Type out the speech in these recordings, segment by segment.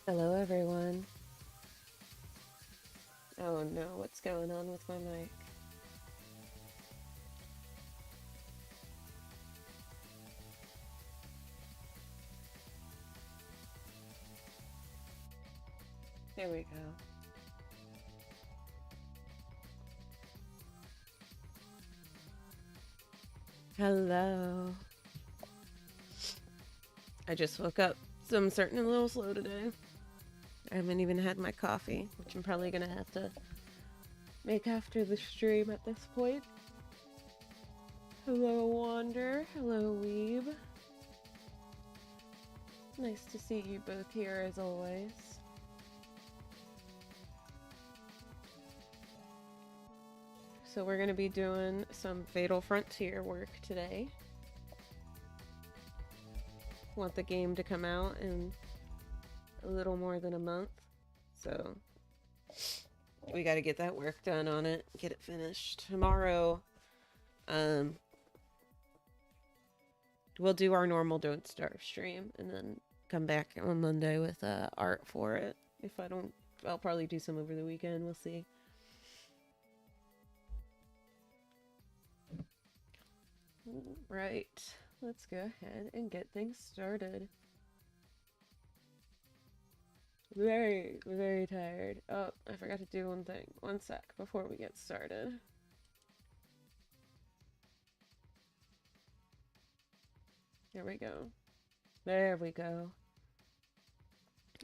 Hello, everyone. Oh no, what's going on with my mic? There we go. Hello. I just woke up, so I'm starting a little slow today. I haven't even had my coffee, which I'm probably gonna have to make after the stream at this point. Hello, Wander. Hello, Weeb. Nice to see you both here as always. So we're gonna be doing some Fatal Frontier work today. Want the game to come out in a little more than a month, so we got to get that work done on it, get it finished tomorrow. We'll do our normal Don't Starve stream and then come back on Monday with art for it. If I don't, I'll probably do some over the weekend. We'll see. Right, let's go ahead and get things started. Very, very tired. Oh, I forgot to do one thing. One sec before we get started. There we go. There we go.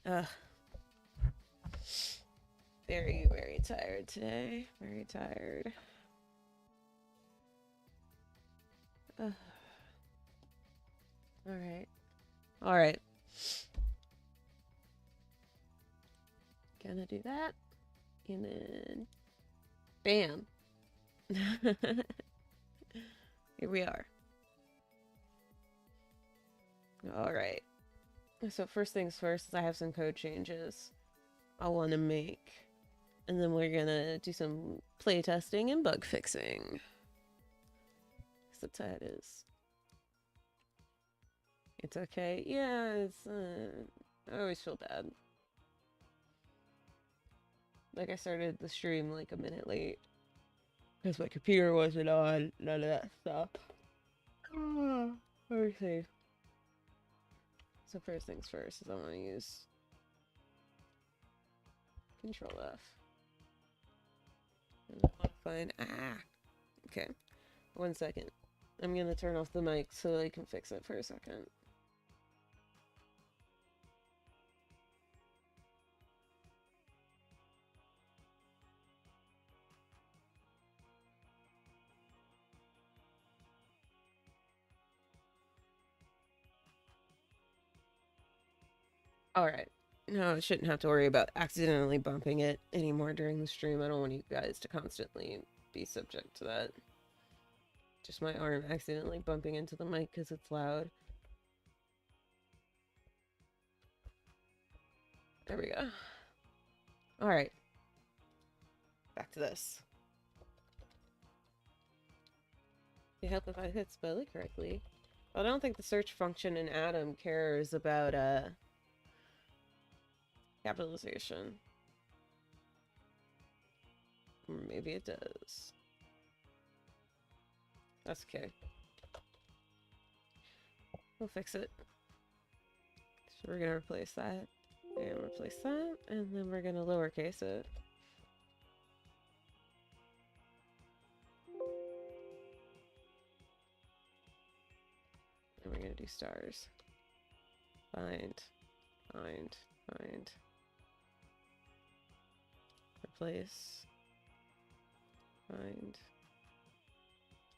Ugh. Very, very tired today. Very tired. Ugh. All right. All right. Gonna do that. And then bam. Here we are. All right. So first things first, I have some code changes I want to make. And then we're gonna do some play testing and bug fixing. That's how it is. It's okay. Yeah, it's I always feel bad. Like I started the stream like a minute late because my computer wasn't on. None of that stuff. Let me see. So first things first is I want to use Control F. And I want to find okay. 1 second. I'm gonna turn off the mic so I can fix it for a second. Alright. No, I shouldn't have to worry about accidentally bumping it anymore during the stream. I don't want you guys to constantly be subject to that. Just my arm accidentally bumping into the mic because it's loud. There we go. Alright. Back to this. It help if I hit spell it correctly. I don't think the search function in Atom cares about capitalization. Or maybe it does. That's okay. We'll fix it. So we're gonna replace that. And replace that. And then we're gonna lowercase it. And we're gonna do stars. Find. Find. Find. Replace. Find.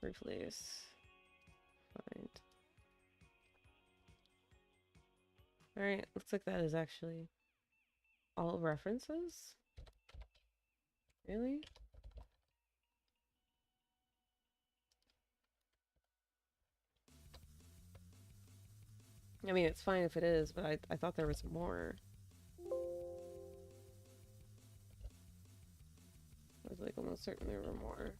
Replace. Find. Alright, looks like that is actually all references? Really? I mean, it's fine if it is, but I thought there was more. I was like almost certain there were more.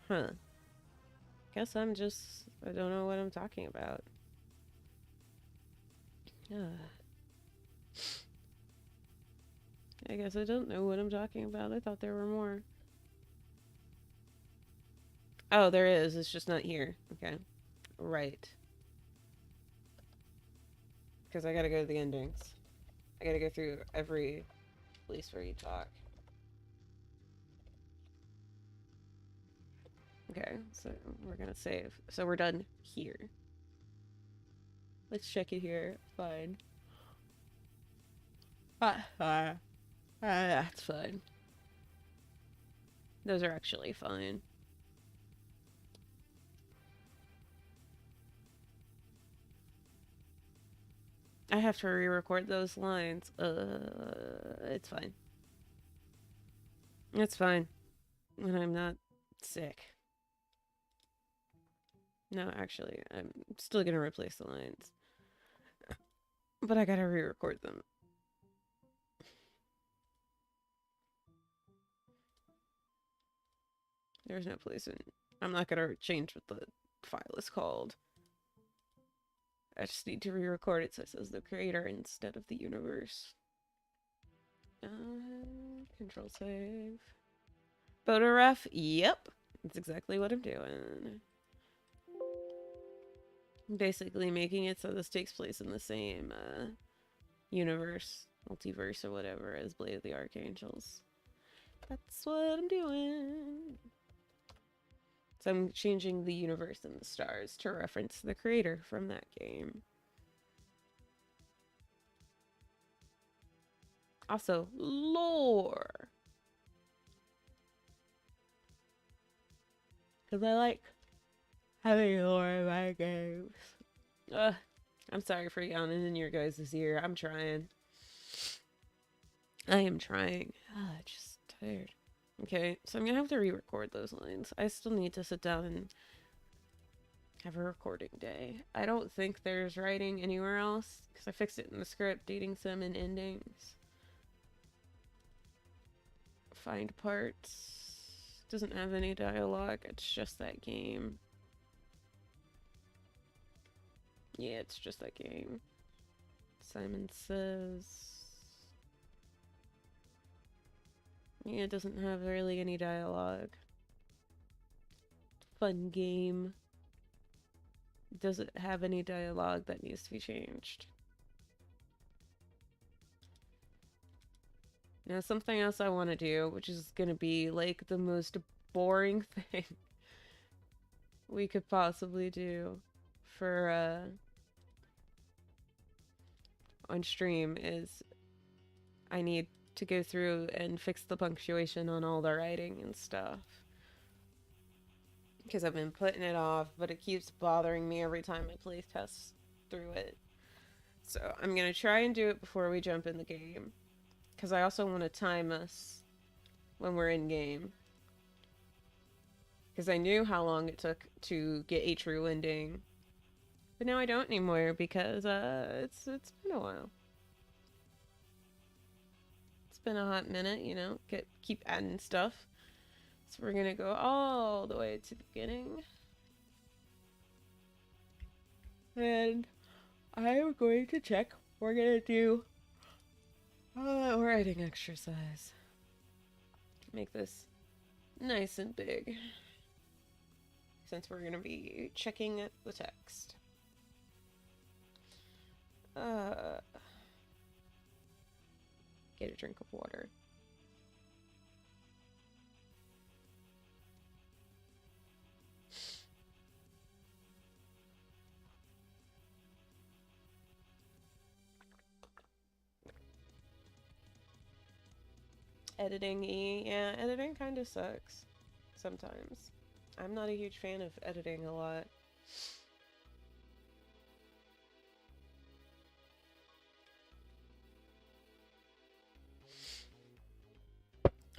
Huh. Guess I don't know what I'm talking about. I guess I don't know what I'm talking about. I thought there were more. Oh, there is. It's just not here. Okay. Right. Because I gotta go to the endings. I gotta go through every place where you talk. Okay, so we're gonna save. So we're done here. Let's check it here. Fine. That's fine. Those are actually fine. I have to re-record those lines. It's fine. It's fine. When I'm not sick. No, actually, I'm still gonna replace the lines. But I gotta re-record them. There's no place in... I'm not gonna change what the file is called. I just need to re-record it so it says the creator instead of the universe. Control save. Photo ref? Yep. That's exactly what I'm doing. Basically making it so this takes place in the same universe, multiverse or whatever as Blade of the Archangels. That's what I'm doing. So I'm changing the universe and the stars to reference the creator from that game. Also, lore. Because I like having lore in my games. I'm sorry for yawning in your guys' ear. I'm trying. I am trying. Just tired. Okay, so I'm gonna have to re-record those lines. I still need to sit down and have a recording day. I don't think there's writing anywhere else, because I fixed it in the script, dating sim and endings. Find parts. Doesn't have any dialogue, it's just that game. Yeah, it's just that game. Simon Says. Yeah, it doesn't have really any dialogue. Fun game. Does it have any dialogue that needs to be changed? Now, something else I want to do, which is going to be like the most boring thing we could possibly do for on stream, is I need to go through and fix the punctuation on all the writing and stuff. Because I've been putting it off, but it keeps bothering me every time I play test through it. So I'm going to try and do it before we jump in the game. Because I also want to time us when we're in game. Because I knew how long it took to get a true ending. But now I don't anymore because it's been a while. It's been a hot minute, you know, keep adding stuff. So we're gonna go all the way to the beginning. And I'm going to check. We're gonna do a writing exercise. Make this nice and big. Since we're gonna be checking the text. Get a drink of water. Editing, yeah, editing kind of sucks sometimes. I'm not a huge fan of editing a lot.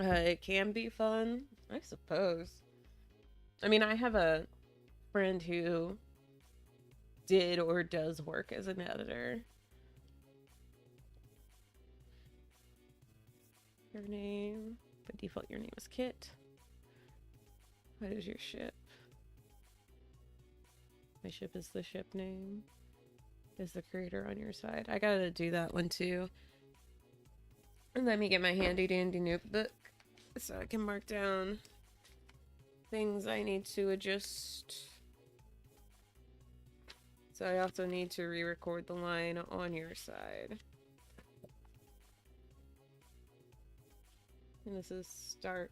It can be fun, I suppose. I mean, I have a friend who did or does work as an editor. Your name. By default, your name is Kit. What is your ship? My ship is the ship name. Is the creator on your side? I gotta do that one too. And let me get my handy dandy notebook so I can mark down things I need to adjust. So I also need to re-record the line on your side. And this is start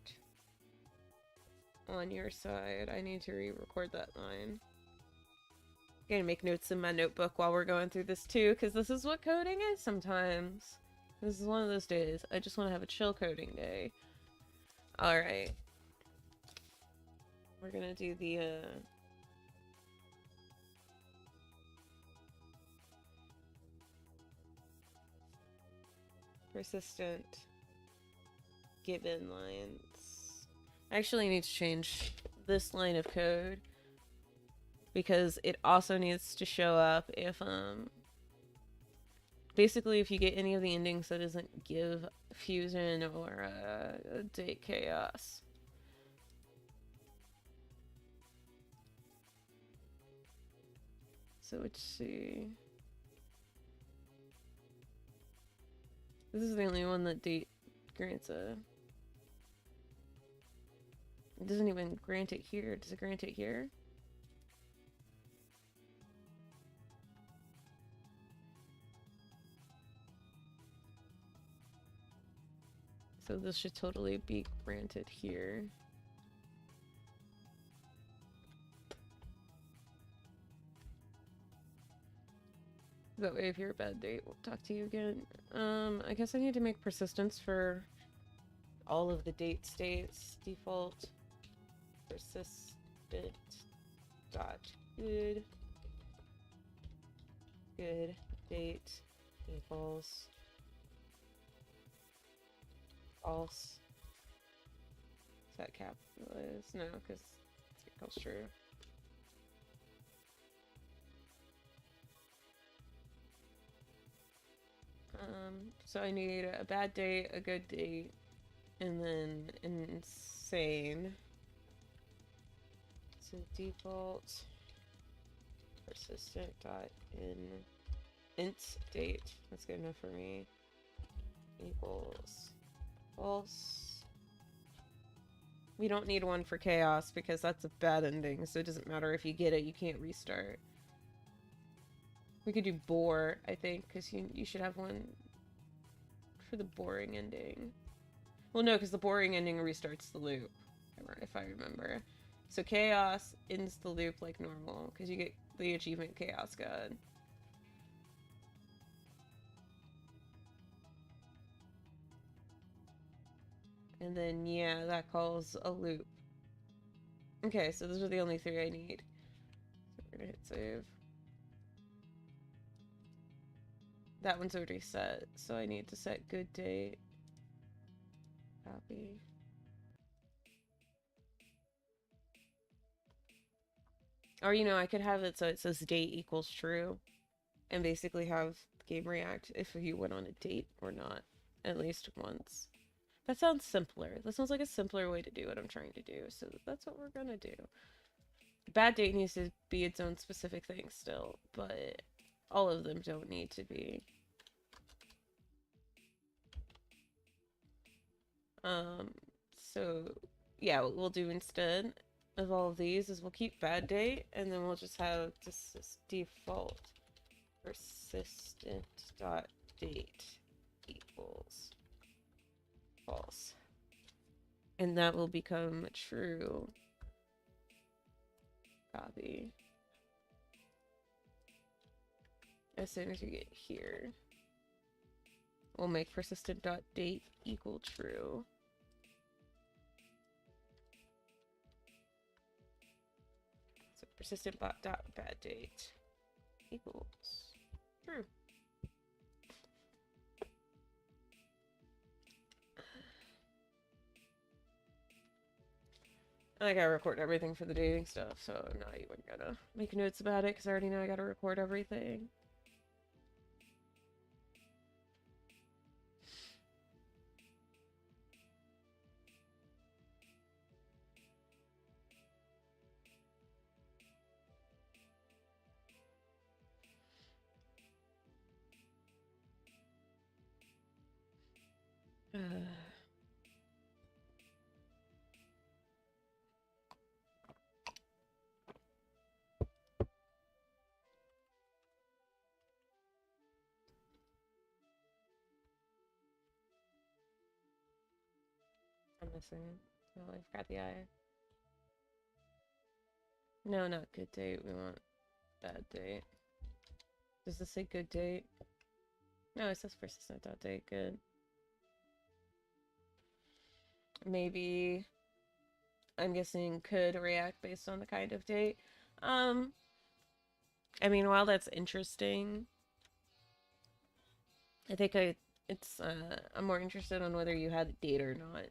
on your side. I need to re-record that line. I'm gonna make notes in my notebook while we're going through this too, because this is what coding is sometimes. This is one of those days. I just want to have a chill coding day. Alright. We're gonna do the, persistent given lines. I actually need to change this line of code because it also needs to show up if, basically if you get any of the endings that isn't give, fusion, or date chaos. So let's see. This is the only one that date grants a... It doesn't even grant it here. Does it grant it here? So this should totally be granted here. That way if you're a bad date, we'll talk to you again. I guess I need to make persistence for all of the date states. Default persistent dot good date equals false. Is that capitalized? No, because it equals true. So I need a bad date, a good date, and then insane. So default persistent dot int date. That's good enough for me. Equals false. We don't need one for chaos because that's a bad ending, so it doesn't matter if you get it, you can't restart. We could do bore, I think, because you should have one for the boring ending. Well, no, because the boring ending restarts the loop, if I remember. So chaos ends the loop like normal, because you get the achievement Chaos God. And then, yeah, that calls a loop. Okay, so those are the only three I need. So we're gonna hit save. That one's already set, so I need to set good date. Copy. Or, you know, I could have it so it says date equals true. And basically have the game react if you went on a date or not. At least once. That sounds simpler. That sounds like a simpler way to do what I'm trying to do. So that's what we're gonna do. Bad date needs to be its own specific thing still, but all of them don't need to be. So yeah, what we'll do instead of all of these is we'll keep bad date, and then we'll just have this default persistent dot date equals false, and that will become true. Copy. As soon as you get here, we'll make persistent dot date equal true. So persistent dot bad date equals true. I gotta record everything for the dating stuff, so I'm not even gonna make notes about it because I already know I gotta record everything. I'm missing. Oh, I forgot the I. No, not good date. We want bad date. Does this say good date? No, it says persistent dot date. Good. Maybe I'm guessing could react based on the kind of date. Um, I mean, while that's interesting, I think I'm more interested on whether you had a date or not.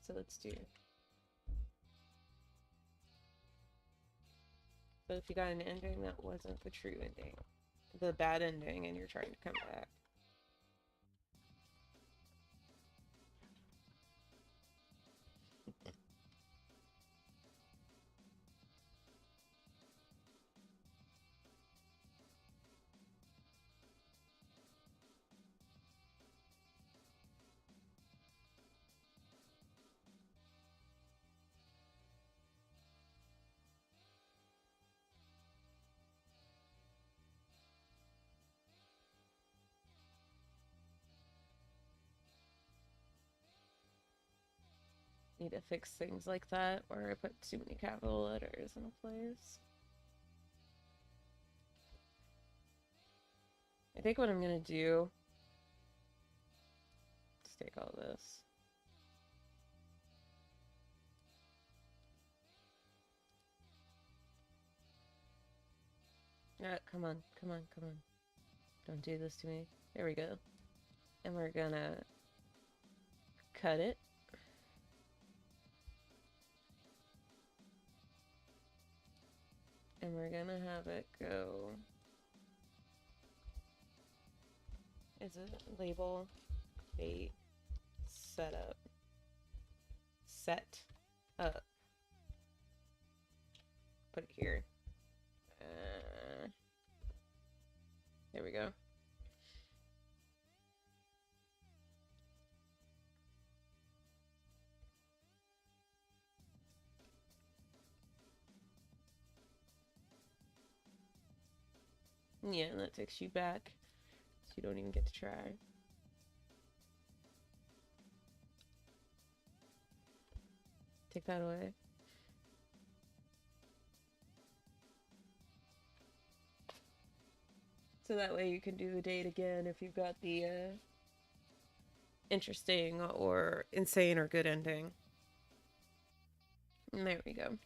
So let's do. So if you got an ending that wasn't the true ending, the bad ending, and you're trying to come back. Need to fix things like that, or I put too many capital letters in a place. I think what I'm gonna do is take all this. Come on, come on, come on. Don't do this to me. There we go. And we're gonna cut it. And we're gonna have it go. Is it label date setup? Set up. Put it here. There we go. Yeah, and that takes you back. So you don't even get to try. Take that away. So that way you can do the date again if you've got the interesting or insane or good ending. And there we go.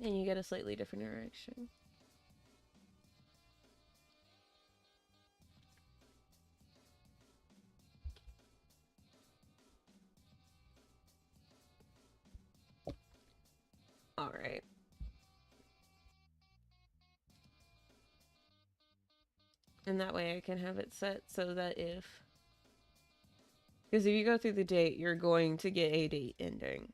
And you get a slightly different direction. All right. And that way I can have it set so that if... Because if you go through the date, you're going to get a date ending.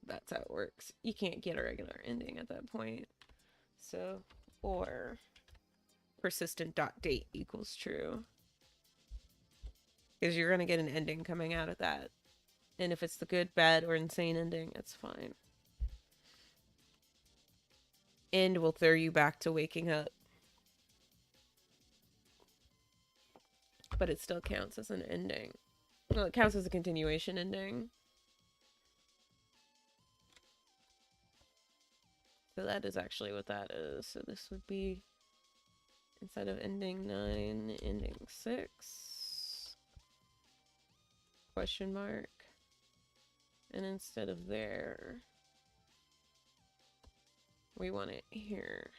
That's how it works. You can't get a regular ending at that point. So, or persistent dot date equals true. Because you're going to get an ending coming out of that. And if it's the good, bad, or insane ending, it's fine. End will throw you back to waking up. But it still counts as an ending. Well, it counts as a continuation ending. So that is actually what that is. So this would be, instead of ending 9, ending 6. Question mark. And instead of there, we want it here.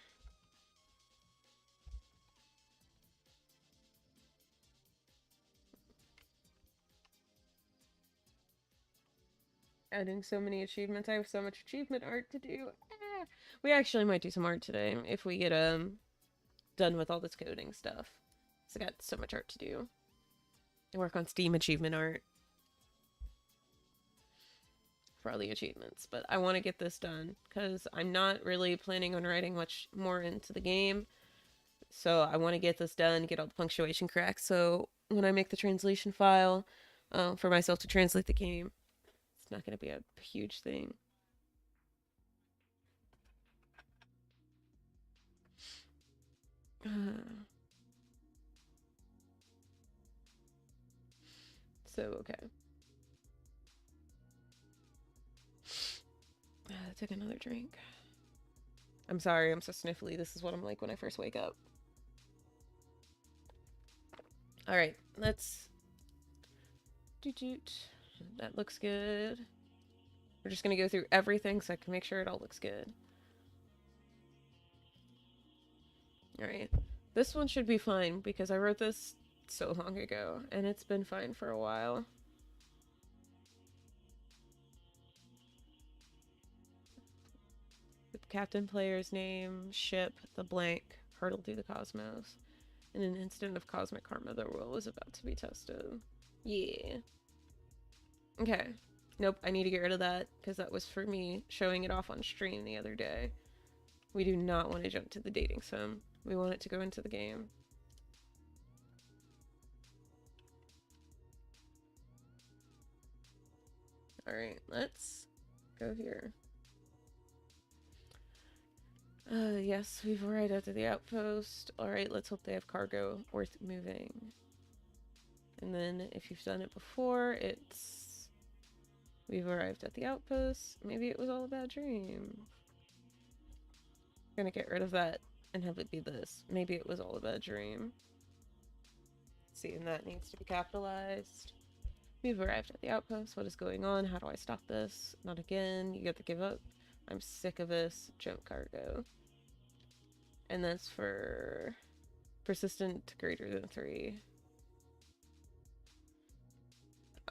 Adding so many achievements. I have so much achievement art to do. We actually might do some art today if we get done with all this coding stuff. So I got so much art to do. I work on Steam achievement art for all the achievements, but I want to get this done because I'm not really planning on writing much more into the game. So I want to get this done, get all the punctuation correct. So when I make the translation file for myself to translate the game, it's not going to be a huge thing. So, okay. Take another drink. I'm sorry, I'm so sniffly. This is what I'm like when I first wake up. Alright, let's... That looks good. We're just gonna go through everything so I can make sure it all looks good. Alright. This one should be fine because I wrote this so long ago and it's been fine for a while. The captain player's name, ship, the blank, hurtle through the cosmos. In an instant of cosmic karma, the world was about to be tested. Yeah. Okay. Nope, I need to get rid of that because that was for me showing it off on stream the other day. We do not want to jump to the dating sim. We want it to go into the game. Alright, let's go here. Yes, we've arrived at the outpost. Alright, let's hope they have cargo worth moving. And then if you've done it before, it's... We've arrived at the outpost. Maybe it was all a bad dream. I'm gonna get rid of that and have it be this. Maybe it was all a bad dream. See, and that needs to be capitalized. We've arrived at the outpost. What is going on? How do I stop this? Not again. You get to give up. I'm sick of this. Junk cargo. And that's for persistent greater than 3.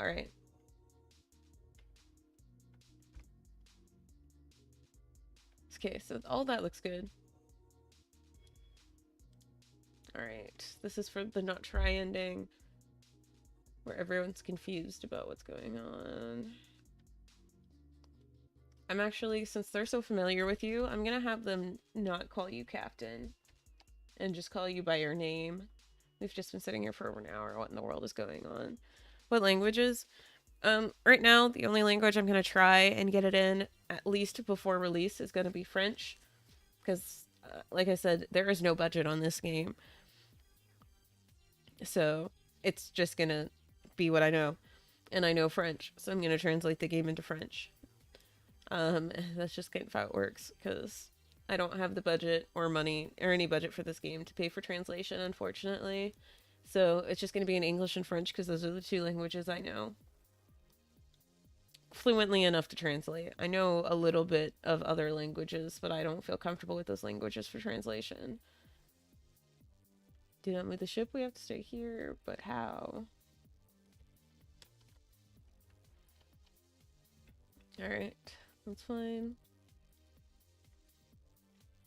Alright. Okay, so all that looks good. Alright. This is for the not try ending, where everyone's confused about what's going on. I'm actually, since they're so familiar with you, I'm gonna have them not call you Captain and just call you by your name. We've just been sitting here for over an hour. What in the world is going on? What languages? Right now, the only language I'm gonna try and get it in, at least before release, is gonna be French. Because, like I said, there is no budget on this game. So, it's just gonna be what I know. And I know French, so I'm gonna translate the game into French. That's just kind of how it works, because I don't have the budget or money or any budget for this game to pay for translation, unfortunately. So it's just going to be in English and French because those are the 2 languages I know fluently enough to translate. I know a little bit of other languages, but I don't feel comfortable with those languages for translation. Do not move the ship. We have to stay here, but how? Alright. That's fine.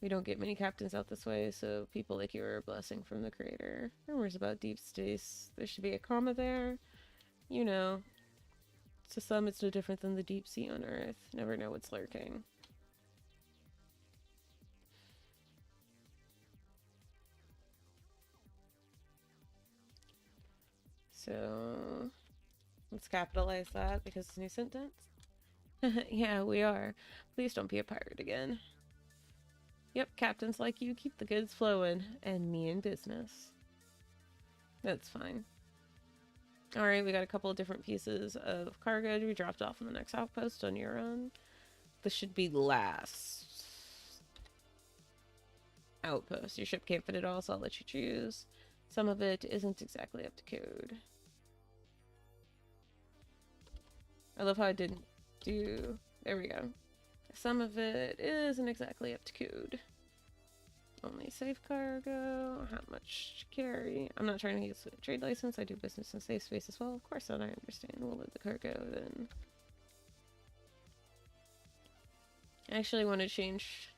We don't get many captains out this way, so people like you are a blessing from the creator. Rumors about deep space. There should be a comma there. You know. To some, it's no different than the deep sea on Earth. Never know what's lurking. So, let's capitalize that because it's a new sentence. Yeah, we are. Please don't be a pirate again. Yep, captains like you keep the goods flowing, and me in business. That's fine. Alright, we got a couple of different pieces of cargo to be dropped off on the next outpost on your own. This should be last outpost. Your ship can't fit it all, so I'll let you choose. Some of it isn't exactly up to code. I love how I didn't do... There we go. Some of it isn't exactly up to code. Only safe cargo. How much to carry? I'm not trying to use a trade license. I do business in safe space as well. Of course not, I understand. We'll load the cargo then. I actually want to change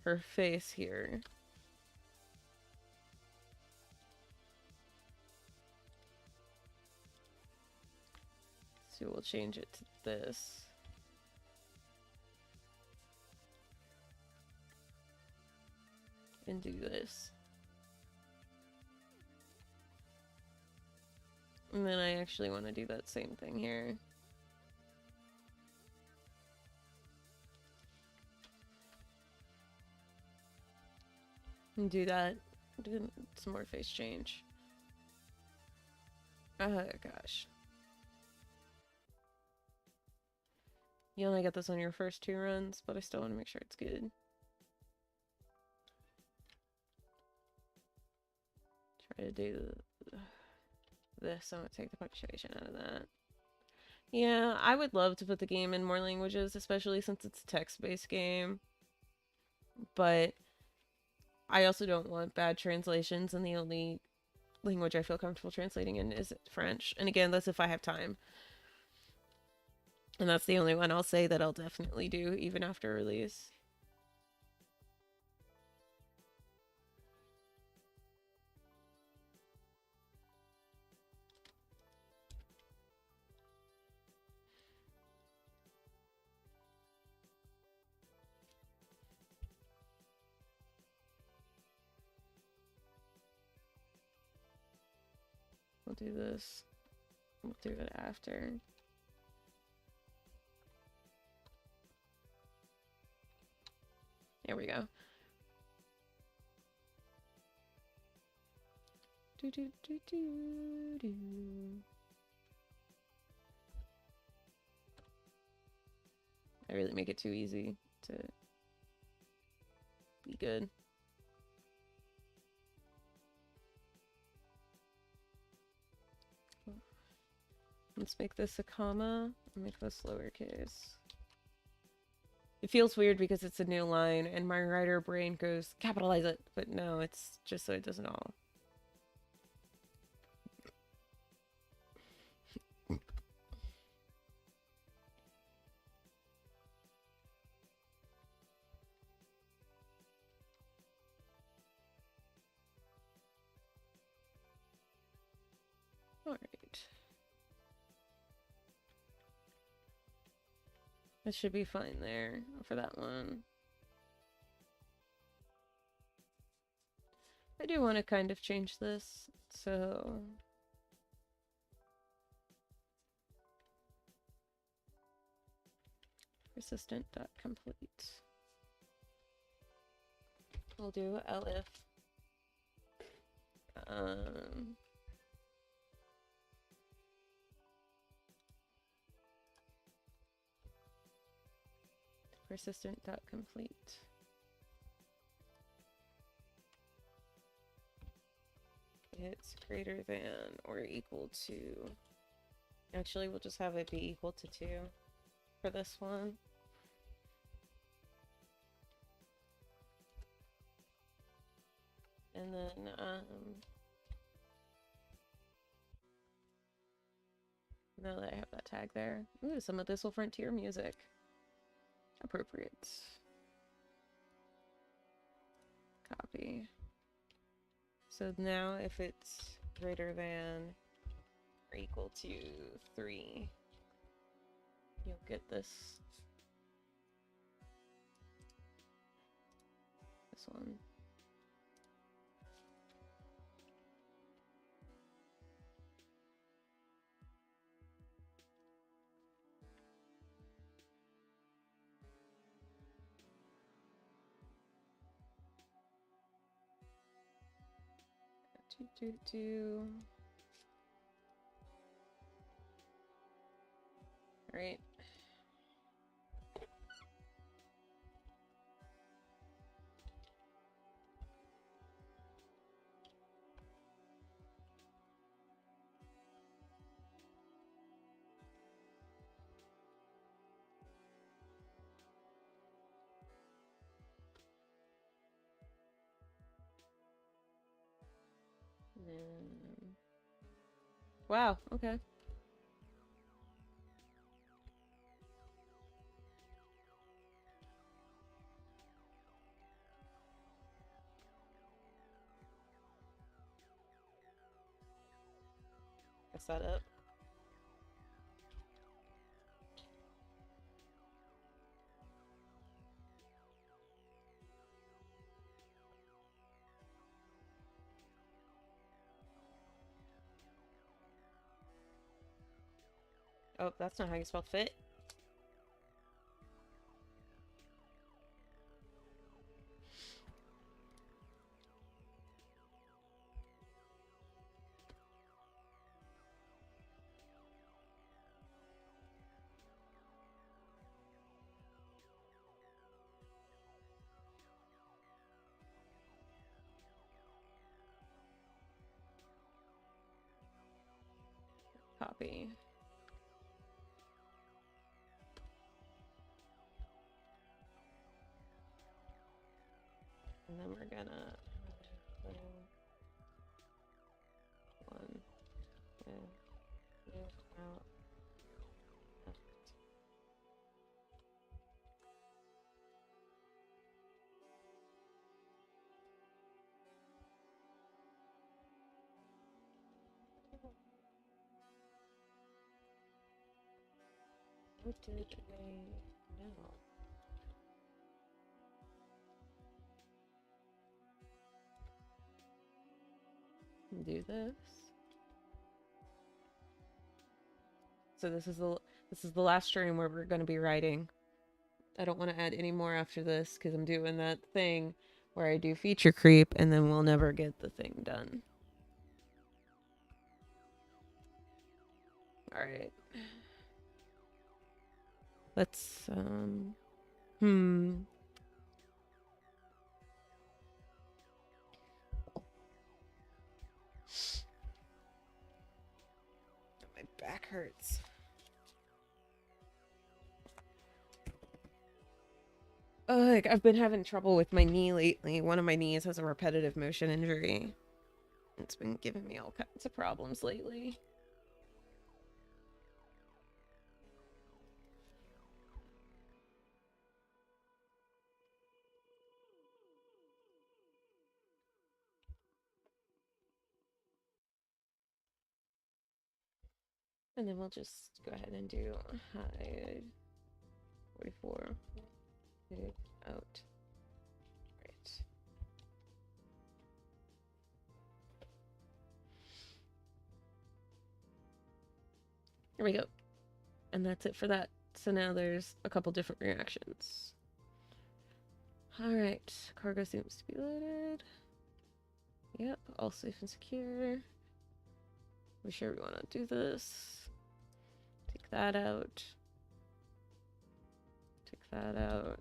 her face here. So we'll change it to this. And do this. And then I actually want to do that same thing here. And do that. Do some more face change. Oh gosh. You only get this on your first 2 runs, but I still want to make sure it's good. Try to do this. I'm gonna take the punctuation out of that. Yeah, I would love to put the game in more languages, especially since it's a text-based game. But I also don't want bad translations, and the only language I feel comfortable translating in is French. And again, that's if I have time. And that's the only one I'll say that I'll definitely do, even after release. We'll do this. We'll do it after. There we go. Do do do do do. I really make it too easy to be good. Let's make this a comma and make this lowercase. It feels weird because it's a new line and my writer brain goes, capitalize it, but no, it's just so it doesn't all. Alright. That should be fine there for that one. I do want to kind of change this, so... Persistent.complete. We'll do elif. Persistent.complete. It's greater than or equal to... Actually, we'll just have it be equal to 2 for this one. And then, now that I have that tag there. Ooh, some Abyssal Frontier music. Appropriate. Copy. So now if it's greater than or equal to 3, you'll get this one. Right. Wow, okay. Mess that up. Oh, that's not how you spell fit. Copy. And then we're gonna one move out. What did I know? Do this. So this is the last stream where we're going to be writing. I don't want to add any more after this because I'm doing that thing where I do feature creep and then we'll never get the thing done. All right. Let's my back hurts. Ugh, I've been having trouble with my knee lately. One of my knees has a repetitive motion injury. It's been giving me all kinds of problems lately. And then we'll just go ahead and do hide 44 out. Right. Here we go. And that's it for that. So now there's a couple different reactions. Alright, cargo seems to be loaded. Yep, all safe and secure. We sure we want to do this. Take that out. Take that out.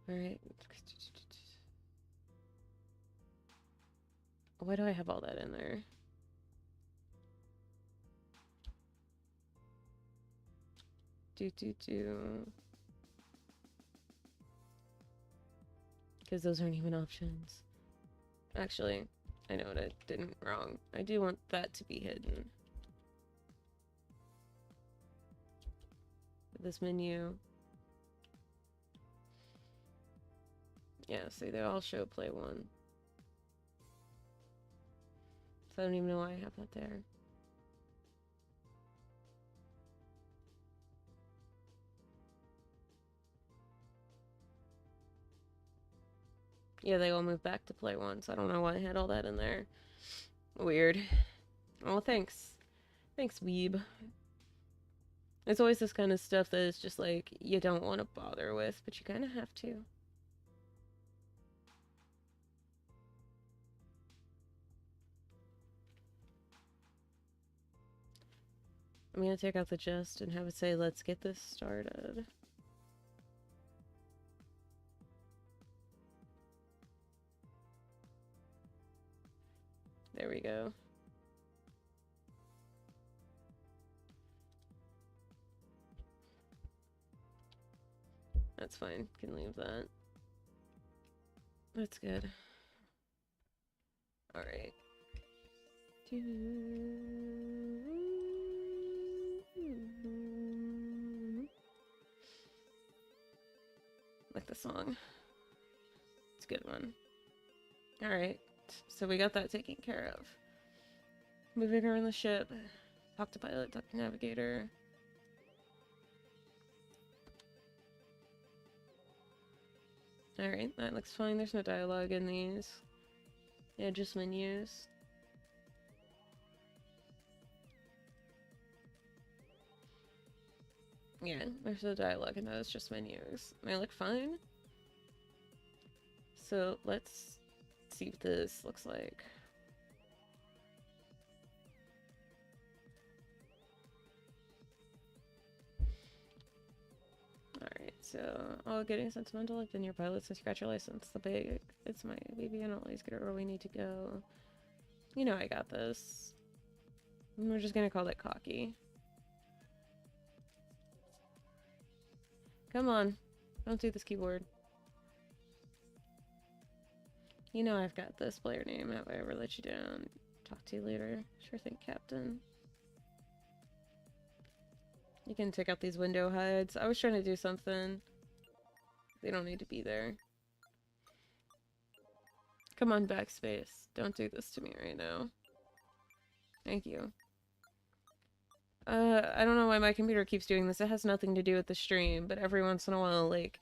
Alright. Why do I have all that in there? Because those aren't even options. Actually, I know what I did wrong. I do want that to be hidden. This menu. Yeah, see, they all show play one. So I don't even know why I have that there. Yeah, they all moved back to play one, so I don't know why I had all that in there. Weird. Oh, thanks. Thanks, Weeb. It's always this kind of stuff that is just like, you don't want to bother with, but you kind of have to. I'm gonna take out the jest and have it say, let's get this started. There we go. That's fine. Can leave that. That's good. Alright. Like the song. It's a good one. Alright. So we got that taken care of. Moving around the ship. Talk to pilot, talk to navigator. Alright, that looks fine. There's no dialogue in these. Yeah, just menus. Yeah, there's no dialogue in those, just menus. They look fine. So let's see what this looks like. Alright, so getting sentimental. I've been your pilot since you got your license. It's my baby. I don't always get it where we need to go. You know I got this. We're just gonna call it cocky. Come on. Don't do this keyboard. You know I've got this player name. Have I ever let you down? Talk to you later. Sure thing, Captain. You can take out these window HUDs. I was trying to do something. They don't need to be there. Come on, backspace. Don't do this to me right now. Thank you. I don't know why my computer keeps doing this. It has nothing to do with the stream, but every once in a while, like,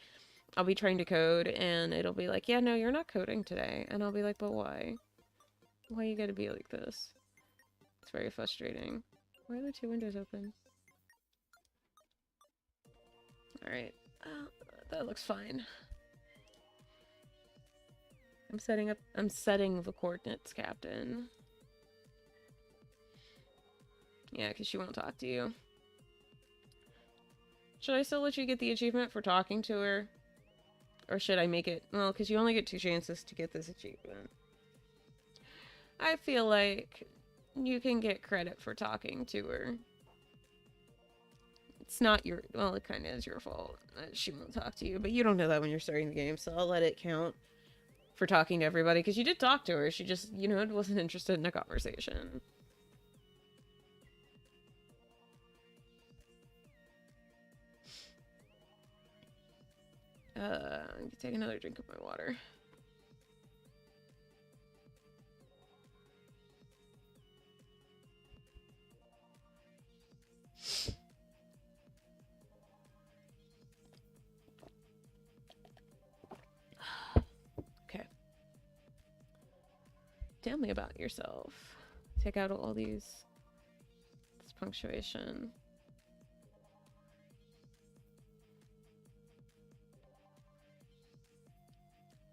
I'll be trying to code, and it'll be like, yeah, no, you're not coding today. And I'll be like, but why? Why you gotta be like this? It's very frustrating. Why are the two windows open? Alright. That looks fine. I'm setting the coordinates, Captain. Yeah, because she won't talk to you. Should I still let you get the achievement for talking to her? Or should I make it... Well, because you only get 2 chances to get this achievement. I feel like you can get credit for talking to her. It's not your... Well, it kind of is your fault that she won't talk to you, but you don't know that when you're starting the game, so I'll let it count for talking to everybody, because you did talk to her. She just, you know, wasn't interested in a conversation. I can take another drink of my water. Okay. Tell me about yourself. Take out all this punctuation.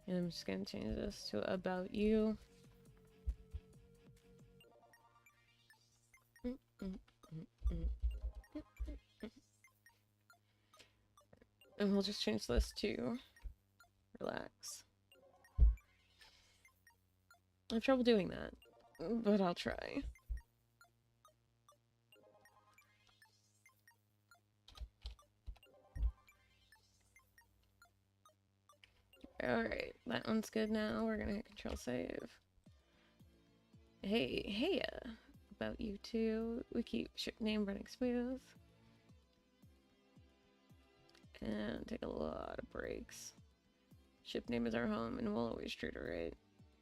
And I'm just gonna change this to about you. And we'll just change this to relax. I have trouble doing that, but I'll try. Alright, that one's good now. We're gonna hit control save. Hey, about you too. We keep ship name running smooth. And take a lot of breaks. Ship name is our home, and we'll always treat her right.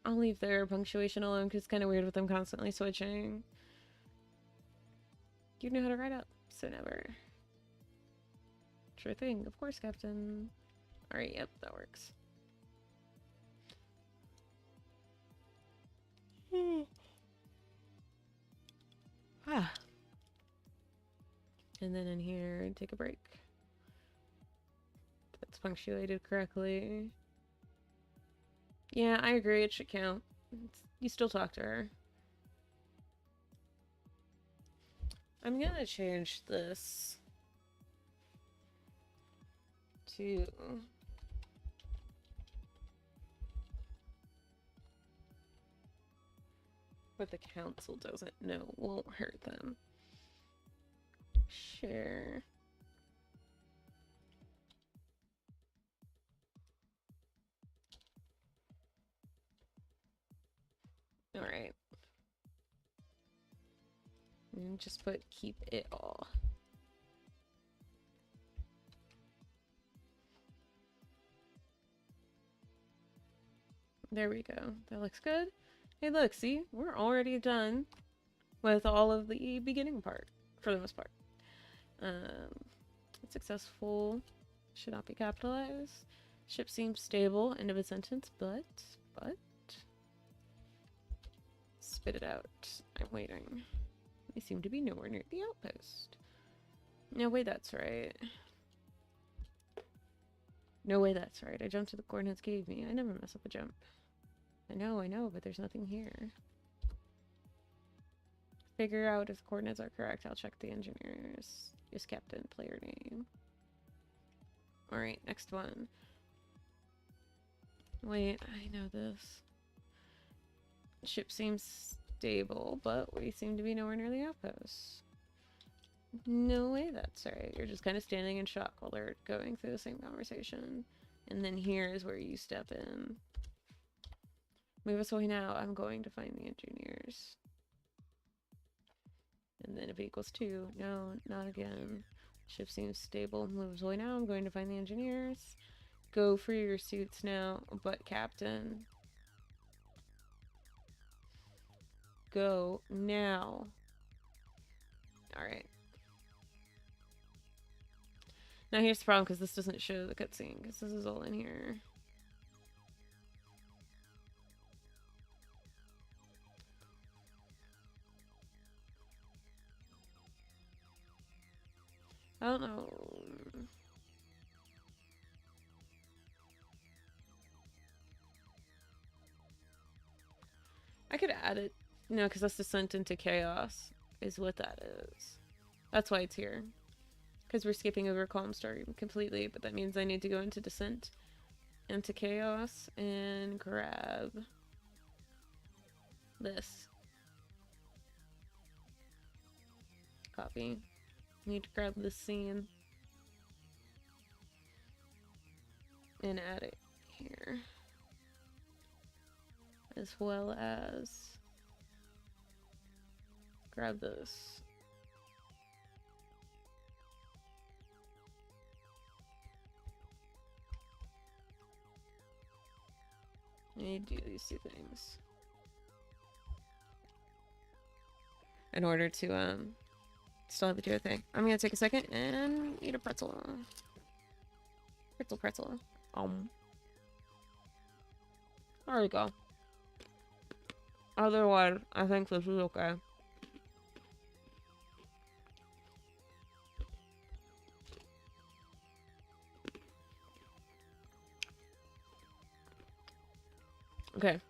I'll leave their punctuation alone because it's kind of weird with them constantly switching. You know how to write up, so never. Sure thing, of course, Captain. Alright, yep, that works. And then in here, take a break. That's punctuated correctly. Yeah, I agree, it should count. You still talk to her. I'm gonna change this to... What the council doesn't know won't hurt them. Share. Alright. And just put keep it all. There we go. That looks good. Hey look, see? We're already done with all of the beginning part, for the most part. It's successful. Should not be capitalized. Ship seems stable. End of a sentence, but... Spit it out. I'm waiting. They seem to be nowhere near the outpost. No way that's right. No way that's right. I jumped to the coordinates gave me. I never mess up a jump. I know, but there's nothing here. Figure out if the coordinates are correct. I'll check the engineers. Use captain, player name. Alright, next one. Wait, I know this. Ship seems stable, but we seem to be nowhere near the outpost. No way that's right. You're just kind of standing in shock while they're going through the same conversation. And then here is where you step in. Move us away now. I'm going to find the engineers. And then if it equals 2. No, not again. Ship seems stable. Moves away now. I'm going to find the engineers. Go for your suits now. But captain. Go now. Alright. Now here's the problem, because this doesn't show the cutscene, because this is all in here. I don't know. I could add it. No, because that's descent into chaos, is what that is. That's why it's here. Because we're skipping over Calm Story completely, but that means I need to go into Descent, into Chaos, and grab this. Copy. Need to grab this scene and add it here. As well as grab this. I need to do these two things in order to still have the do a thing. I'm gonna take a second and eat a pretzel. Pretzel. There we go. Otherwise, I think this is okay. Okay.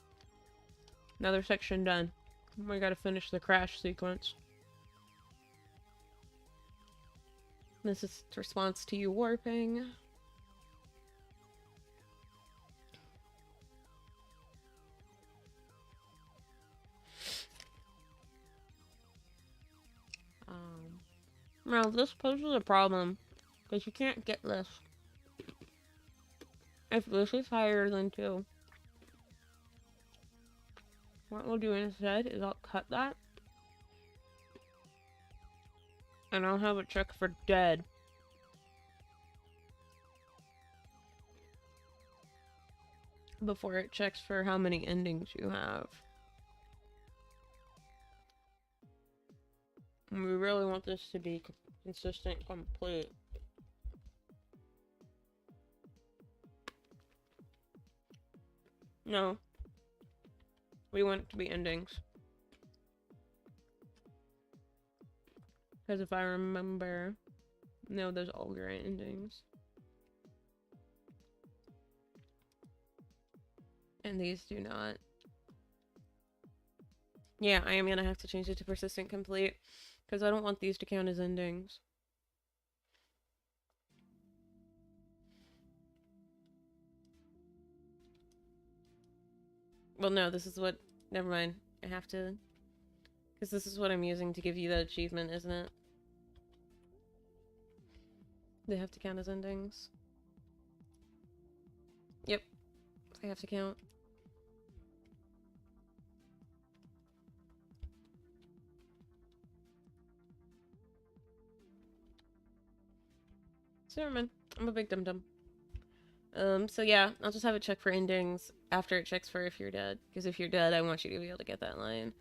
Another section done. We gotta finish the crash sequence. This is response to you warping. Now this poses a problem, because you can't get this if this is higher than 2. What we'll do instead is I'll cut that. And I'll have it check for dead. Before it checks for how many endings you have. And we really want this to be consistent, complete. No. We want it to be endings. Because if I remember... No, those all are endings. And these do not. Yeah, I am gonna have to change it to persistent complete. Because I don't want these to count as endings. Well, no, this is what... Never mind. I have to... Because this is what I'm using to give you that achievement, isn't it? They have to count as endings. Yep. They have to count. So never mind. I'm a big dum-dum. So yeah, I'll just have it check for endings after it checks for if you're dead. Because if you're dead, I want you to be able to get that line.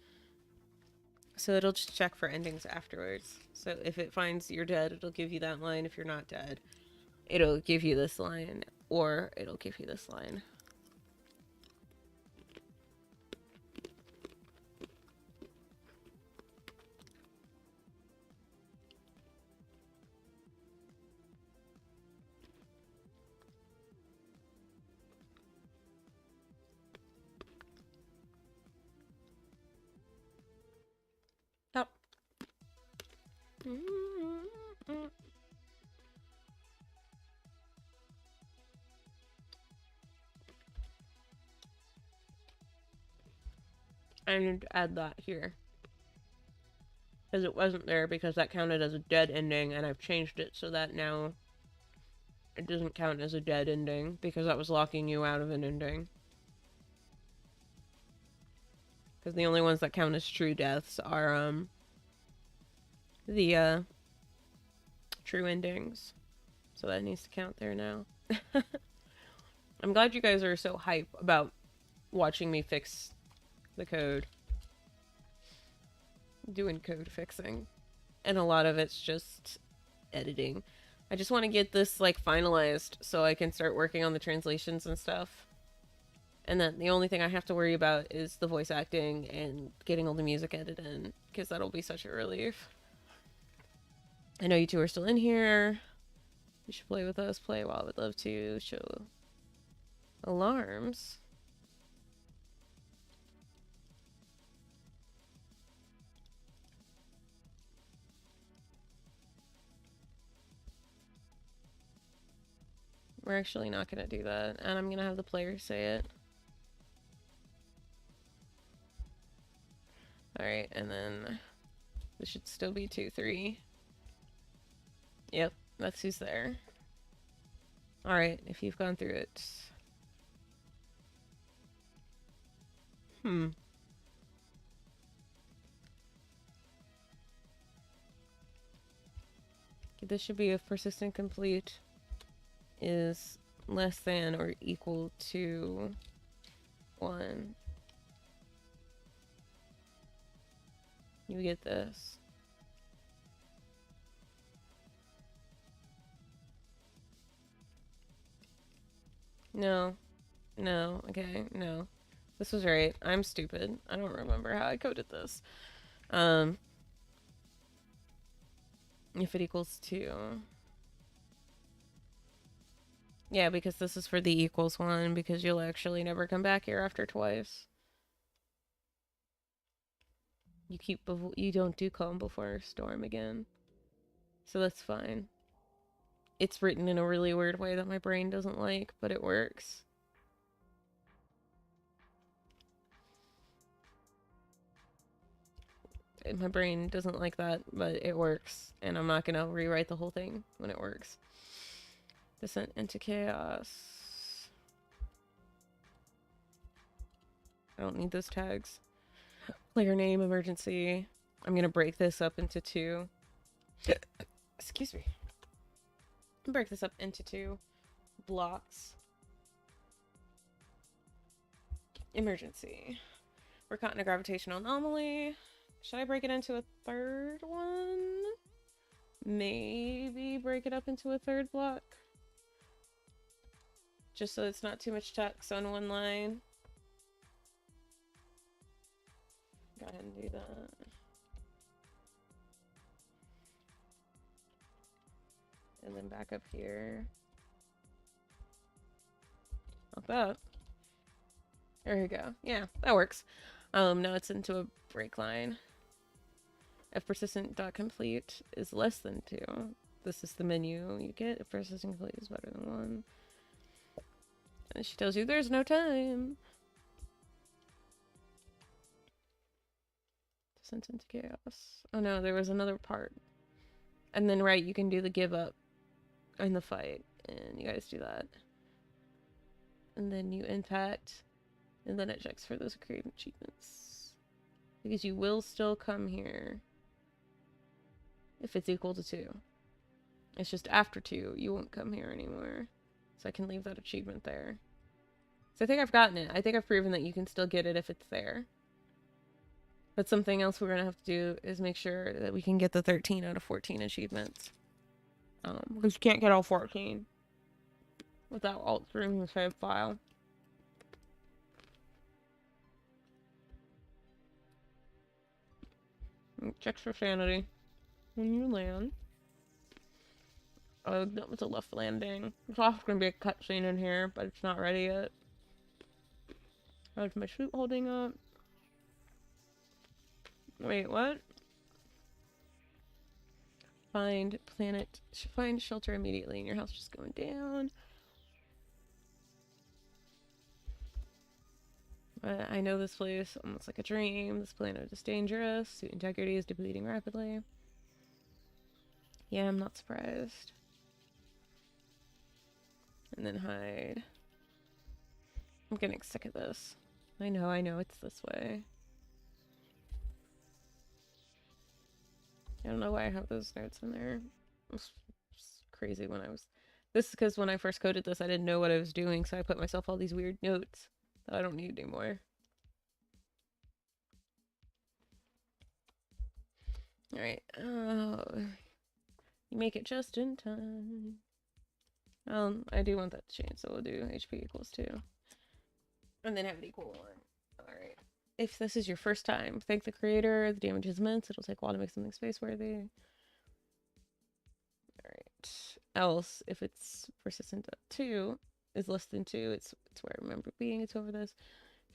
So it'll just check for endings afterwards. So if it finds you're dead, it'll give you that line. If you're not dead, it'll give you this line. or it'll give you this line. Stop. I need to add that here. Because it wasn't there because that counted as a dead ending, and I've changed it so that now it doesn't count as a dead ending because that was locking you out of an ending. Because the only ones that count as true deaths are, the, true endings. So that needs to count there now. I'm glad you guys are so hype about watching me fix the code. Doing code fixing. And a lot of it's just editing. I just want to get this, like, finalized so I can start working on the translations and stuff. And then the only thing I have to worry about is the voice acting and getting all the music edited in, because that'll be such a relief. I know you two are still in here. You should play with us. Play while I would love to. Show alarms. We're actually not going to do that, and I'm going to have the player say it. Alright, and then this should still be 2-3. Yep, that's who's there. Alright, if you've gone through it. This should be if persistent complete is less than or equal to 1. You get this. No. No. Okay. No. This was right. I'm stupid. I don't remember how I coded this. If it equals 2. Yeah, because this is for the equals one, because you'll actually never come back here after twice. You don't do calm before storm again. So that's fine. It's written in a really weird way that my brain doesn't like, but it works. My brain doesn't like that, but it works. And I'm not gonna rewrite the whole thing when it works. Descent into chaos. I don't need those tags. Player name, emergency. I'm gonna break this up into 2. Excuse me. Break this up into 2 blocks. Emergency. We're caught in a gravitational anomaly. Should I break it into a 3rd one? Maybe break it up into a 3rd block. Just so it's not too much text on one line. Go ahead and do that. And then back up here. Like that. There we go. Yeah, that works. Now it's into a break line. If persistent.complete is less than 2, this is the menu you get. If persistent complete is better than 1. And she tells you there's no time. Descent into chaos. Oh no, there was another part. And then, right, you can do the give up in the fight. And you guys do that. And then you impact. And then it checks for those creative achievements. Because you will still come here. If it's equal to 2. It's just after 2, you won't come here anymore. So I can leave that achievement there. So I think I've gotten it. I think I've proven that you can still get it if it's there. But something else we're going to have to do is make sure that we can get the 13 out of 14 achievements. Because you can't get all 14. without altering the save file. Checks for sanity when you land. Oh, that was a left landing. There's also gonna be a cutscene in here, but it's not ready yet. How's my suit holding up? Wait, what? Find shelter immediately, and your house just going down. I know this place almost like a dream. This planet is dangerous. Suit integrity is depleting rapidly. Yeah, I'm not surprised. And then hide. I'm getting sick of this. I know, it's this way. I don't know why I have those notes in there. It was crazy when I was... This is because when I first coded this, I didn't know what I was doing, so I put myself all these weird notes that I don't need anymore. Alright. Oh, you make it just in time. I do want that to change, so we'll do HP equals 2. And then have it equal 1. Alright. If this is your first time, thank the creator. The damage is immense. It'll take a while to make something space-worthy. Alright. Else, if it's persistent at 2, is less than 2, it's where I remember being. It's over this.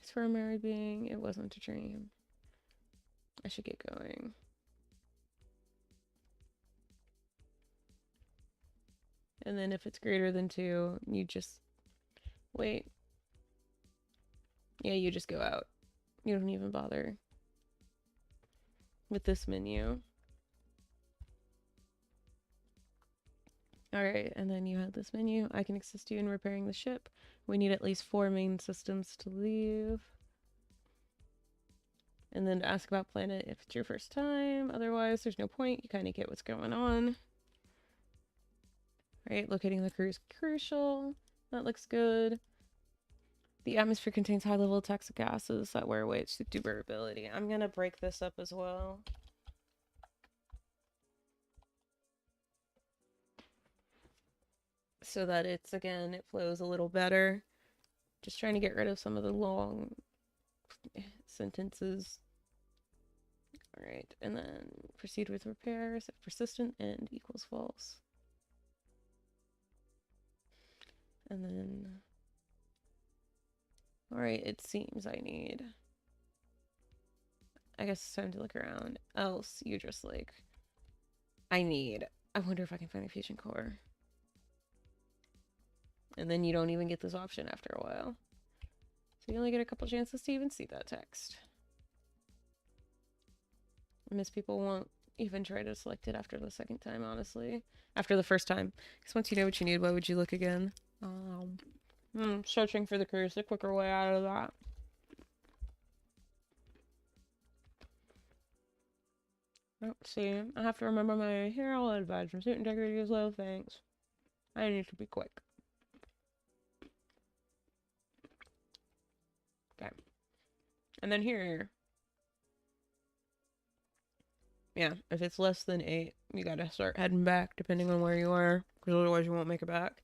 It's where I remember being. It wasn't a dream. I should get going. And then if it's greater than 2, you just wait. Yeah, you just go out. You don't even bother with this menu. Alright, and then you have this menu. I can assist you in repairing the ship. We need at least 4 main systems to leave. And then to ask about planet if it's your first time. Otherwise, there's no point. You kind of get what's going on. Right, locating the crew is crucial. That looks good. The atmosphere contains high-level toxic gases that wear away its durability. I'm gonna break this up as well. So that it flows a little better. Just trying to get rid of some of the long sentences. Alright, and then proceed with repairs. If persistent, end equals false. And then... Alright, it seems I need... I guess it's time to look around. Else, you just like... I wonder if I can find a fusion core. And then you don't even get this option after a while. So you only get a couple chances to even see that text. Most people won't even try to select it after the second time, honestly. After the first time. Because once you know what you need, why would you look again? Searching for the crew is the quicker way out of that. Let's see. I have to remember my hero advice from suit integrity is low, thanks. I need to be quick. Okay. And then here. Yeah, if it's less than 8, you gotta start heading back, depending on where you are. Because otherwise you won't make it back.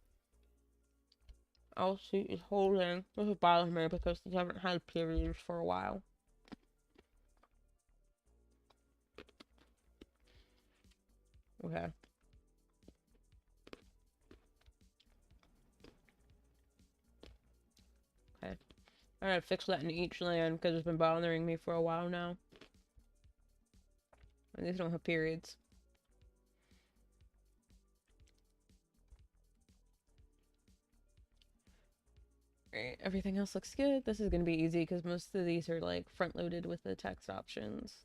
I'll see is holding. This is bothering me because they haven't had periods for a while. Okay. Okay. I gotta fix that in each land because it's been bothering me for a while now. And these don't have periods. Right, everything else looks good. This is gonna be easy because most of these are like front-loaded with the text options.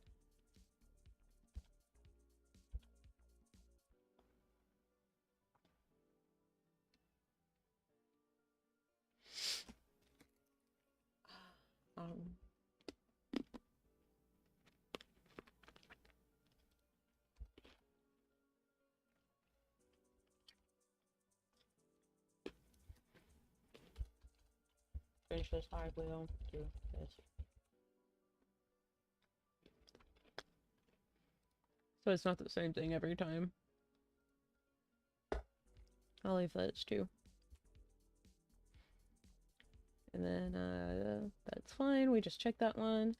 Finish this high wheel, do this. So it's not the same thing every time. I'll leave that as 2. And then that's fine. We just checked that one.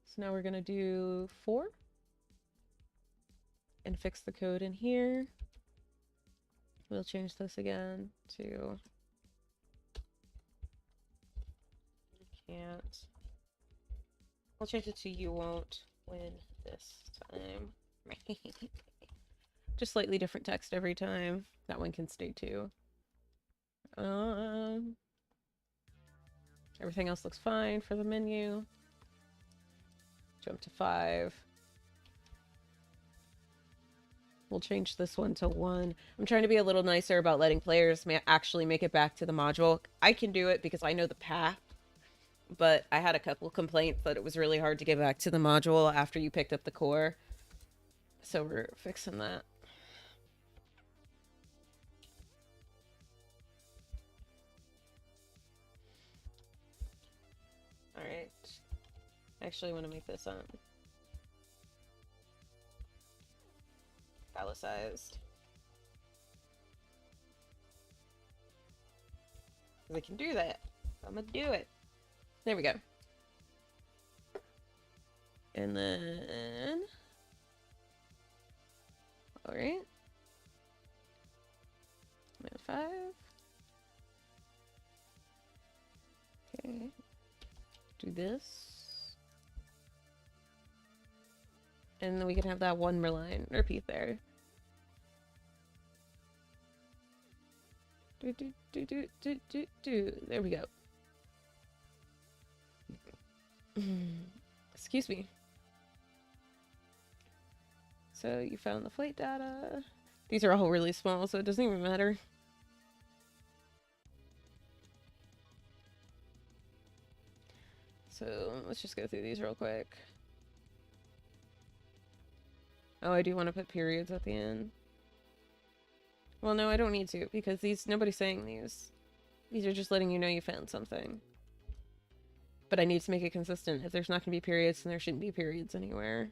So now we're gonna do 4 and fix the code in here. We'll change this again to can't. We'll change it to you won't win this time. Just slightly different text every time. That one can stay too. Everything else looks fine for the menu. Jump to 5. We'll change this one to 1. I'm trying to be a little nicer about letting players actually make it back to the module. I can do it because I know the path, but I had a couple complaints that it was really hard to get back to the module after you picked up the core. So we're fixing that. Alright. I actually want to make this italicized. We can do that. I'm gonna do it. There we go. And then... Alright. 5. Okay. Do this. And then we can have that one more line repeat there. There we go. Excuse me. So you found the flight data. These are all really small, so it doesn't even matter. So let's just go through these real quick. Oh, I do want to put periods at the end. Well, no, I don't need to, because nobody's saying these. These are just letting you know you found something. But I need to make it consistent. If there's not going to be periods, then there shouldn't be periods anywhere.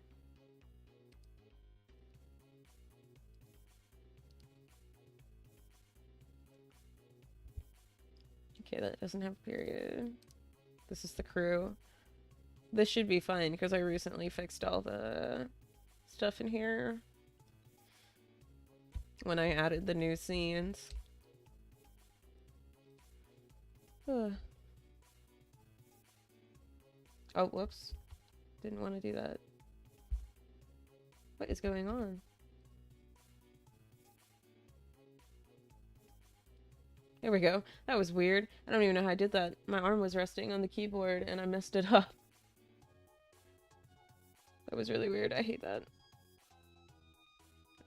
Okay, that doesn't have a period. This is the crew. This should be fine, because I recently fixed all the stuff in here when I added the new scenes. Oh, whoops. Didn't want to do that. What is going on? There we go. That was weird. I don't even know how I did that. My arm was resting on the keyboard and I messed it up. That was really weird. I hate that.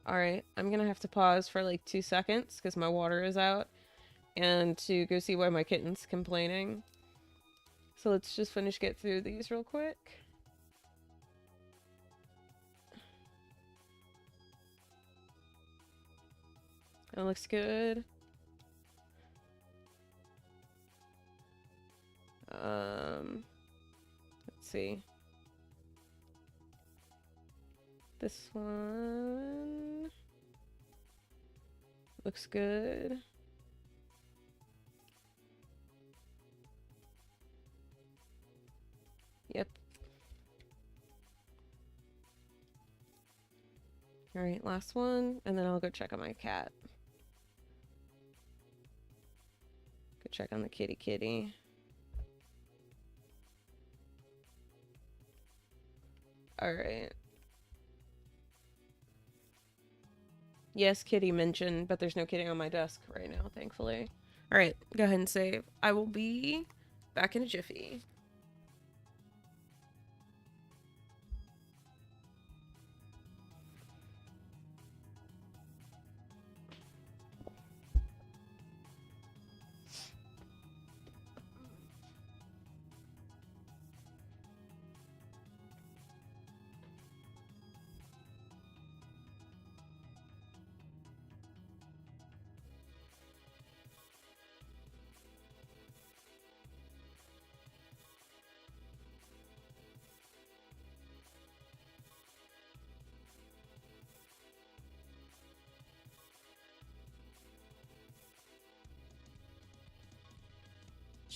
Alright, I'm gonna have to pause for like 2 seconds because my water is out and to go see why my kitten's complaining. So let's just get through these real quick. That looks good. Let's see. This one looks good. Yep. Alright, last one, and then I'll go check on my cat. Go check on the kitty. Alright. Yes, kitty mentioned, but there's no kitty on my desk right now, thankfully. Alright, go ahead and save. I will be back in a jiffy.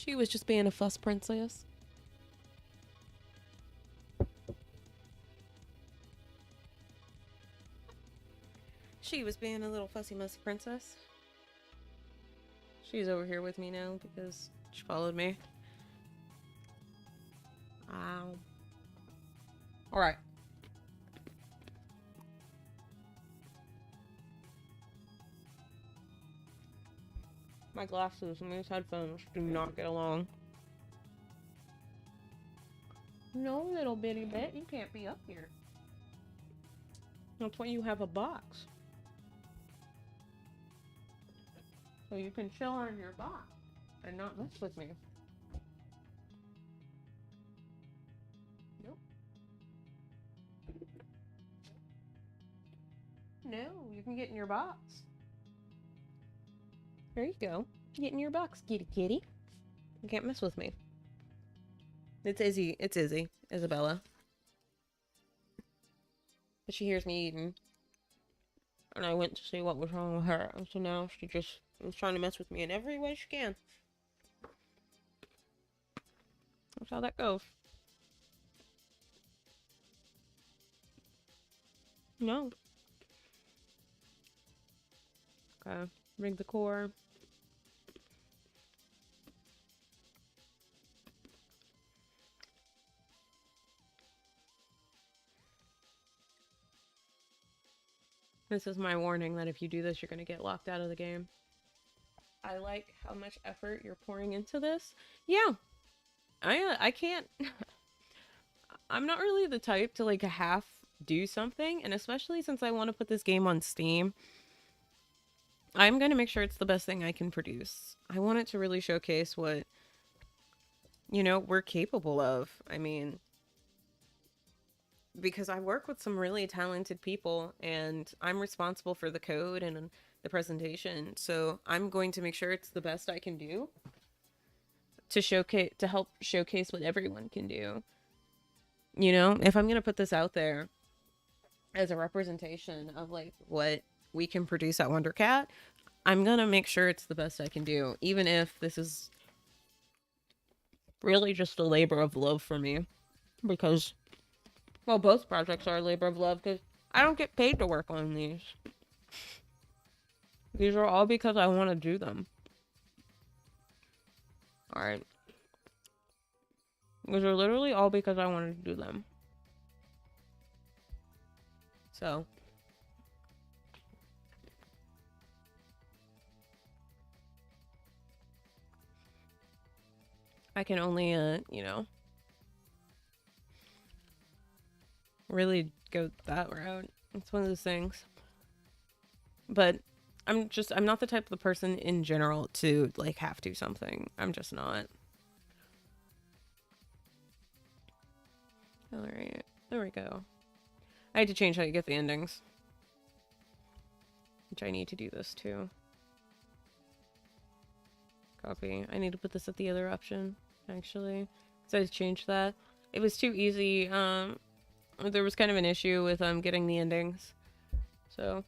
She was just being a fuss princess. She was being a little fussy mussy princess. She's over here with me now because she followed me. Ow. Alright. My glasses and these headphones do not get along. No, little bitty bit, you can't be up here. That's why you have a box. So you can chill on your box and not mess with me. Nope. No, you can get in your box. There you go. Get in your box, kitty kitty. You can't mess with me. It's Izzy. It's Izzy. Isabella. But she hears me eating. And I went to see what was wrong with her. And so now she just is trying to mess with me in every way she can. That's how that goes. No. Okay. Rig the core. This is my warning that if you do this, you're going to get locked out of the game. I like how much effort you're pouring into this. Yeah. I can't... I'm not really the type to, like, half do something. And especially since I want to put this game on Steam, I'm going to make sure it's the best thing I can produce. I want it to really showcase what, you know, we're capable of. I mean... because I work with some really talented people and I'm responsible for the code and the presentation. So I'm going to make sure it's the best I can do to help showcase what everyone can do. You know, if I'm going to put this out there as a representation of like what we can produce at WonderCat, I'm going to make sure it's the best I can do, even if this is really just a labor of love for me, because well, both projects are a labor of love because I don't get paid to work on these. These are all because I want to do them. Alright. These are literally all because I wanted to do them. So. I can only, you know, really go that route. It's one of those things. But I'm not the type of person in general to like have to something. I'm just not. Alright, there we go. I had to change how you get the endings, which I need to do this too. Copy. I need to put this at the other option, actually. So I changed that. It was too easy. There was kind of an issue with getting the endings. So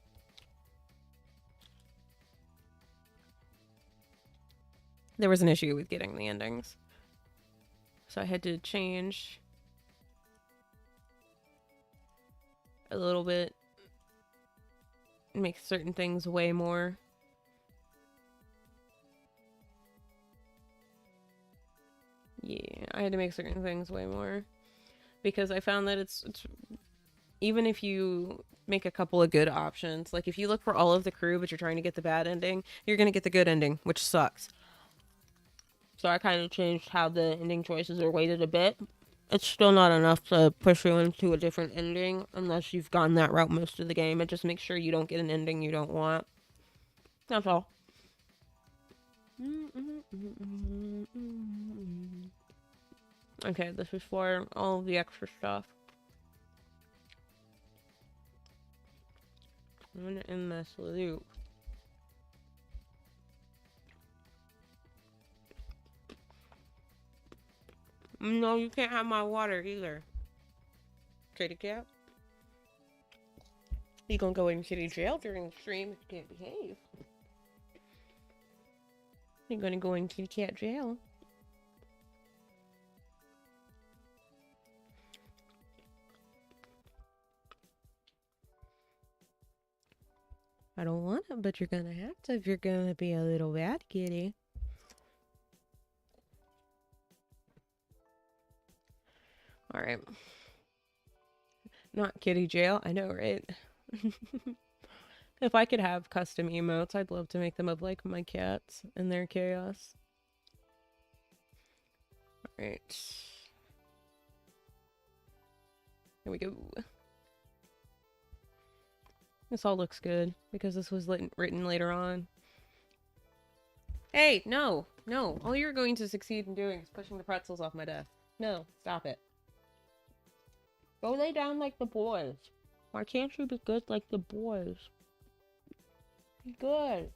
there was an issue with getting the endings. So I had to change a little bit. Make certain things way more. Yeah, I had to make certain things way more. Because I found that it's even if you make a couple of good options, like if you look for all of the crew but you're trying to get the bad ending, you're gonna get the good ending, which sucks. So I kind of changed how the ending choices are weighted a bit. It's still not enough to push you into a different ending unless you've gone that route most of the game. It just makes sure you don't get an ending you don't want. That's all. Okay, this is for all the extra stuff. I'm gonna end this loop. No, you can't have my water either. Kitty cat. You gonna go in kitty jail during the stream if you can't behave. You're gonna go in kitty cat jail. but you're gonna have to if you're gonna be a little bad kitty. Alright. Not kitty jail, I know, right? If I could have custom emotes, I'd love to make them of, like, my cats and their chaos. Alright. Here we go. This all looks good, because this was written later on. Hey, no! No! All you're going to succeed in doing is pushing the pretzels off my desk. No, stop it. Go lay down like the boys. Why can't you be good like the boys? Be good.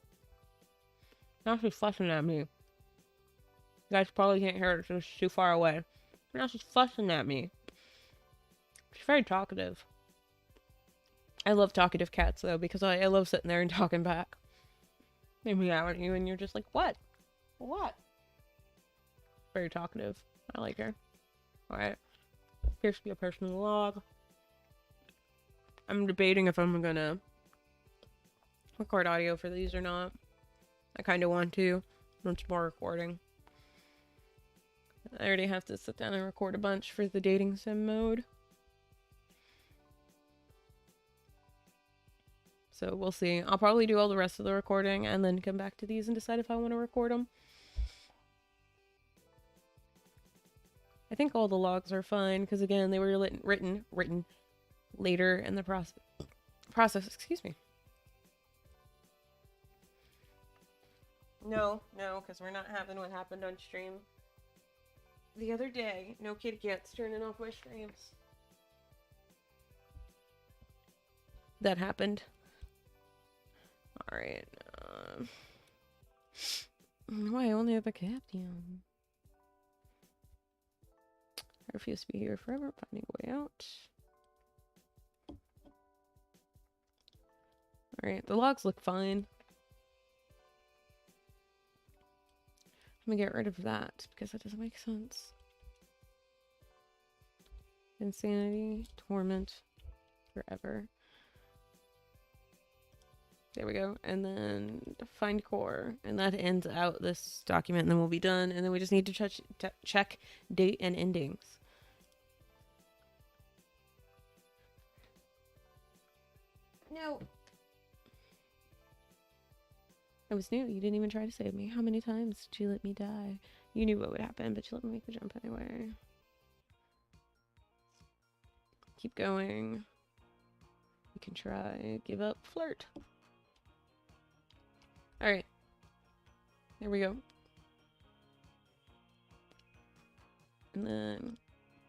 Now she's fussing at me. You guys probably can't hear it, so it's too far away. Now she's fussing at me. She's very talkative. I love talkative cats, though, because I love sitting there and talking back. They meow at you, and you're just like, what? What? Very talkative. I like her. Alright. Appears to be a personal log. I'm debating if I'm gonna record audio for these or not. I kind of want to. Once more recording. I already have to sit down and record a bunch for the dating sim mode. So we'll see. I'll probably do all the rest of the recording and then come back to these and decide if I want to record them. I think all the logs are fine because, again, they were written later in the process. Excuse me. No, because we're not having what happened on stream the other day. No kitty cats turning off my streams. That happened. Alright. Why only have a captain? I refuse to be here forever. Finding a way out. Alright, the logs look fine. I'm gonna get rid of that because that doesn't make sense. Insanity, torment, forever. There we go. And then find core. And that ends out this document, and then we'll be done. And then we just need to check date and endings. No. I was new. You didn't even try to save me. How many times did you let me die? You knew what would happen, but you let me make the jump anyway. Keep going. You can try. Give up. Flirt. Alright. There we go. And then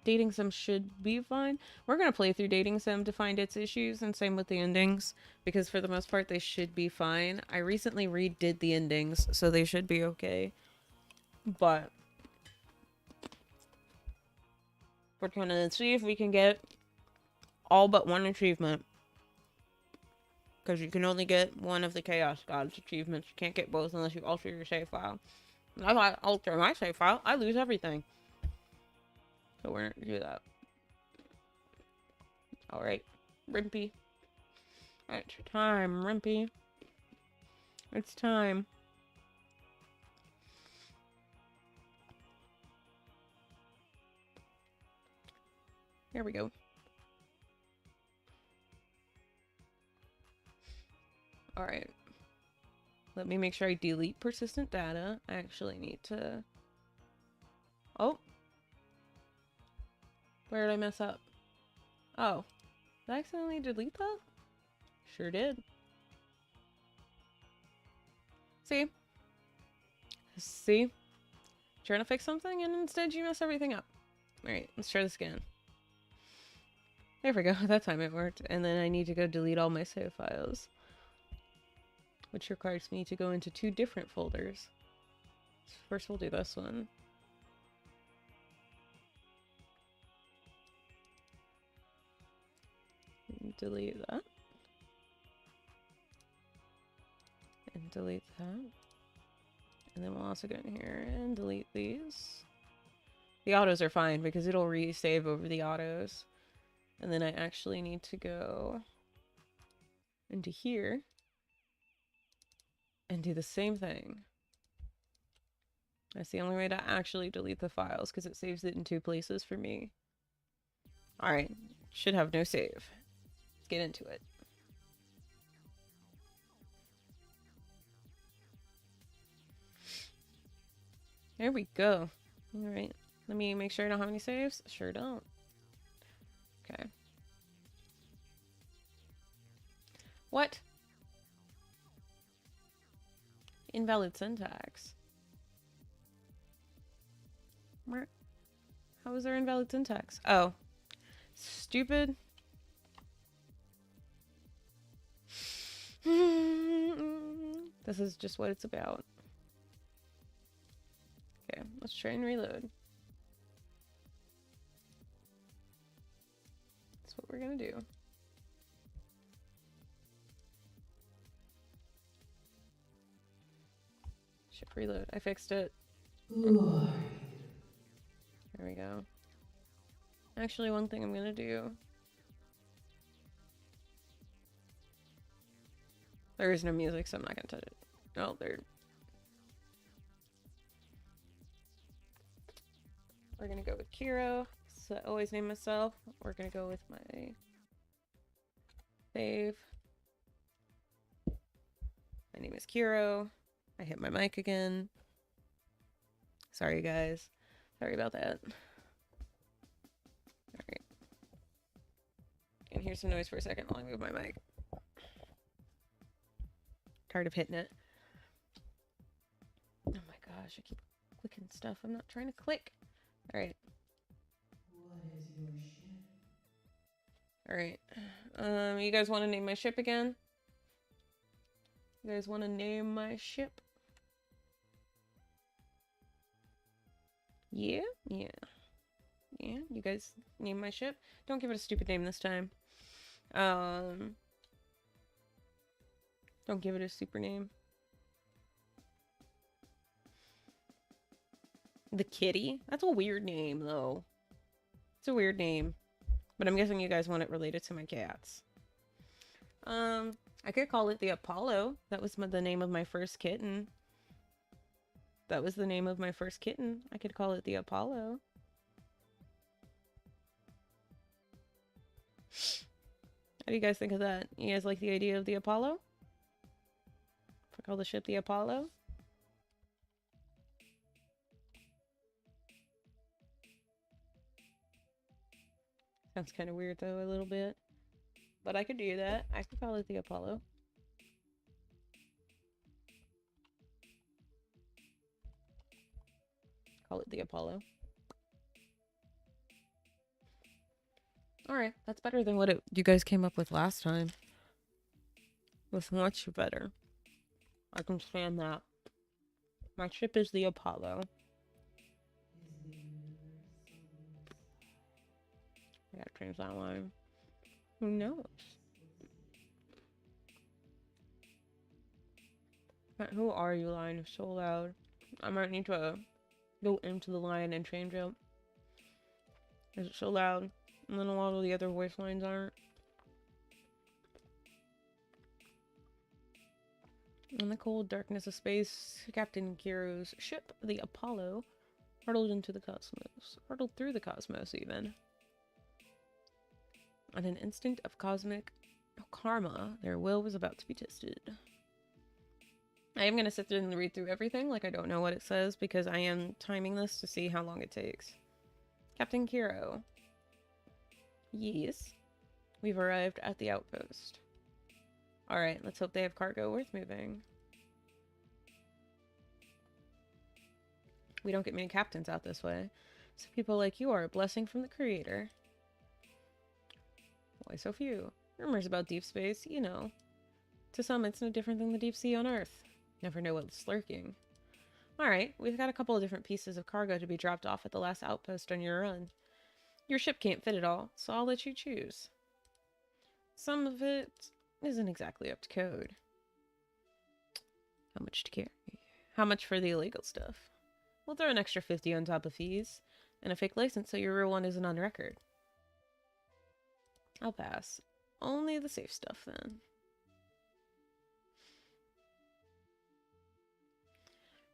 dating sim should be fine. We're gonna play through dating sim to find its issues, and same with the endings, because for the most part they should be fine. I recently redid the endings, so they should be okay. But we're gonna see if we can get all but one achievement. Because you can only get one of the Chaos Gods achievements. You can't get both unless you alter your save file. And if I alter my save file, I lose everything. So we're gonna do that. Alright. Rimpy. It's time, Rimpy. It's time. Here we go. Alright. Let me make sure I delete persistent data. I actually need to... Oh. Where did I mess up? Oh. Did I accidentally delete that? Sure did. See? See? Trying to fix something and instead you mess everything up. Alright, let's try this again. There we go. That time it worked. And then I need to go delete all my save files, which requires me to go into 2 different folders. First we'll do this one. And delete that. And delete that. And then we'll also go in here and delete these. The autos are fine because it'll resave over the autos. And then I actually need to go into here and do the same thing. That's the only way to actually delete the files, because it saves it in 2 places for me. Alright, should have no save. Let's get into it. There we go. Alright, let me make sure I don't have any saves. Sure don't. Okay. What? Invalid syntax. How is there invalid syntax? Oh. Stupid. This is just what it's about. Okay, let's try and reload. That's what we're gonna do. Ship reload. I fixed it. There we go. Actually, one thing I'm gonna do. There is no music, so I'm not gonna touch it. Oh, there. We're gonna go with Kiro. So I always name myself. We're gonna go with my save. My name is Kiro. I hit my mic again. Sorry, guys. Sorry about that. Alright. And here's some noise for a second while I move my mic. Tired of hitting it. Oh my gosh, I keep clicking stuff. I'm not trying to click. Alright. What is your ship? Alright. You guys want to name my ship again? You guys want to name my ship? Yeah? Yeah. Yeah? You guys name my ship? Don't give it a stupid name this time. Don't give it a super name. The Kitty? That's a weird name, though. It's a weird name. But I'm guessing you guys want it related to my cats. I could call it the Apollo. That was the name of my first kitten. That was the name of my first kitten. I could call it the Apollo. How do you guys think of that? You guys like the idea of the Apollo? If I call the ship the Apollo? Sounds kind of weird though, a little bit. But I could do that. I could call it the Apollo. Call it the Apollo. Alright, that's better than what you guys came up with last time. It's much better. I can stand that. My ship is the Apollo. I gotta change that line. Who knows? Who are you, line? It's so loud. I might need to go into the line and change it. Is it so loud? And then a lot of the other voice lines aren't. In the cold darkness of space, Captain Kiro's ship, the Apollo, hurtled into the cosmos. Hurtled through the cosmos, even. On an instinct of cosmic karma, their will was about to be tested. I am going to sit there and read through everything like I don't know what it says because I am timing this to see how long it takes. Captain Kiro. Yes. We've arrived at the outpost. Alright, let's hope they have cargo worth moving. We don't get many captains out this way, so people like you are a blessing from the Creator. Why so few? Rumors about deep space, you know. To some, it's no different than the deep sea on Earth. Never know what's lurking. Alright, we've got a couple of different pieces of cargo to be dropped off at the last outpost on your run. Your ship can't fit it all, so I'll let you choose. Some of it isn't exactly up to code. How much to carry? How much for the illegal stuff? We'll throw an extra 50 on top of fees, and a fake license so your real one isn't on record. I'll pass. Only the safe stuff, then.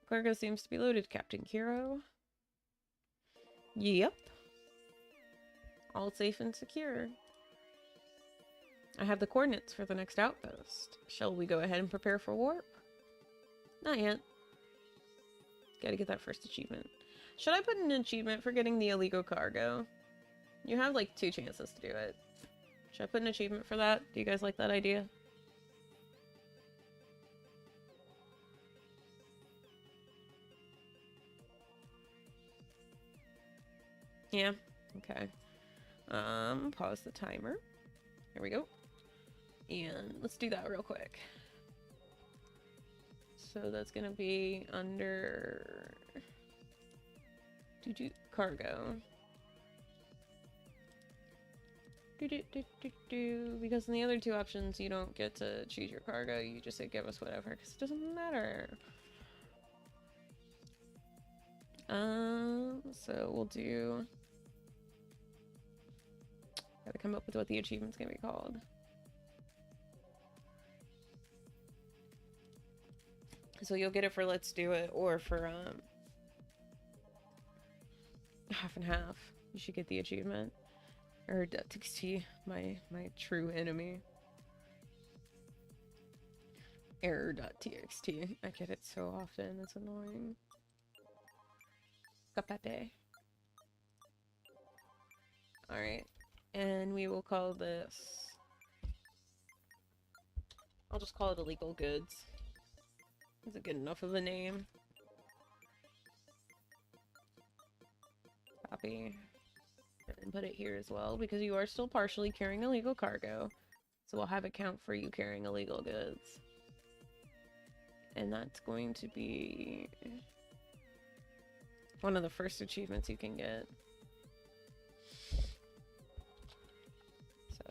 Cargo seems to be loaded, Captain Kiro. Yep. All safe and secure. I have the coordinates for the next outpost. Shall we go ahead and prepare for warp? Not yet. Gotta get that first achievement. Should I put an achievement for getting the illegal cargo? You have like 2 chances to do it. Should I put an achievement for that? Do you guys like that idea? Yeah, okay. Pause the timer. Here we go. And let's do that real quick. So that's gonna be under cargo. Because in the other 2 options you don't get to choose your cargo, you just say give us whatever, because it doesn't matter. So we'll do... Gotta come up with what the achievement's gonna be called. So you'll get it for Let's Do It, or for half and half. You should get the achievement. Or .txt, my true enemy. Error.txt. I get it so often, it's annoying. Capate. Alright. And we will call this... I'll just call it illegal goods. Is it good enough of a name? Copy. And put it here as well, because you are still partially carrying illegal cargo. So we'll have it count for you carrying illegal goods. And that's going to be one of the first achievements you can get. So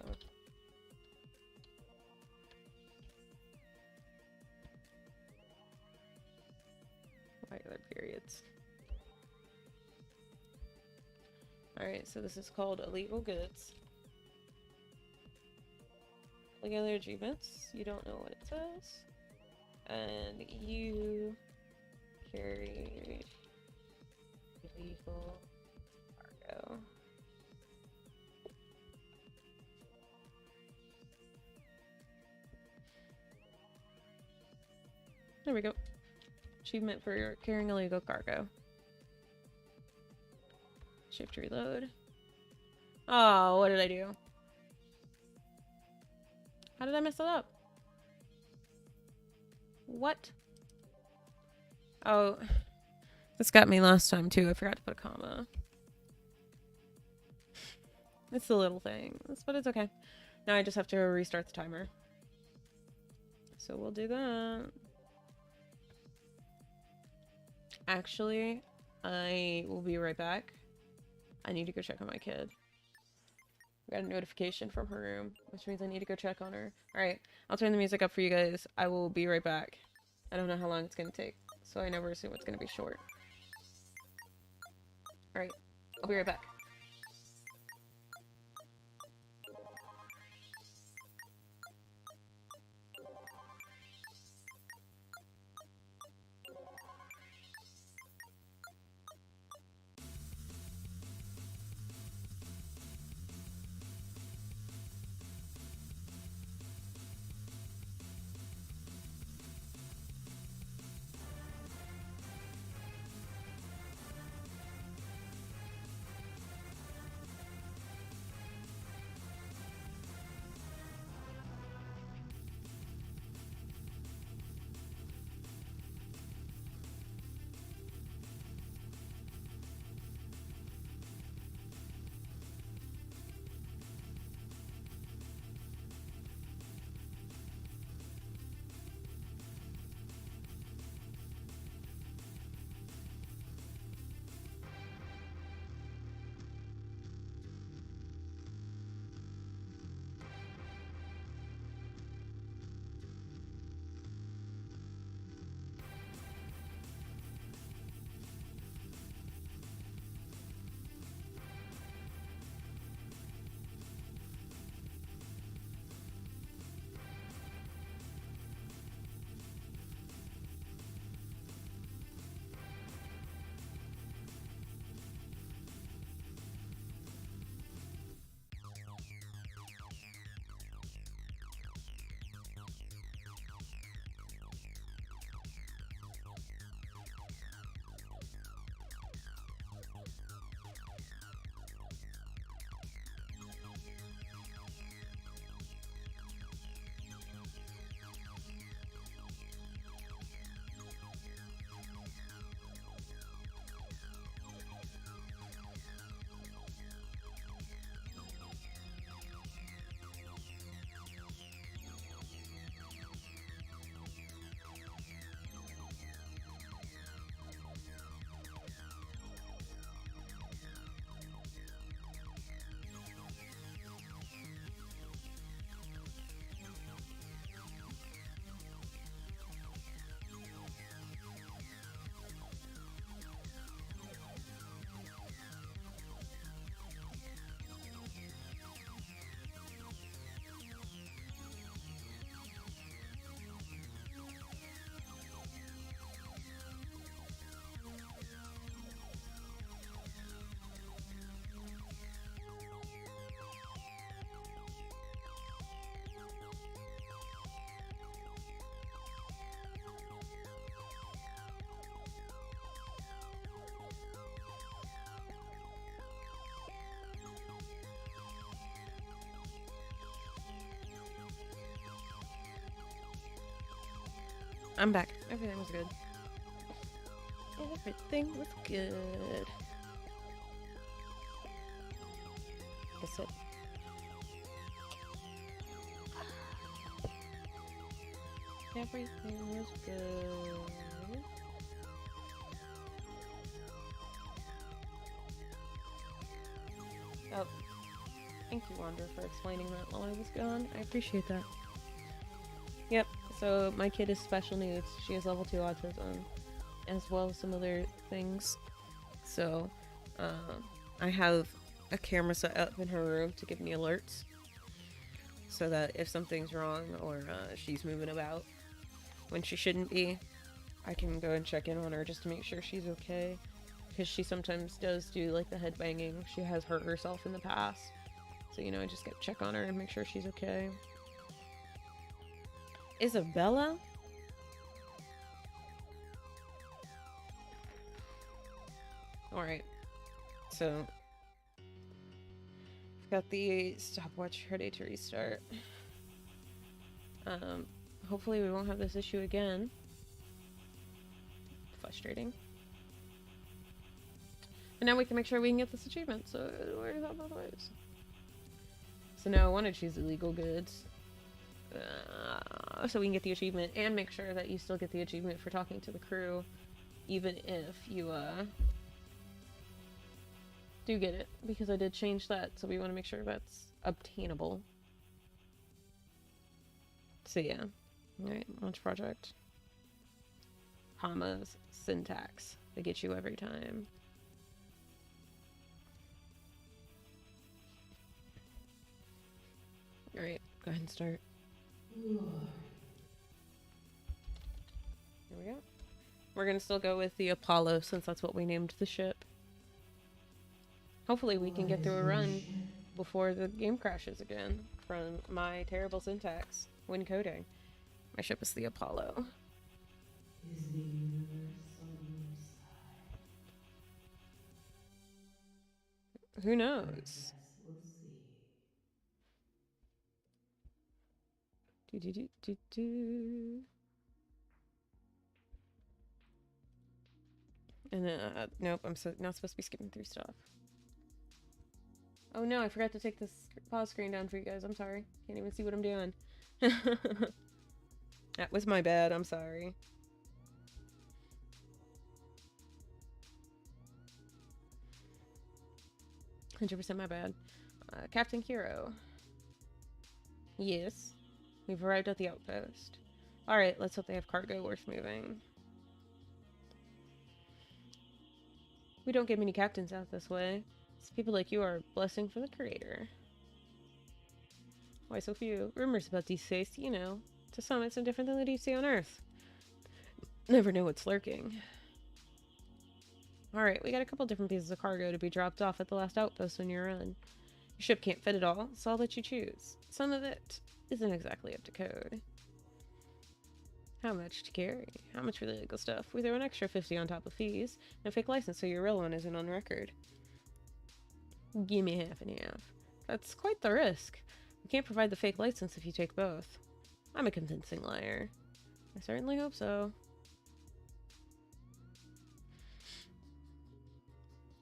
regular periods. Alright, so this is called illegal goods. Look at their achievements. You don't know what it says. And you carry illegal cargo. There we go. Achievement for carrying illegal cargo. Shift reload. Oh, what did I do? How did I mess it up? What? Oh, this got me last time too. I forgot to put a comma. It's the little things, but it's okay. Now I just have to restart the timer. So we'll do that. Actually, I will be right back. I need to go check on my kid. I got a notification from her room, which means I need to go check on her. Alright, I'll turn the music up for you guys. I will be right back. I don't know how long it's gonna take, so I never assume it's gonna be short. Alright, I'll be right back. I'm back. Everything was good. Everything was good. That's it. Everything was good. Oh, thank you, Wander, for explaining that while I was gone. I appreciate that. Yep, so my kid is special needs. She has level 2 autism, as well as some other things. So, I have a camera set up in her room to give me alerts. So that if something's wrong or she's moving about when she shouldn't be, I can go and check in on her just to make sure she's okay. Because she sometimes does do like the head banging. She has hurt herself in the past. So, you know, I just gotta check on her and make sure she's okay. Isabella? Alright. So, I've got the stopwatch ready to restart. Hopefully we won't have this issue again. Frustrating. And now we can make sure we can get this achievement, so where's that both ways? So now I want to choose illegal goods. So we can get the achievement and make sure that you still get the achievement for talking to the crew, even if you do get it, because I did change that, so we want to make sure that's obtainable. So yeah. Alright, launch project. Commas, syntax. They get you every time. Alright, go ahead and start. Who are Here we go. We're gonna still go with the Apollo since that's what we named the ship. Hopefully we can get through a run before the game crashes again from my terrible syntax when coding. My ship is the Apollo. Is the universe on your side? Who I knows? guess we'll see. Do. And then, nope, I'm not supposed to be skipping through stuff. Oh no, I forgot to take this pause screen down for you guys. I'm sorry. Can't even see what I'm doing. That was my bad. I'm sorry. %, my bad. Captain Kiro. Yes. We've arrived at the outpost. Alright, let's hope they have cargo worth moving. We don't get many captains out this way. So people like you are a blessing for the creator. Why so few? Rumors about these space, you know. To some, it's no different than the deep sea on Earth. Never know what's lurking. Alright, we got a couple different pieces of cargo to be dropped off at the last outpost when you're on. Your ship can't fit it all, so I'll let you choose. Some of it isn't exactly up to code. How much to carry? How much for the legal stuff? We throw an extra 50 on top of fees, and a fake license so your real one isn't on record. Give me half and half. That's quite the risk. We can't provide the fake license if you take both. I'm a convincing liar. I certainly hope so.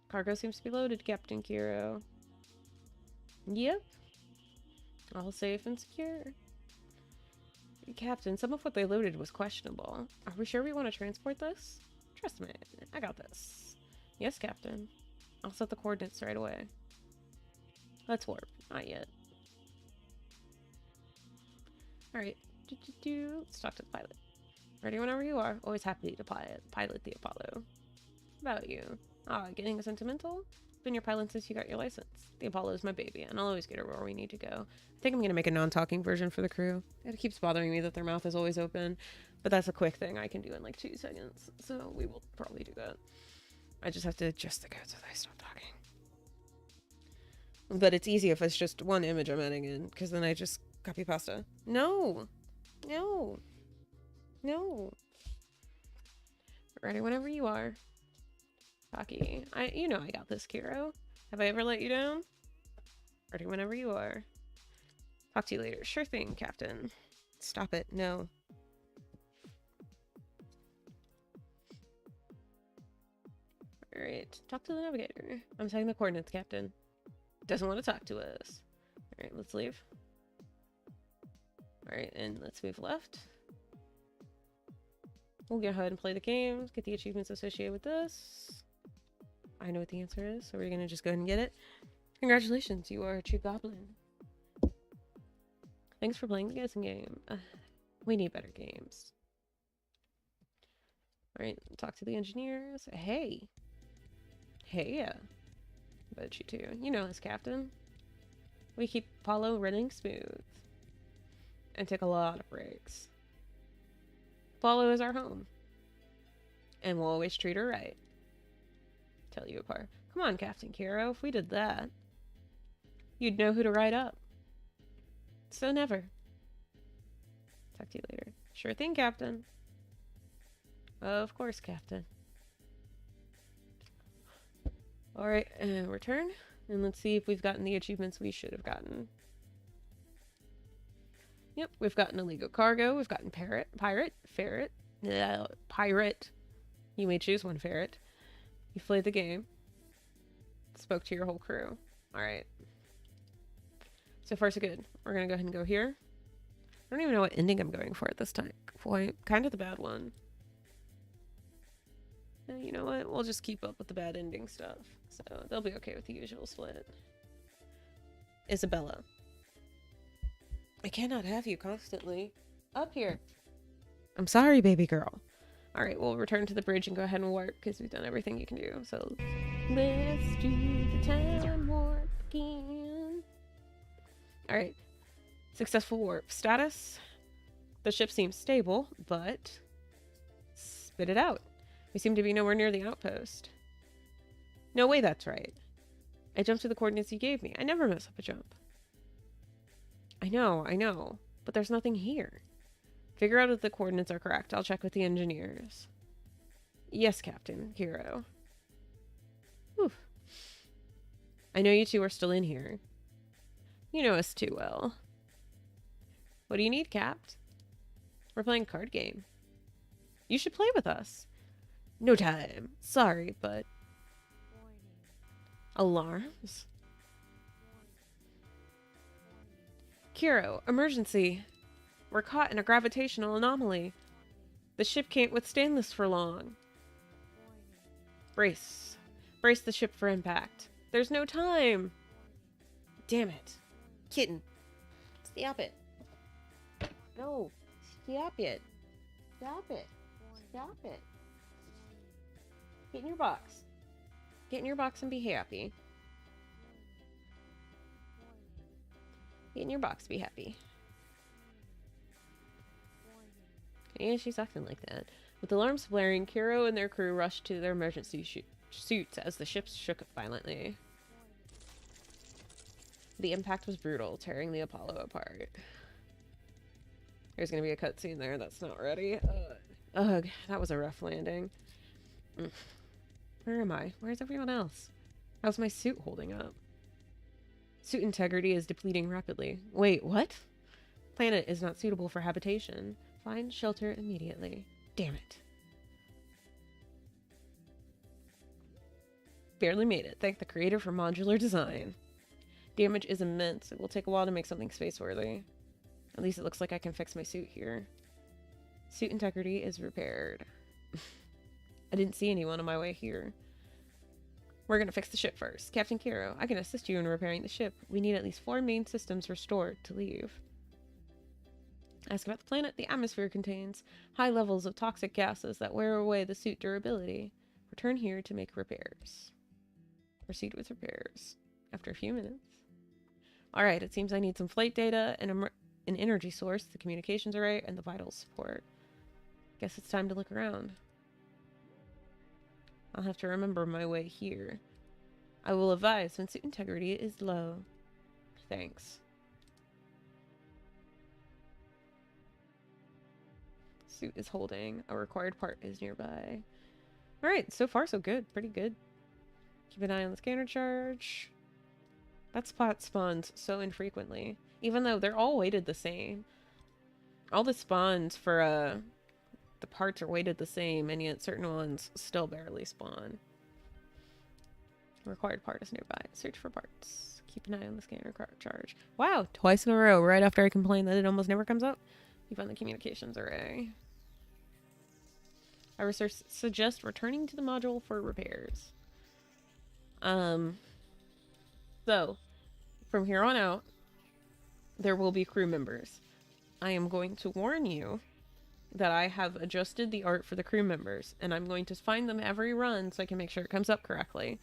Cargo seems to be loaded, Captain Kiro. Yep. All safe and secure. Captain, some of what they loaded was questionable. Are we sure we want to transport this? Trust me, I got this. Yes, Captain. I'll set the coordinates right away. Let's warp. Not yet. Alright. Let's talk to the pilot. Ready whenever you are. Always happy to pilot the Apollo. About you. Getting sentimental? Been your pilot since you got your license. The Apollo is my baby, and I'll always get her where we need to go. I think I'm gonna make a non-talking version for the crew. It keeps bothering me that their mouth is always open, but that's a quick thing I can do in like 2 seconds, so we will probably do that. I just have to adjust the code so that I stop talking. But it's easy if it's just one image I'm adding in, because then I just copy pasta. No! No! No! Ready whenever you are. Taki. You know I got this, Kiro. Have I ever let you down? Ready whenever you are. Talk to you later. Sure thing, Captain. Stop it. No. Alright, talk to the navigator. I'm setting the coordinates, Captain. Doesn't want to talk to us. Alright, let's leave. Alright, and let's move left. We'll go ahead and play the game, get the achievements associated with this. I know what the answer is, so we're gonna just go ahead and get it. Congratulations, you are a true goblin. Thanks for playing the guessing game. We need better games. Alright, talk to the engineers. Hey. Hey, yeah. Bet you too. You know us, Captain. We keep Apollo running smooth. And take a lot of breaks. Apollo is our home. And we'll always treat her right. Tell you apart. Come on, Captain Kiro. If we did that, you'd know who to write up. So never. Talk to you later. Sure thing, Captain. Of course, Captain. Alright, and return. And let's see if we've gotten the achievements we should have gotten. Yep, we've gotten illegal cargo, we've gotten pirate. You may choose one ferret. You played the game. Spoke to your whole crew. Alright. So far so good. We're gonna go ahead and go here. I don't even know what ending I'm going for at this time point. Kind of the bad one. You know what? We'll just keep up with the bad ending stuff. So they'll be okay with the usual split. Isabella. I cannot have you constantly up here. I'm sorry, baby girl. Alright, we'll return to the bridge and go ahead and warp because we've done everything you can do. So let's do the time warp again. Alright. Successful warp. Status. The ship seems stable, but spit it out. We seem to be nowhere near the outpost. No way that's right. I jumped to the coordinates you gave me. I never mess up a jump. I know, but there's nothing here. Figure out if the coordinates are correct. I'll check with the engineers. Yes, Captain Kiro. Whew. I know you two are still in here. You know us too well. What do you need, Capt? We're playing a card game. You should play with us. No time. Sorry, but... Alarms? Kiro, emergency. We're caught in a gravitational anomaly. The ship can't withstand this for long. Brace. Brace the ship for impact. There's no time. Damn it. Kitten. Stop it. No. Stop it. Stop it. Stop it. Get in your box. Get in your box and be happy. Get in your box, be happy. And she's acting like that. With alarms blaring, Kiro and their crew rushed to their emergency suits as the ship shook violently. The impact was brutal, tearing the Apollo apart. There's gonna be a cutscene there that's not ready. Ugh, that was a rough landing. Where am I? Where's everyone else? How's my suit holding up? Suit integrity is depleting rapidly. Wait, what? Planet is not suitable for habitation. Find shelter immediately. Damn it. Barely made it. Thank the creator for modular design. Damage is immense. It will take a while to make something space-worthy. At least it looks like I can fix my suit here. Suit integrity is repaired. I didn't see anyone on my way here. We're gonna fix the ship first. Captain Kiro, I can assist you in repairing the ship. We need at least 4 main systems restored to leave. Ask about the planet. The atmosphere contains high levels of toxic gases that wear away the suit durability. Return here to make repairs. Proceed with repairs. After a few minutes. Alright, it seems I need some flight data and an energy source. The communications are right and the vital support. Guess it's time to look around. I'll have to remember my way here. I will advise when suit integrity is low. Thanks. Suit is holding. A required part is nearby. Alright, so far so good. Pretty good. Keep an eye on the scanner charge. That spot spawns so infrequently. Even though they're all weighted the same. All the spawns for the parts are weighted the same, and yet certain ones still barely spawn. Required part is nearby. Search for parts. Keep an eye on the scanner charge. Wow, twice in a row, right after I complain that it almost never comes up. You found the communications array. I suggest returning to the module for repairs. So, from here on out, there will be crew members. I am going to warn you that I have adjusted the art for the crew members, and I'm going to find them every run so I can make sure it comes up correctly.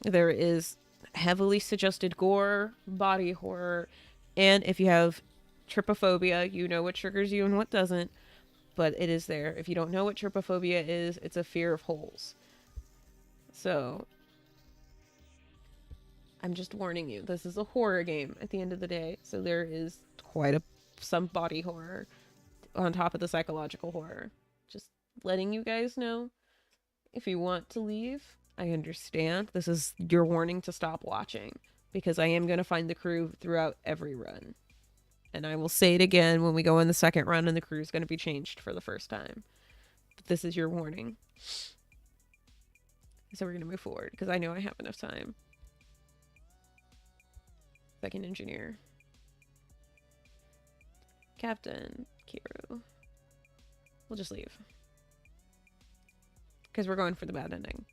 There is heavily suggested gore, body horror, and if you have trypophobia, you know what triggers you and what doesn't, but it is there. If you don't know what trypophobia is, it's a fear of holes. So, I'm just warning you, this is a horror game at the end of the day, so there is some body horror on top of the psychological horror. Just letting you guys know. If you want to leave, I understand. This is your warning to stop watching, because I am going to find the crew throughout every run. And I will say it again when we go in the second run and the crew is going to be changed for the first time. But this is your warning. So we're going to move forward, because I know I have enough time. Second engineer. Captain Kiru. We'll just leave. Because we're going for the bad ending.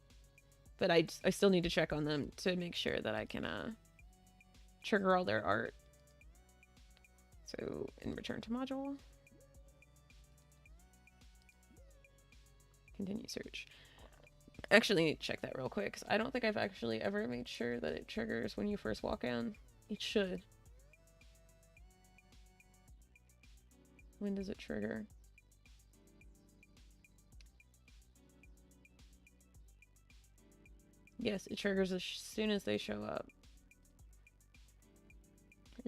But I still need to check on them to make sure that I can trigger all their art. So, in return to module. Continue search. Actually need to check that real quick, because I don't think I've actually ever made sure that it triggers when you first walk in. It should. When does it trigger? Yes, it triggers as soon as they show up.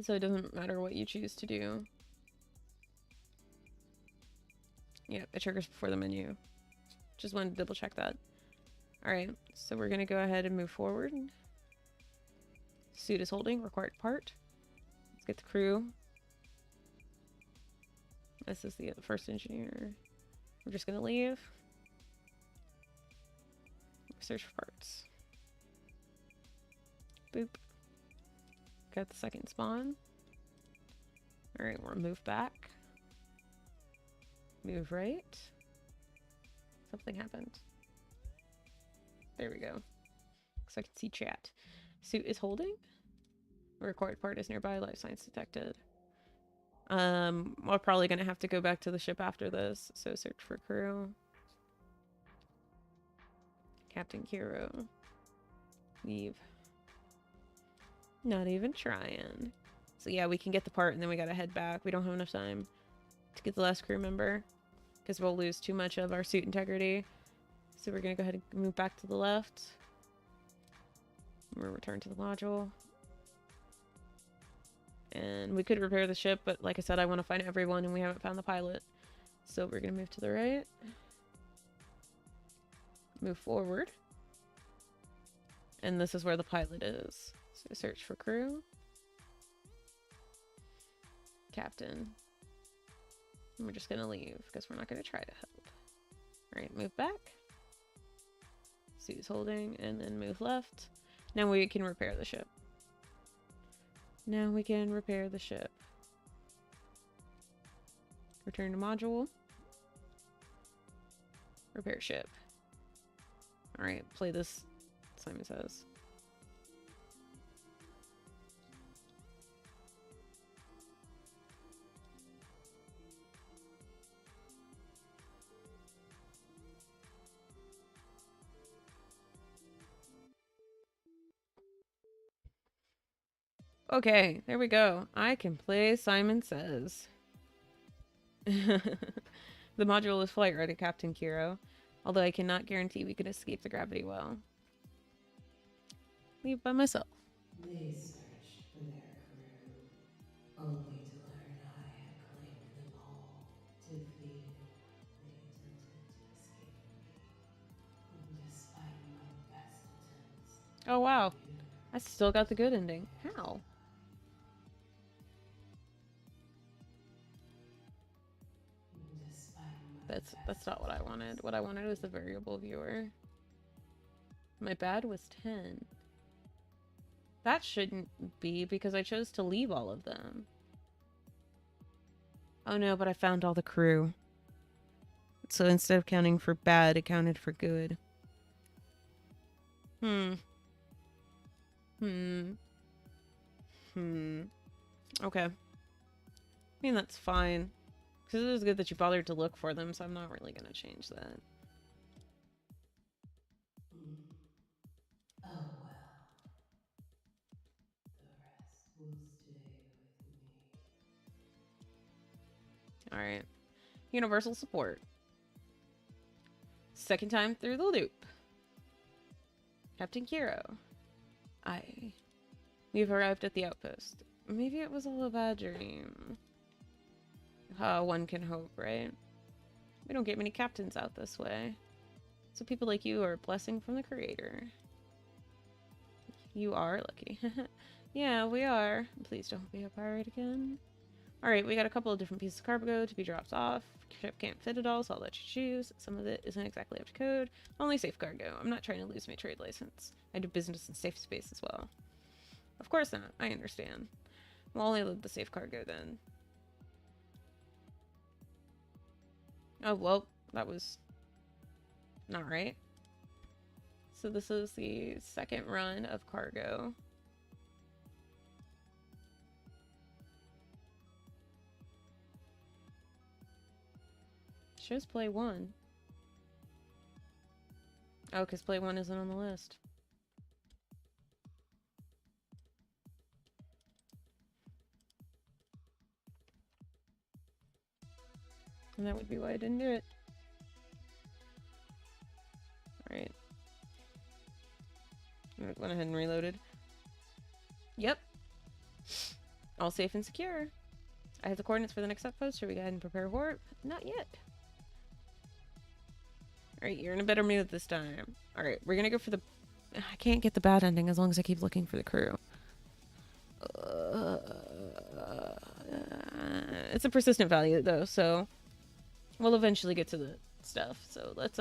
So it doesn't matter what you choose to do. Yeah, it triggers before the menu. Just wanted to double check that. Alright, so we're gonna go ahead and move forward. Suit is holding, required part. Let's get the crew. This is the first engineer. We're just gonna leave. Search for parts. Boop. Got the second spawn. Alright, we'll move back. Move right. Something happened. There we go. So I can see chat. Suit is holding. Required part is nearby. Life science detected. We're probably gonna have to go back to the ship after this. So search for crew. Captain Kiro. Leave. Not even trying. So yeah, we can get the part and then we gotta head back. We don't have enough time to get the last crew member, because we'll lose too much of our suit integrity. So we're gonna go ahead and move back to the left. We'll return to the module. And we could repair the ship, but like I said, I want to find everyone and we haven't found the pilot. So we're gonna move to the right. Move forward. And this is where the pilot is. So search for crew. Captain. And we're just gonna leave because we're not gonna try to help. Alright, move back. Suit's holding, and then move left. Now we can repair the ship. Now we can repair the ship. Return to module. Repair ship. Alright, play this. Simon says. Okay, there we go. I can play Simon Says. The module is flight ready, Captain Kiro. Although I cannot guarantee we could escape the gravity well. Leave by myself. They searched for their crew, only to learn I had claimed them all. Defeated, they attempted to escape me. Despite my best attempts, Oh wow. the universe I still got the good ending. How? Despite my That's best not what I wanted. What I wanted was the variable viewer. My bad was 10. That shouldn't be because I chose to leave all of them. Oh no, but I found all the crew. So instead of counting for bad, it counted for good. Hmm. Okay. I mean, that's fine. Because it is good that you bothered to look for them, so I'm not really going to change that. Oh well. The rest will stay with me. Alright. Universal support. Second time through the loop. Captain Kiro. We've arrived at the outpost. Maybe it was all a bad dream. One can hope, right? We don't get many captains out this way. So people like you are a blessing from the Creator. You are lucky. Yeah, we are. Please don't be a pirate again. Alright, we got a couple of different pieces of cargo to be dropped off. Ship can't fit it all, so I'll let you choose. Some of it isn't exactly up to code. Only safe cargo. I'm not trying to lose my trade license. I do business in safe space as well. Of course not. I understand. We'll only load the safe cargo then. Oh, well, that was not right. So this is the second run of cargo. Shows play 1. Oh, because play 1 isn't on the list. And that would be why I didn't do it. Alright. Went ahead and reloaded. Yep. All safe and secure. I have the coordinates for the next outpost. Should we go ahead and prepare for it? Not yet. Alright, you're in a better mood this time. Alright, we're gonna go for the... I can't get the bad ending as long as I keep looking for the crew. It's a persistent value, though, so... We'll eventually get to the stuff. So let's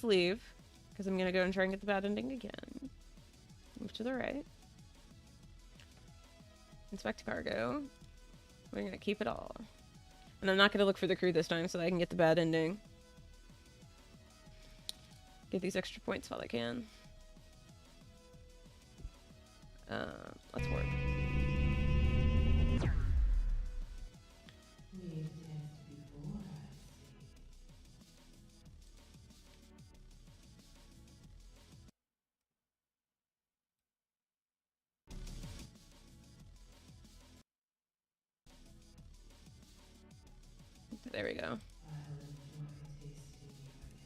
leave. Because I'm gonna go and try and get the bad ending again. Move to the right. Inspect cargo. We're gonna keep it all. And I'm not gonna look for the crew this time so that I can get the bad ending. Get these extra points while I can. Let's work. We've danced before, I see. There we go. I'll enjoy tasting you again.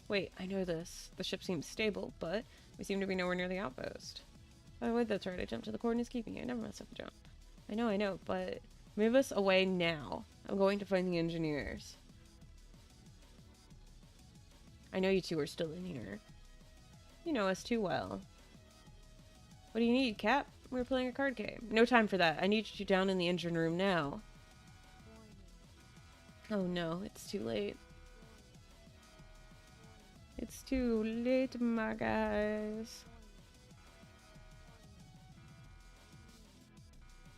Wait, I know this. The ship seems stable, but we seem to be nowhere near the outpost. Oh, wait, that's right. I jumped to the coordinates keeping you. I never messed up a jump. I know, but move us away now. I'm going to find the engineers. I know you two are still in here. You know us too well. What do you need, Cap? We're playing a card game. No time for that. I need you down in the engine room now. Oh no, it's too late. It's too late, my guys.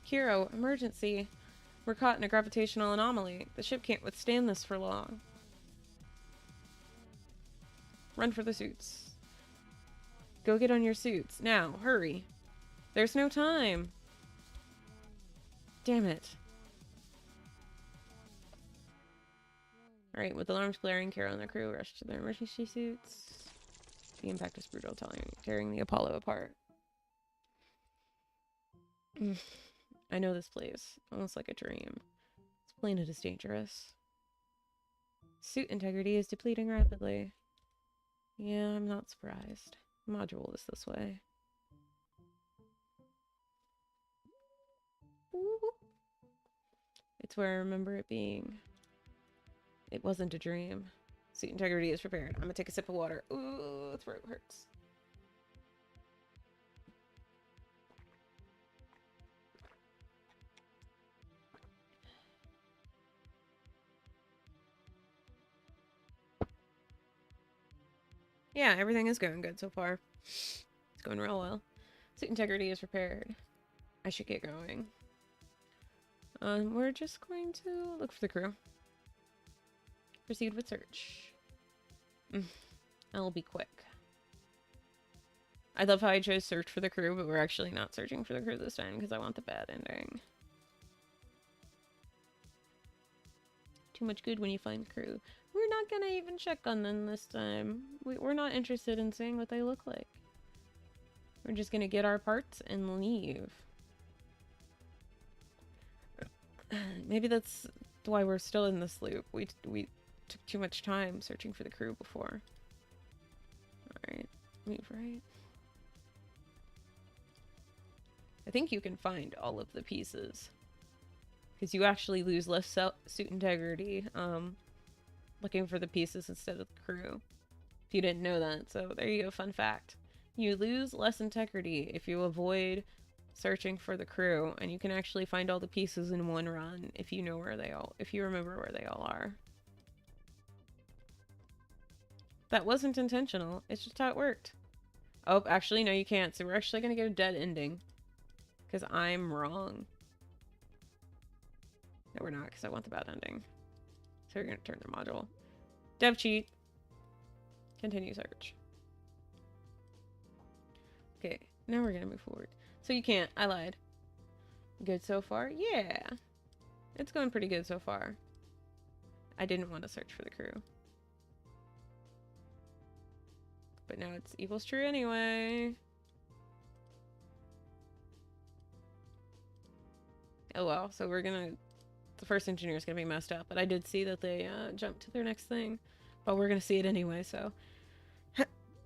Kiro, emergency. We're caught in a gravitational anomaly. The ship can't withstand this for long. Run for the suits. Go get on your suits. Now, hurry. There's no time. Damn it. Alright, with alarms blaring, Kiro and the crew rush to their emergency suits. The impact is brutal, tearing the Apollo apart. I know this place. Almost like a dream. This planet is dangerous. Suit integrity is depleting rapidly. Yeah, I'm not surprised. Module is this way. Ooh. It's where I remember it being. It wasn't a dream. Suit integrity is prepared. I'm gonna take a sip of water. Ooh, throat hurts. Yeah, everything is going good so far. It's going real well. Suit integrity is repaired. I should get going. We're just going to look for the crew. Proceed with search. I'll be quick. I love how I chose search for the crew, but we're actually not searching for the crew this time because I want the bad ending. Too much good when you find crew. We're not gonna even check on them this time. We're not interested in seeing what they look like. We're just gonna get our parts and leave. Maybe that's why we're still in this loop. We took too much time searching for the crew before. Alright, move right. I think you can find all of the pieces. Because you actually lose less suit integrity looking for the pieces instead of the crew. If you didn't know that. So there you go, fun fact. You lose less integrity if you avoid searching for the crew, and you can actually find all the pieces in one run if you know where they all, if you remember where they all are. That wasn't intentional. It's just how it worked. Oh, actually, no, you can't. So we're actually gonna get a dead ending. Because I'm wrong. No, we're not, because I want the bad ending. So we're gonna turn the module. Dev cheat. Continue search. Okay, now we're gonna move forward. So you can't. I lied. Good so far? Yeah. It's going pretty good so far. I didn't want to search for the crew. But now it's evil's true anyway. Oh well, so we're gonna... The first engineer is gonna be messed up, but I did see that they jumped to their next thing. But we're gonna see it anyway, so...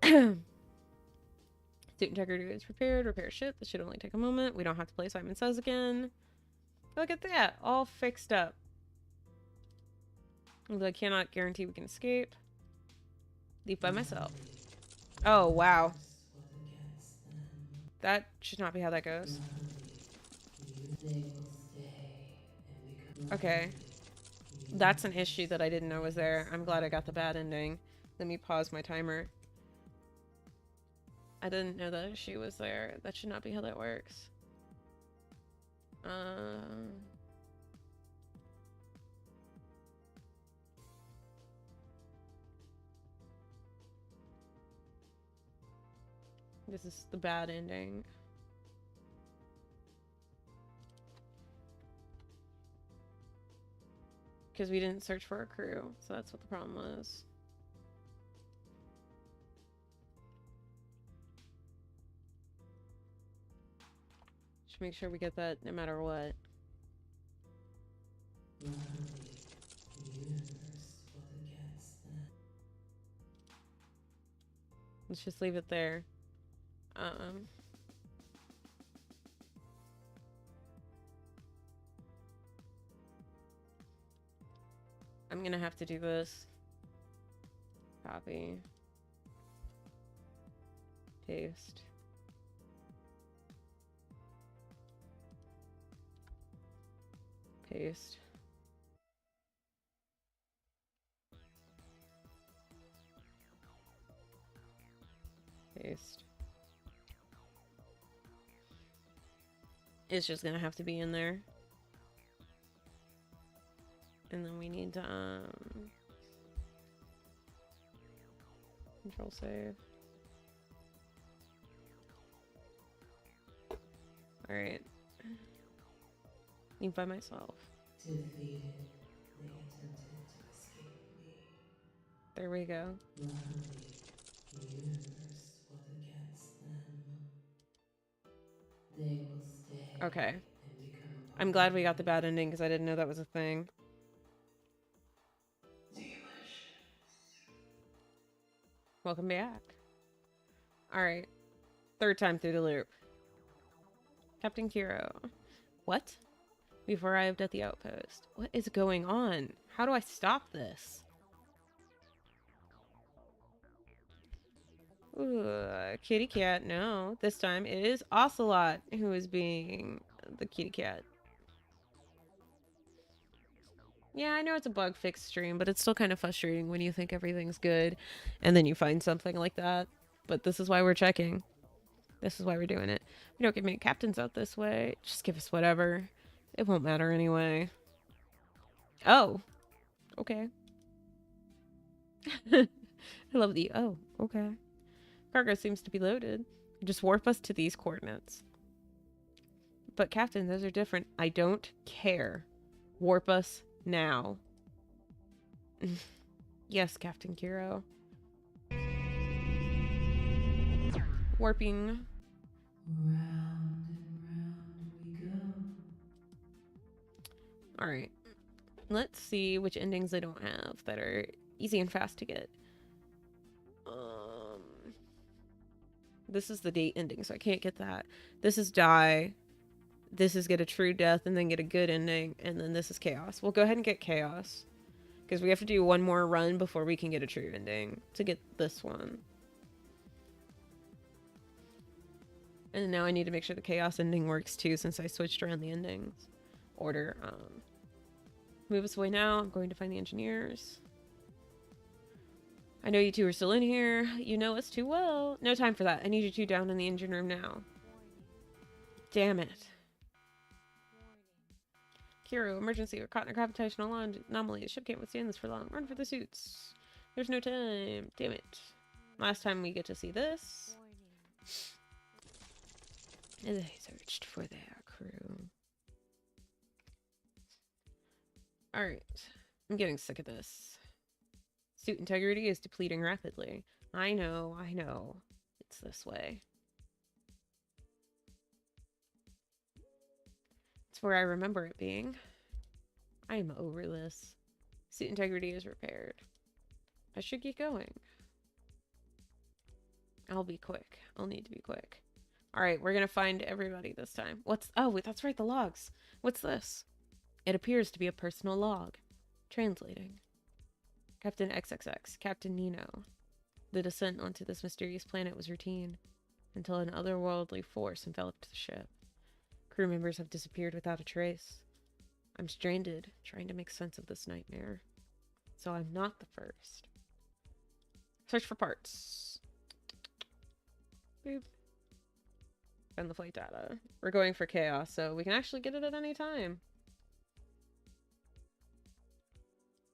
Suit integrity is prepared. Repair ship. This should only take a moment. We don't have to play Simon Says again. Look at that. All fixed up. I cannot guarantee we can escape. Leave by myself. Oh, wow. That should not be how that goes. Okay. That's an issue that I didn't know was there. I'm glad I got the bad ending. Let me pause my timer. I didn't know that issue was there. That should not be how that works. This is the bad ending. Because we didn't search for a crew, so that's what the problem was. Should make sure we get that no matter what. Let's just leave it there. I'm gonna have to do this. Copy. Paste. Paste. Paste. It's just gonna have to be in there. And then we need to, control save. Alright. Leave by myself. Defeated, they attempted to escape me. There we go. Luckily, the universe was against them. They will stay Okay. and become a part I'm glad of we got the bad ending because I didn't know that was a thing. Welcome back. Alright. Third time through the loop. Captain Kiro. What? We've arrived at the outpost. What is going on? How do I stop this? Ooh, kitty cat. No. This time it is Ocelot who is being the kitty cat. Yeah, I know it's a bug fix stream, but it's still kind of frustrating when you think everything's good and then you find something like that. But this is why we're checking. This is why we're doing it. We don't get many captains out this way. Just give us whatever. It won't matter anyway. Oh, okay. I love the oh, okay. Cargo seems to be loaded. Just warp us to these coordinates. But Captain, those are different. I don't care. Warp us now. Yes, Captain Kiro. Warping. Round and round we go. Alright. Let's see which endings I don't have that are easy and fast to get. This is the date ending, so I can't get that. This is die. This is get a true death and then get a good ending. And then this is chaos. We'll go ahead and get chaos. Because we have to do one more run before we can get a true ending to get this one. And now I need to make sure the chaos ending works too, since I switched around the endings order. Move us away now. I'm going to find the engineers. I know you two are still in here. You know us too well. No time for that. I need you two down in the engine room now. Damn it. Kiro, emergency. We're caught in a gravitational anomaly. The ship can't withstand this for long. Run for the suits. There's no time. Damn it. Last time we get to see this. And they searched for their crew. Alright. I'm getting sick of this. Suit integrity is depleting rapidly. I know. It's this way. It's where I remember it being. I am over this. Suit integrity is repaired. I should get going. I'll be quick. I'll need to be quick. Alright, we're gonna find everybody this time. Oh, wait, that's right, the logs. What's this? It appears to be a personal log. Translating. Captain XXX, Captain Nino. The descent onto this mysterious planet was routine, until an otherworldly force enveloped the ship. Crew members have disappeared without a trace. I'm stranded, trying to make sense of this nightmare. So I'm not the first. Search for parts. Boop. And the flight data. We're going for chaos, so we can actually get it at any time.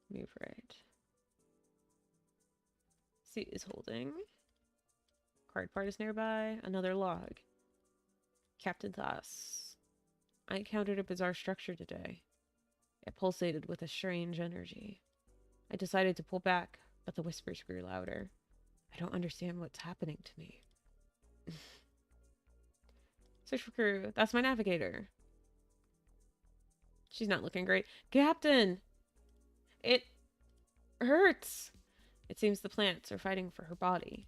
Move right. Suit is holding. Card part is nearby. Another log. Captain Thas. I encountered a bizarre structure today. It pulsated with a strange energy. I decided to pull back, but the whispers grew louder. I don't understand what's happening to me. Search for crew. That's my navigator. She's not looking great. Captain! It hurts! It seems the plants are fighting for her body.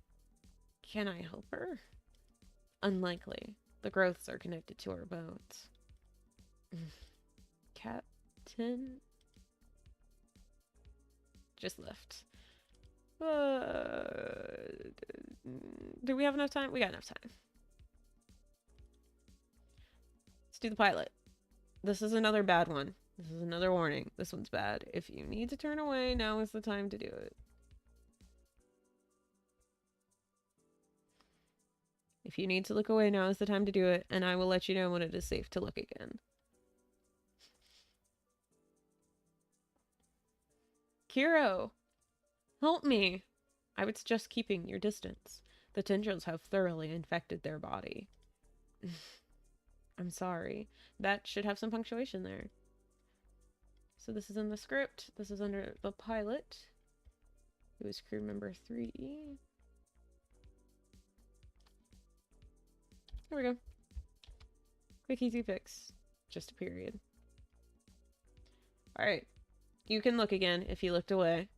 Can I help her? Unlikely. The growths are connected to her bones. Captain? Just left. Do we have enough time? We got enough time. Let's do the pilot. This is another bad one. This is another warning. This one's bad. If you need to turn away, now is the time to do it. If you need to look away, now is the time to do it, and I will let you know when it is safe to look again. Kiro! Help me! I was just keeping your distance. The tendrils have thoroughly infected their body. I'm sorry. That should have some punctuation there. So this is in the script. This is under the pilot, who is crew member 3. There we go. Quick, easy fix. Just a period. Alright. You can look again if you looked away.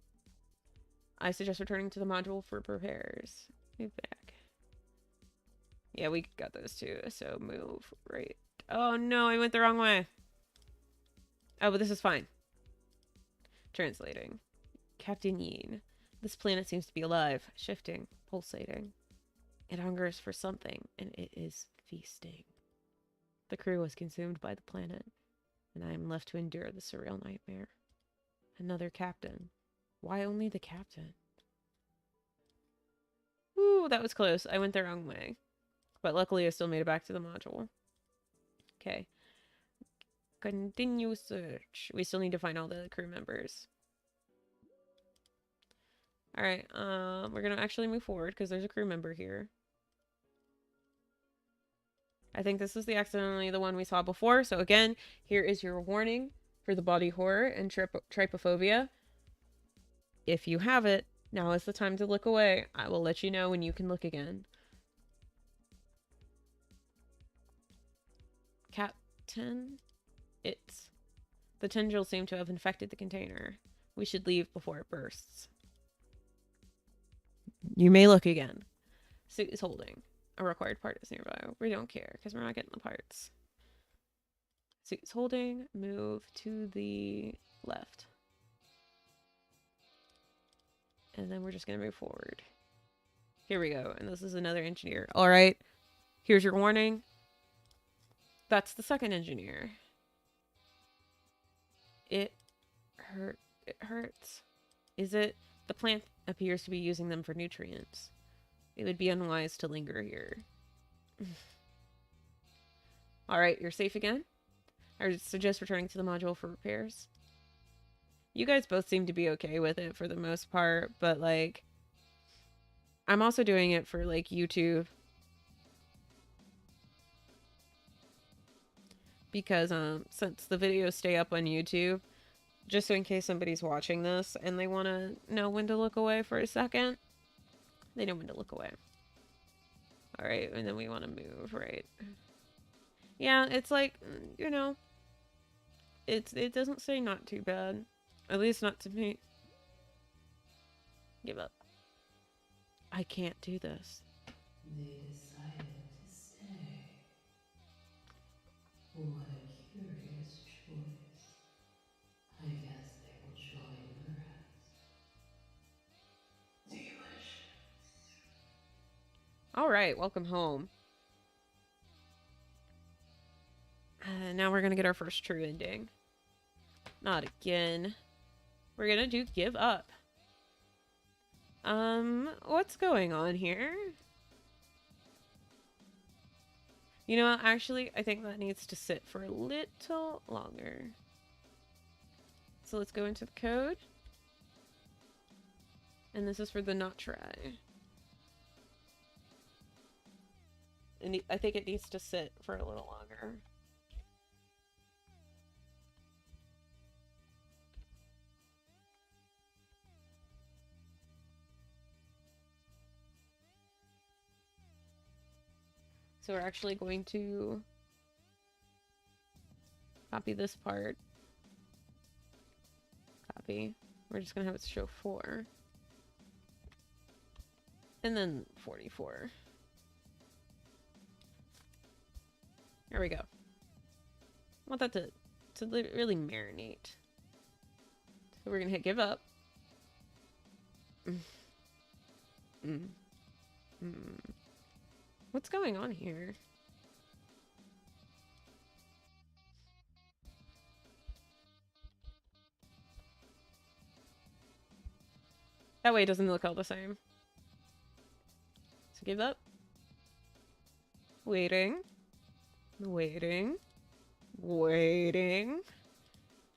I suggest returning to the module for repairs. Move back. Yeah, we got those too, so move right. Oh no, I went the wrong way. Oh, but this is fine. Translating. Captain Yin. This planet seems to be alive, shifting, pulsating. It hungers for something, and it is feasting. The crew was consumed by the planet, and I am left to endure the surreal nightmare. Another captain. Why only the captain? Ooh, that was close. I went the wrong way. But luckily I still made it back to the module. Okay. Continue search. We still need to find all the crew members. Alright, we're gonna actually move forward because there's a crew member here. I think this is accidentally the one we saw before. So again, here is your warning for the body horror and trypophobia. If you have it, now is the time to look away. I will let you know when you can look again. Captain, the tendrils seem to have infected the container. We should leave before it bursts. You may look again. Suit is holding. A required part is nearby. We don't care because we're not getting the parts. Suit is holding. Move to the left. And then we're just going to move forward. Here we go. And this is another engineer. All right. Here's your warning. That's the second engineer. It hurts. Is it? The plant appears to be using them for nutrients. It would be unwise to linger here. Alright, you're safe again? I suggest returning to the module for repairs. You guys both seem to be okay with it for the most part, but like, I'm also doing it for like YouTube. Because since the videos stay up on YouTube, just so in case somebody's watching this and they want to know when to look away for a second, they know when to look away. Alright, and then we want to move, right? Yeah, it's like, you know, it doesn't say not too bad. At least not to me. Give up. I can't do this. They decided to stay. What a curious choice. I guess they will join the rest. Delicious. Alright, welcome home. Now we're gonna get our first true ending. Not again. We're gonna do give up. What's going on here? You know what, actually, I think that needs to sit for a little longer. So let's go into the code. And this is for the not try. And I think it needs to sit for a little longer. So we're actually going to copy this part. Copy. We're just going to have it show 4. And then 44. There we go. I want that to really marinate. So we're going to hit give up. What's going on here? That way it doesn't look all the same. So give up. Waiting. Waiting. Waiting.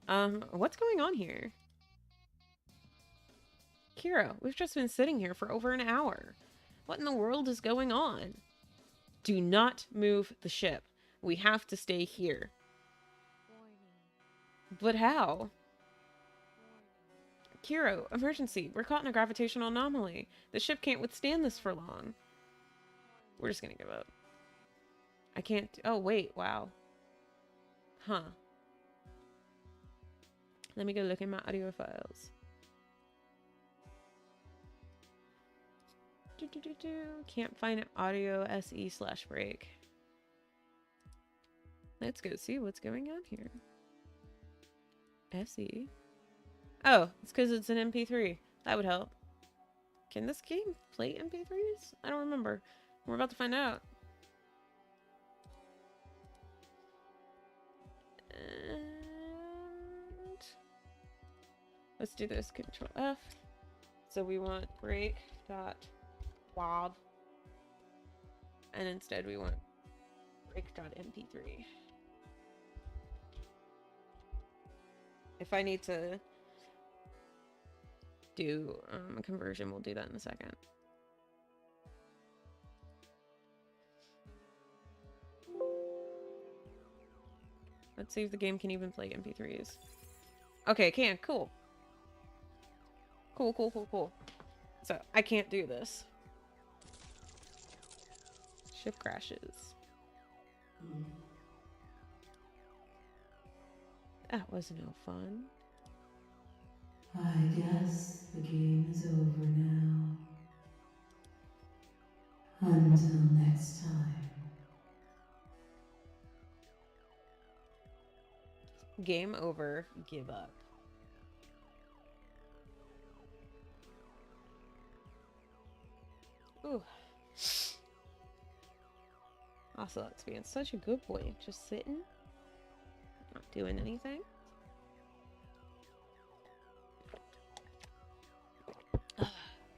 What's going on here? Kira, we've just been sitting here for over an hour. What in the world is going on? Do not move the ship. We have to stay here. Warning. But how? Warning. Kiro, emergency. We're caught in a gravitational anomaly. The ship can't withstand this for long. We're just gonna give up. I can't... Oh, wait. Wow. Huh. Let me go look in my audio files. Can't find audio se/break. Let's go see what's going on here. SE. Oh, it's because it's an MP3. That would help. Can this game play MP3s? I don't remember. We're about to find out. And... let's do this. Control F. So we want break.wob. And instead we want break.mp3. If I need to do a conversion, we'll do that in a second. Let's see if the game can even play MP3s. Okay, it can. Cool. Cool. So, I can't do this. Ship crashes. That was no fun. I guess the game is over now. Until next time. Game over. Give up. Ooh. Ocelot's being such a good boy. Just sitting. Not doing anything.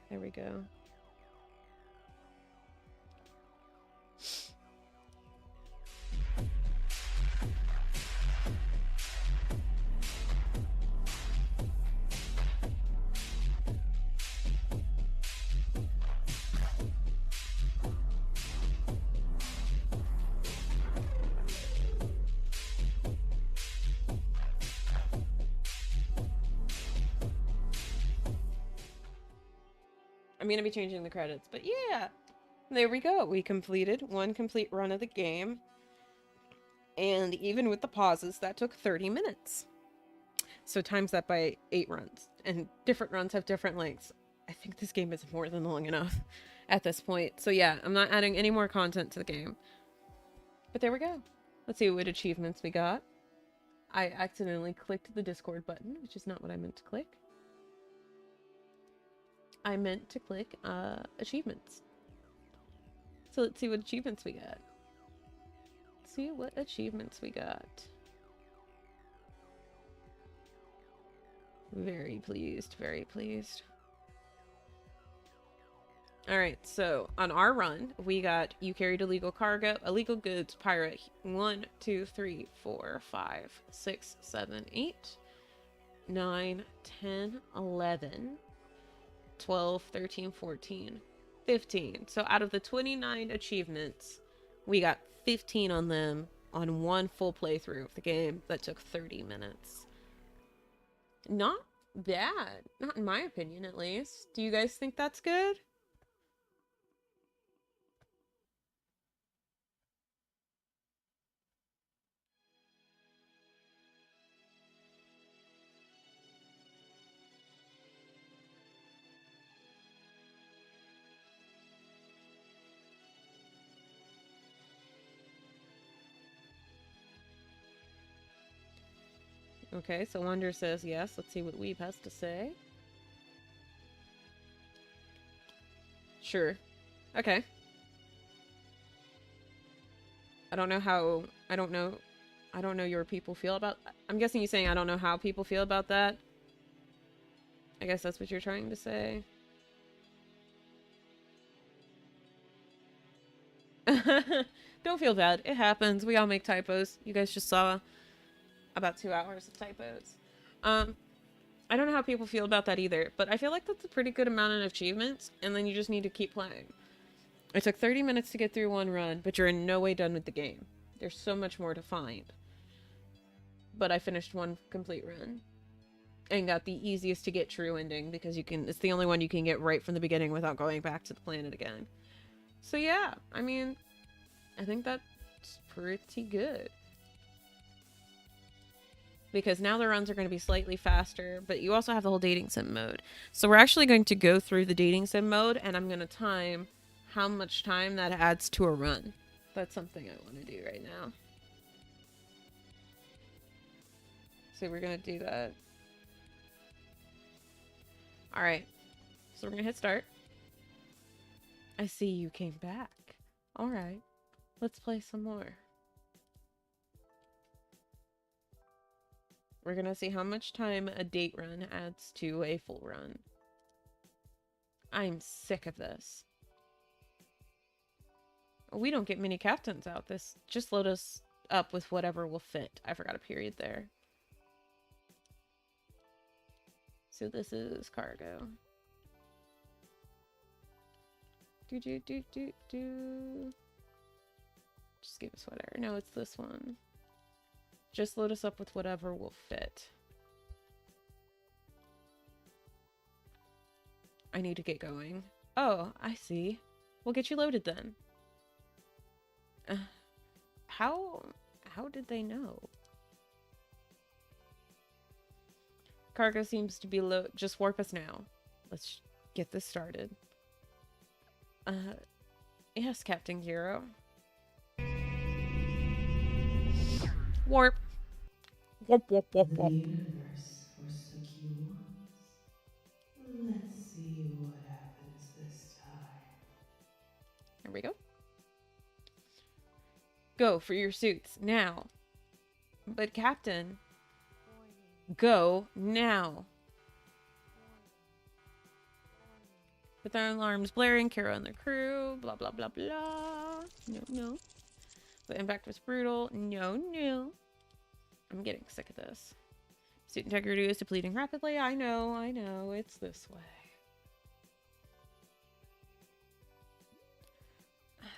There we go. I'm gonna be changing the credits, but yeah, there we go. We completed one complete run of the game, and even with the pauses, that took 30 minutes. So times that by 8 runs, and different runs have different lengths. I think this game is more than long enough at this point. So yeah, I'm not adding any more content to the game. But there we go. Let's see what achievements we got. I accidentally clicked the Discord button, which is not what I meant to click. I meant to click achievements. So let's see what achievements we got. See what achievements we got. Very pleased, very pleased. Alright, so on our run, we got you carried illegal cargo, illegal goods, pirate 1, 2, 3, 4, 5, 6, 7, 8, 9, 10, 11, 12, 13, 14, 15. So out of the 29 achievements, we got 15 on them on one full playthrough of the game that took 30 minutes. Not bad. Not in my opinion, at least. Do you guys think that's good? Okay, so Wonder says yes. Let's see what Weeb has to say. Sure. Okay. I don't know your people feel about... I'm guessing you're saying I don't know how people feel about that. I guess that's what you're trying to say. Don't feel bad. It happens. We all make typos. You guys just saw about 2 hours of typos. I don't know how people feel about that either, but I feel like that's a pretty good amount of achievements, and then you just need to keep playing. It took 30 minutes to get through one run, but you're in no way done with the game. There's so much more to find. But I finished one complete run. And got the easiest to get true ending, because it's the only one you can get right from the beginning without going back to the planet again. So yeah, I mean, I think that's pretty good. Because now the runs are going to be slightly faster, but you also have the whole dating sim mode. So we're actually going to go through the dating sim mode, and I'm going to time how much time that adds to a run. That's something I want to do right now. So we're going to do that. Alright, so we're going to hit start. I see you came back. Alright, let's play some more. We're gonna see how much time a date run adds to a full run. I'm sick of this. We don't get many captains out. This just load us up with whatever will fit. I forgot a period there. So this is cargo. Do. Just give us whatever. No, it's this one. Just load us up with whatever will fit. I need to get going. Oh, I see. We'll get you loaded then. How did they know? Cargo seems to be low. Just warp us now. Let's get this started. Yes, Captain Giro. Warp. Warp. The universe forsook you once. Let's see what happens this time. There we go. Go for your suits now. But Captain, go now. With our alarms blaring, Kira and the crew, blah blah blah blah. No. The impact was brutal. No. I'm getting sick of this. Suit integrity is depleting rapidly. I know. It's this way.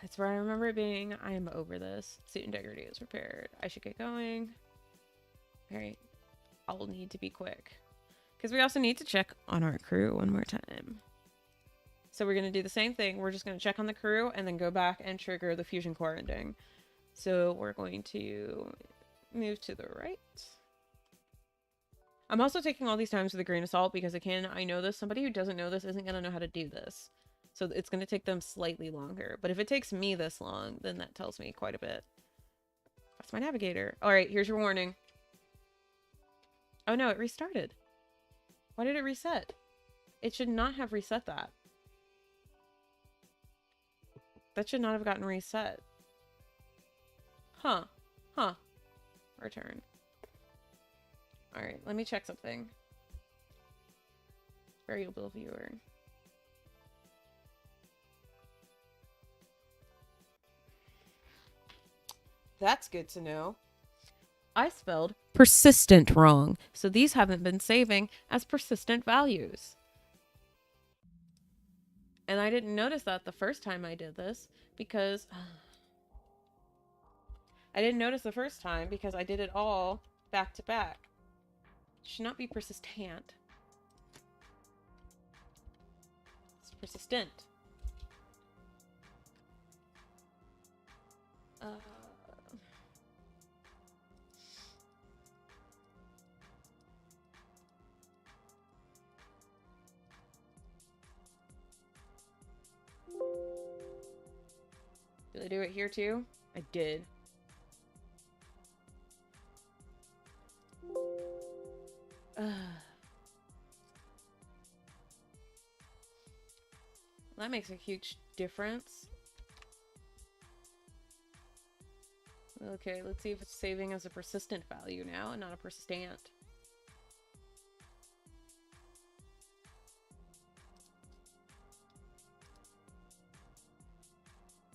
That's where I remember it being. I am over this. Suit integrity is repaired. I should get going. Alright. I'll need to be quick. Because we also need to check on our crew one more time. So we're going to do the same thing. We're just going to check on the crew and then go back and trigger the fusion core ending. So we're going to move to the right. I'm also taking all these times with a grain of salt because I know this. Somebody who doesn't know this isn't going to know how to do this. So it's going to take them slightly longer. But if it takes me this long, then that tells me quite a bit. That's my navigator. All right, here's your warning. Oh no, it restarted. Why did it reset? It should not have reset that. That should not have gotten reset. Huh. Return. Alright, let me check something. Variable viewer. That's good to know. I spelled persistent wrong, so these haven't been saving as persistent values. And I didn't notice that the first time I did this because... I didn't notice the first time because I did it all back to back. It should not be persistent. It's persistent. Did I do it here too? I did. That makes a huge difference. Okay, let's see if it's saving as a persistent value now and not a persistent.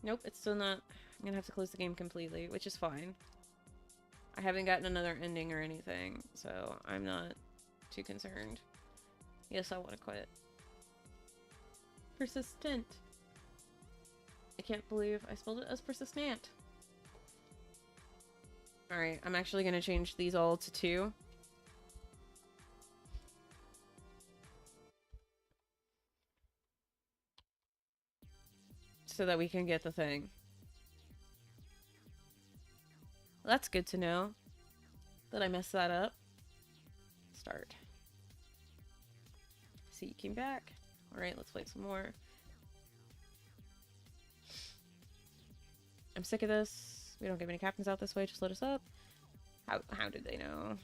Nope, it's still not. I'm gonna have to close the game completely, which is fine. I haven't gotten another ending or anything, so I'm not too concerned. Yes, I want to quit. Persistent. I can't believe I spelled it as persistent. Alright, I'm actually going to change these all to 2. So that we can get the thing. Well, that's good to know. That I messed that up. Start. See, you came back. Alright, let's play some more. I'm sick of this. We don't get many captains out this way. Just load us up. How did they know?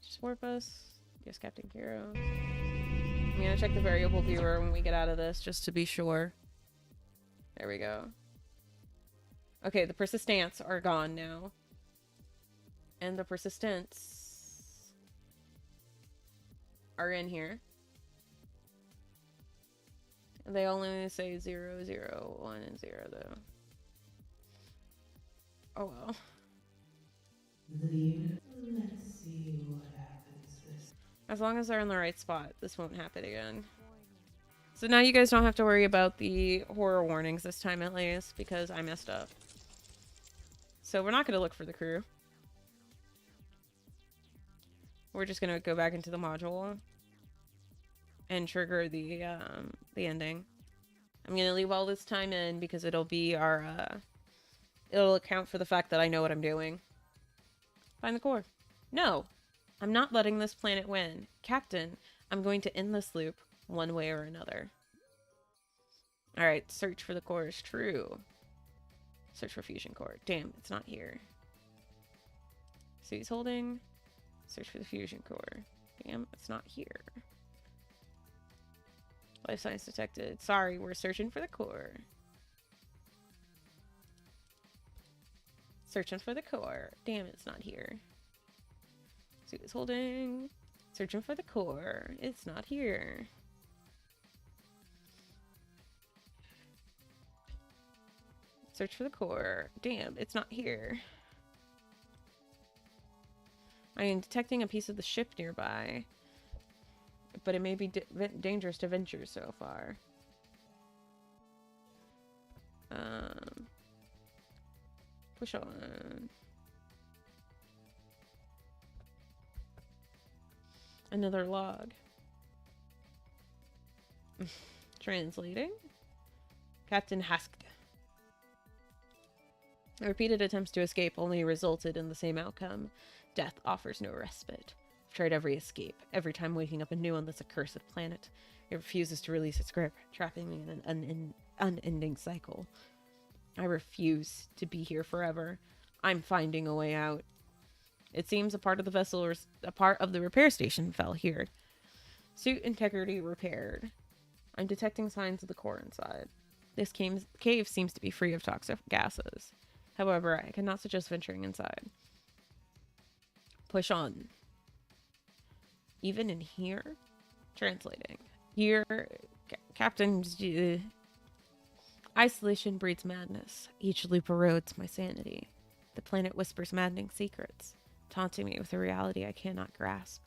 Just warp us. Yes, Captain Kiro. I'm gonna check the variable viewer when we get out of this, just to be sure. There we go. Okay, the persistants are gone now. And the persistents are in here. They only say 0, 0, 1, and 0, though. Oh well. Let's see what happens this. As long as they're in the right spot, this won't happen again. So now you guys don't have to worry about the horror warnings this time, at least, because I messed up. So we're not going to look for the crew. We're just going to go back into the module and trigger the ending. I'm going to leave all this time in because it'll be our, it'll account for the fact that I know what I'm doing. Find the core. No, I'm not letting this planet win. Captain, I'm going to end this loop one way or another. Alright, search for the core is true. Search for fusion core. Damn, it's not here. So he's holding. Search for the fusion core. Damn, it's not here. Life science detected. Sorry, we're searching for the core. Searching for the core. Damn, it's not here. So he's holding. Searching for the core. It's not here. Search for the core. Damn, it's not here. I am detecting a piece of the ship nearby, but it may be dangerous to venture so far. Push on. Another log. Translating. Captain Hasked. Repeated attempts to escape only resulted in the same outcome. Death offers no respite. I've tried every escape, every time waking up anew on this accursed planet. It refuses to release its grip, trapping me in an unending cycle. I refuse to be here forever. I'm finding a way out. It seems a part of the vessel, or a part of the repair station fell here. Suit integrity repaired. I'm detecting signs of the core inside. This cave seems to be free of toxic gases. However, I cannot suggest venturing inside. Push on. Even in here? Translating. Here, Captain... Isolation breeds madness. Each loop erodes my sanity. The planet whispers maddening secrets, taunting me with a reality I cannot grasp.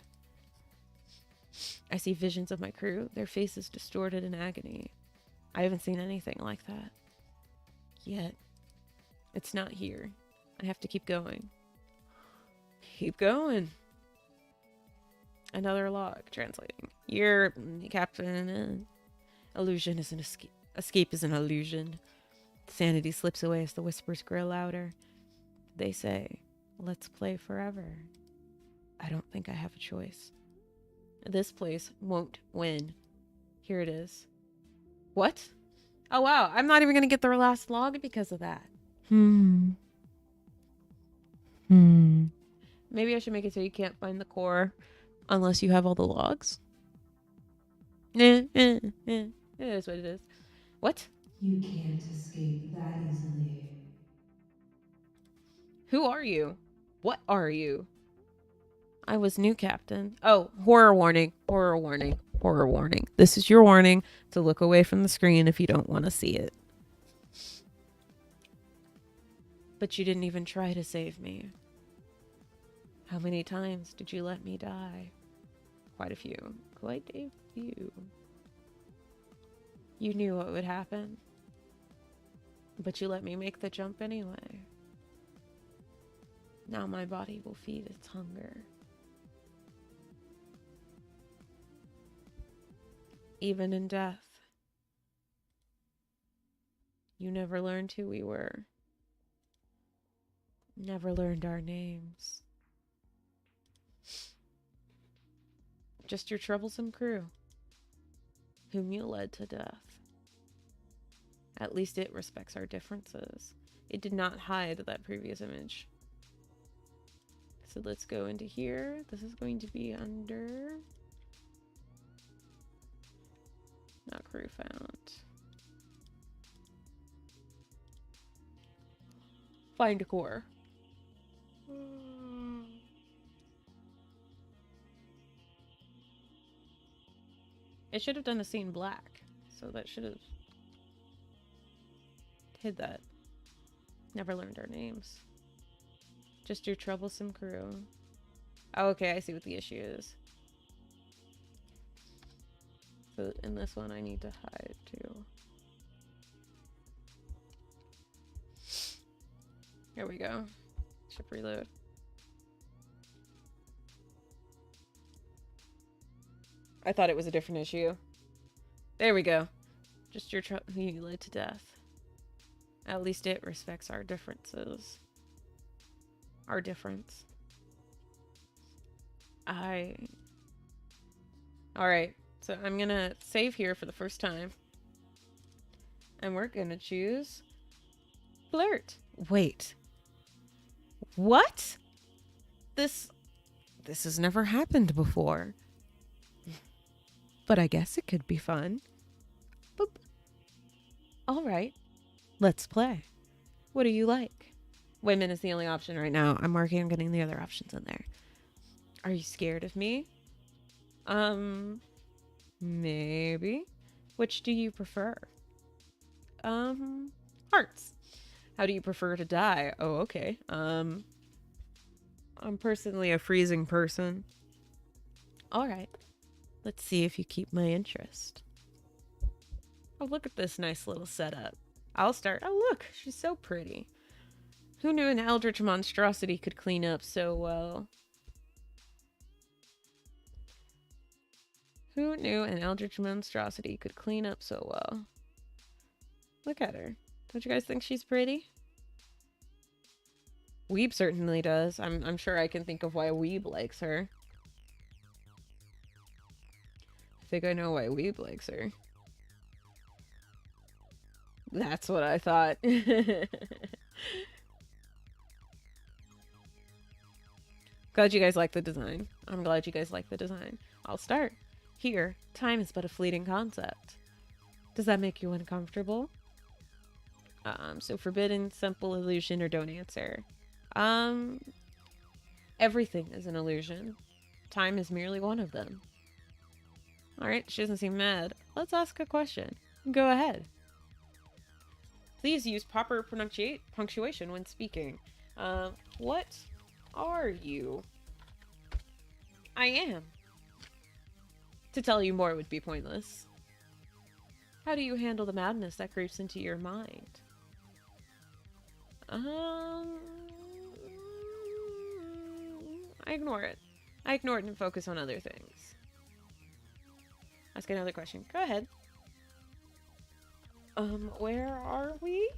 I see visions of my crew, their faces distorted in agony. I haven't seen anything like that. Yet. It's not here. I have to keep going. Keep going. Another log. Translating. Your Captain. Illusion is an escape. Escape is an illusion. Sanity slips away as the whispers grow louder. They say, let's play forever. I don't think I have a choice. This place won't win. Here it is. What? Oh wow, I'm not even gonna get the last log because of that. Maybe I should make it so you can't find the core unless you have all the logs. It is what it is. What? You can't escape that easily. Who are you? What are you? I was new, Captain. Oh, horror warning, horror warning, horror warning. This is your warning to look away from the screen if you don't want to see it. But you didn't even try to save me. How many times did you let me die? Quite a few. Quite a few. You knew what would happen. But you let me make the jump anyway. Now my body will feed its hunger. Even in death, you never learned who we were. Never learned our names. Just your troublesome crew, whom you led to death. At least it respects our differences. It did not hide that previous image. So let's go into here. This is going to be under... Not crew found. Find a core. It should have done a scene black. So that should have hid that. Never learned our names. Just your troublesome crew. Oh, okay, I see what the issue is. So in this one, I need to hide too. Here we go. Ship reload. I thought it was a different issue. There we go. Just your you led to death. At least it respects our differences. Our difference. Alright, so I'm gonna save here for the first time. And we're gonna choose flirt. Wait. What? This has never happened before. But I guess it could be fun. Boop. Alright, let's play. What do you like? Women is the only option right now. I'm working on getting the other options in there. Are you scared of me? Maybe. Which do you prefer? Hearts. How do you prefer to die? Oh, okay. I'm personally a freezing person. Alright. Let's see if you keep my interest. Oh, look at this nice little setup. I'll start. Oh, look. She's so pretty. Who knew an eldritch monstrosity could clean up so well? Who knew an eldritch monstrosity could clean up so well? Look at her. Don't you guys think she's pretty? Weeb certainly does. I'm sure I can think of why Weeb likes her. I think I know why Weeb likes her. That's what I thought. Glad you guys like the design. I'm glad you guys like the design. I'll start. Here, time is but a fleeting concept. Does that make you uncomfortable? So forbidden, simple illusion, or don't answer. Everything is an illusion. Time is merely one of them. Alright, she doesn't seem mad. Let's ask a question. Go ahead. Please use proper punctuation when speaking. What are you? I am. To tell you more would be pointless. How do you handle the madness that creeps into your mind? I ignore it. I ignore it and focus on other things. Ask another question. Go ahead. Where are we?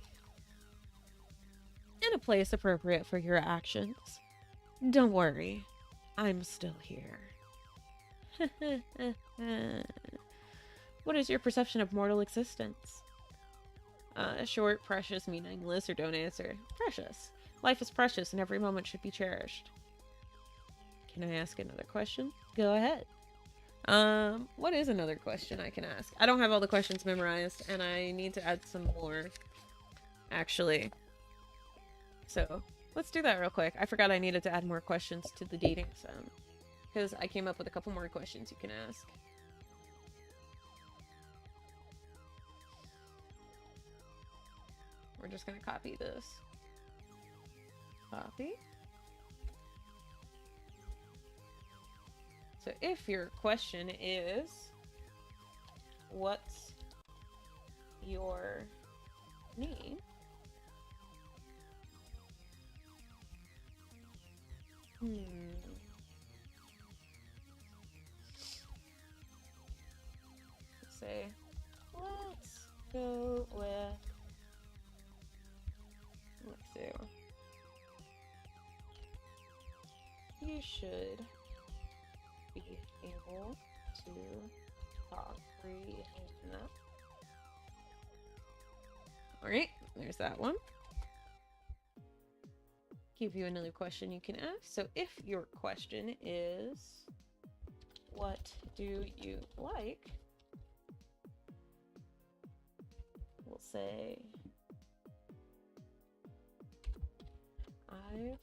In a place appropriate for your actions. Don't worry. I'm still here. What is your perception of mortal existence? Short, precious, meaningless, or don't answer. Precious. Life is precious and every moment should be cherished. Can I ask another question? Go ahead. What is another question I can ask? I don't have all the questions memorized, and I need to add some more, actually. So, let's do that real quick. I forgot I needed to add more questions to the dating sim, because I came up with a couple more questions you can ask. We're just gonna copy this. Copy. So if your question is, what's your name? Say, let's go with, let's see. You should be able to talk free enough. Alright, there's that one. Give you another question you can ask. So if your question is, what do you like? We'll say, I've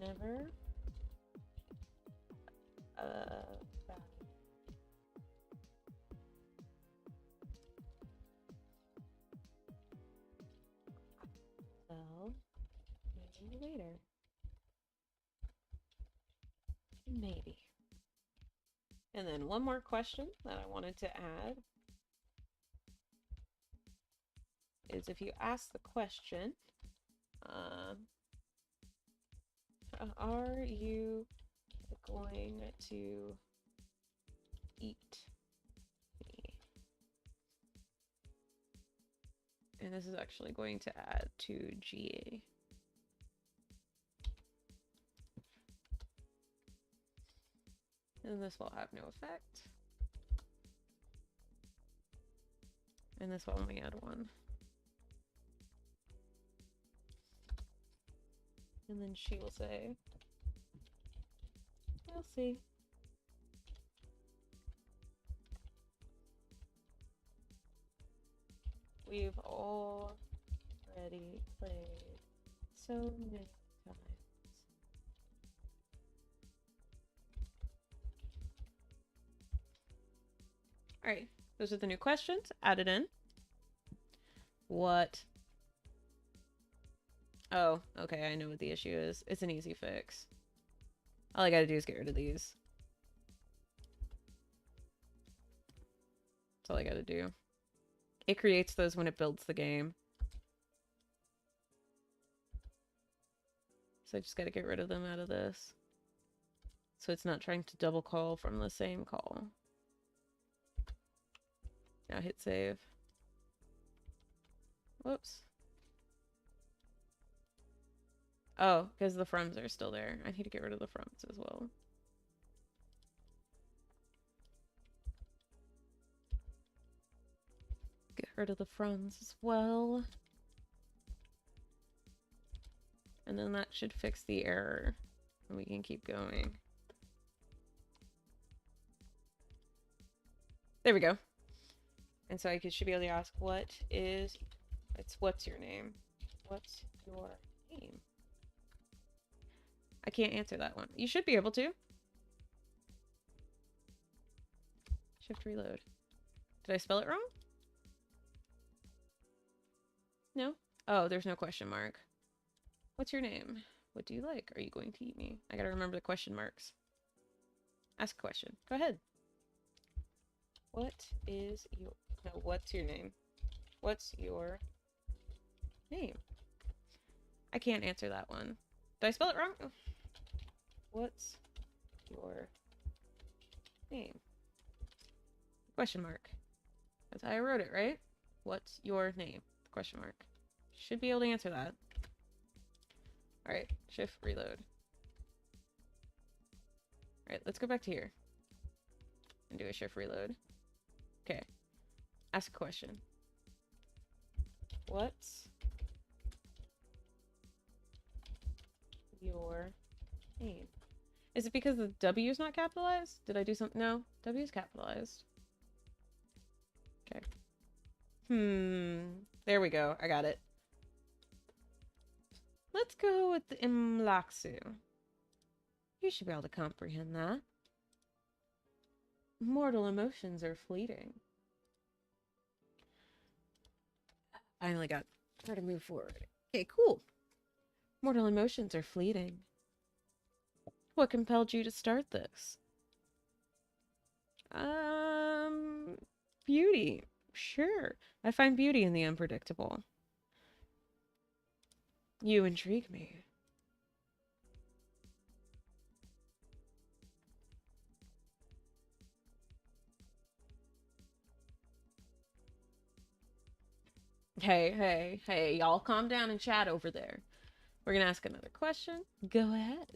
never later. Maybe. And then one more question that I wanted to add is if you ask the question, are you going to eat me? And this is actually going to add to GA. And this will have no effect. And this will only add 1. And then she will say, we'll see. We've already played so many times. Alright, those are the new questions added in. What? Oh, okay, I know what the issue is. It's an easy fix. All I gotta do is get rid of these. That's all I gotta do. It creates those when it builds the game. So I just gotta get rid of them out of this. So it's not trying to double call from the same call. Now hit save. Whoops. Oh, because the froms are still there. I need to get rid of the froms as well. Get rid of the froms as well. And then that should fix the error. And we can keep going. There we go. And so I should be able to ask, what's your name? What's your name? I can't answer that one. You should be able to. Shift reload. Did I spell it wrong? No? Oh, there's no question mark. What's your name? What do you like? Are you going to eat me? I gotta remember the question marks. Ask a question. Go ahead. What's your name? What's your name? I can't answer that one. Did I spell it wrong? What's your name? Question mark. That's how I wrote it, right? What's your name? Question mark. Should be able to answer that. Alright, shift reload. Alright, let's go back to here. And do a shift reload. Okay. Ask a question. What's your name? Is it because the W is not capitalized? Did I do something? No, W is capitalized. Okay. There we go. I got it. Let's go with the Imlaksu. You should be able to comprehend that. Mortal emotions are fleeting. Finally got her to move forward. Okay, cool. Mortal emotions are fleeting. What compelled you to start this? Beauty. Sure. I find beauty in the unpredictable. You intrigue me. Hey, y'all calm down and chat over there. We're gonna ask another question. Go ahead.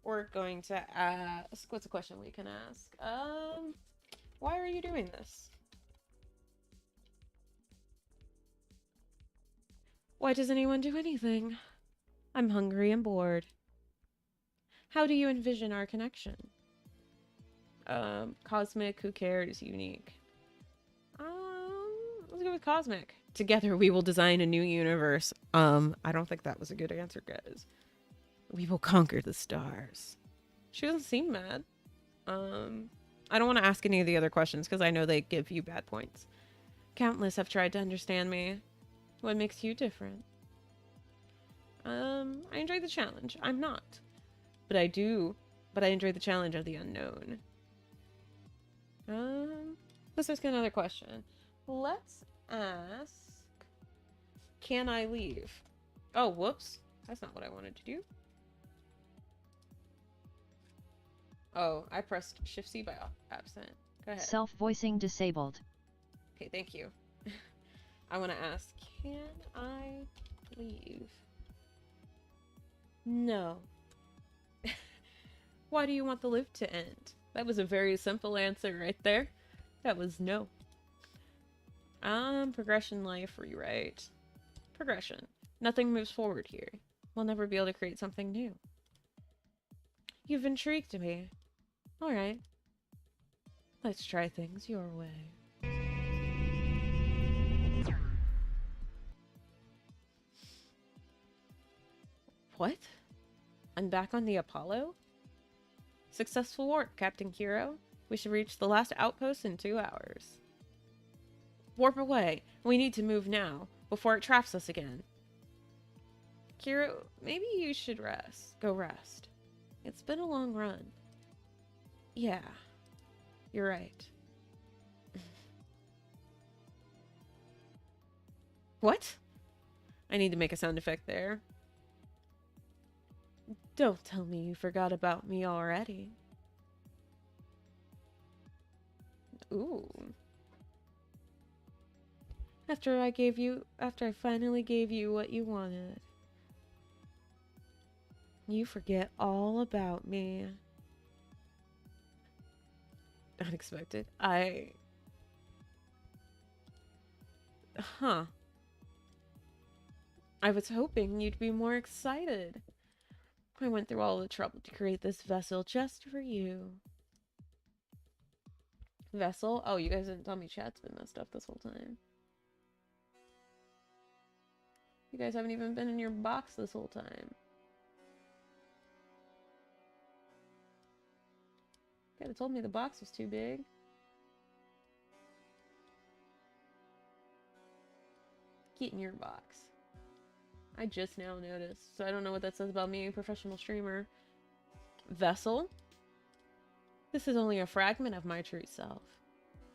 We're going to ask, what's a question we can ask? Why are you doing this? Why does anyone do anything? I'm hungry and bored. How do you envision our connection? Cosmic, who cares, unique. Let's go with cosmic. Together we will design a new universe. I don't think that was a good answer, guys. We will conquer the stars. She doesn't seem mad. I don't want to ask any of the other questions because I know they give you bad points. Countless have tried to understand me. What makes you different? I enjoy the challenge. I'm not. But I enjoy the challenge of the unknown. Let's ask another question. Let's ask, can I leave? Oh, whoops. That's not what I wanted to do. Oh, I pressed Shift-C by accident. Go ahead. Self-voicing disabled. Okay, thank you. I want to ask, can I leave? No. Why do you want the loop to end? That was a very simple answer right there. That was no. Progression life rewrite. Progression. Nothing moves forward here. We'll never be able to create something new. You've intrigued me. Alright. Let's try things your way. What? I'm back on the Apollo? Successful warp, Captain Kiro. We should reach the last outpost in 2 hours. Warp away. We need to move now, before it traps us again. Kiro, maybe you should rest. Go rest. It's been a long run. Yeah. You're right. What? I need to make a sound effect there. Don't tell me you forgot about me already. Ooh. After I finally gave you what you wanted. You forget all about me. Unexpected. Huh. I was hoping you'd be more excited. I went through all the trouble to create this vessel just for you. Vessel? Oh, you guys didn't tell me chat's been messed up this whole time. You guys haven't even been in your box this whole time. You could have told me the box was too big. Get in your box. I just now noticed, so I don't know what that says about me, professional streamer. Vessel? This is only a fragment of my true self.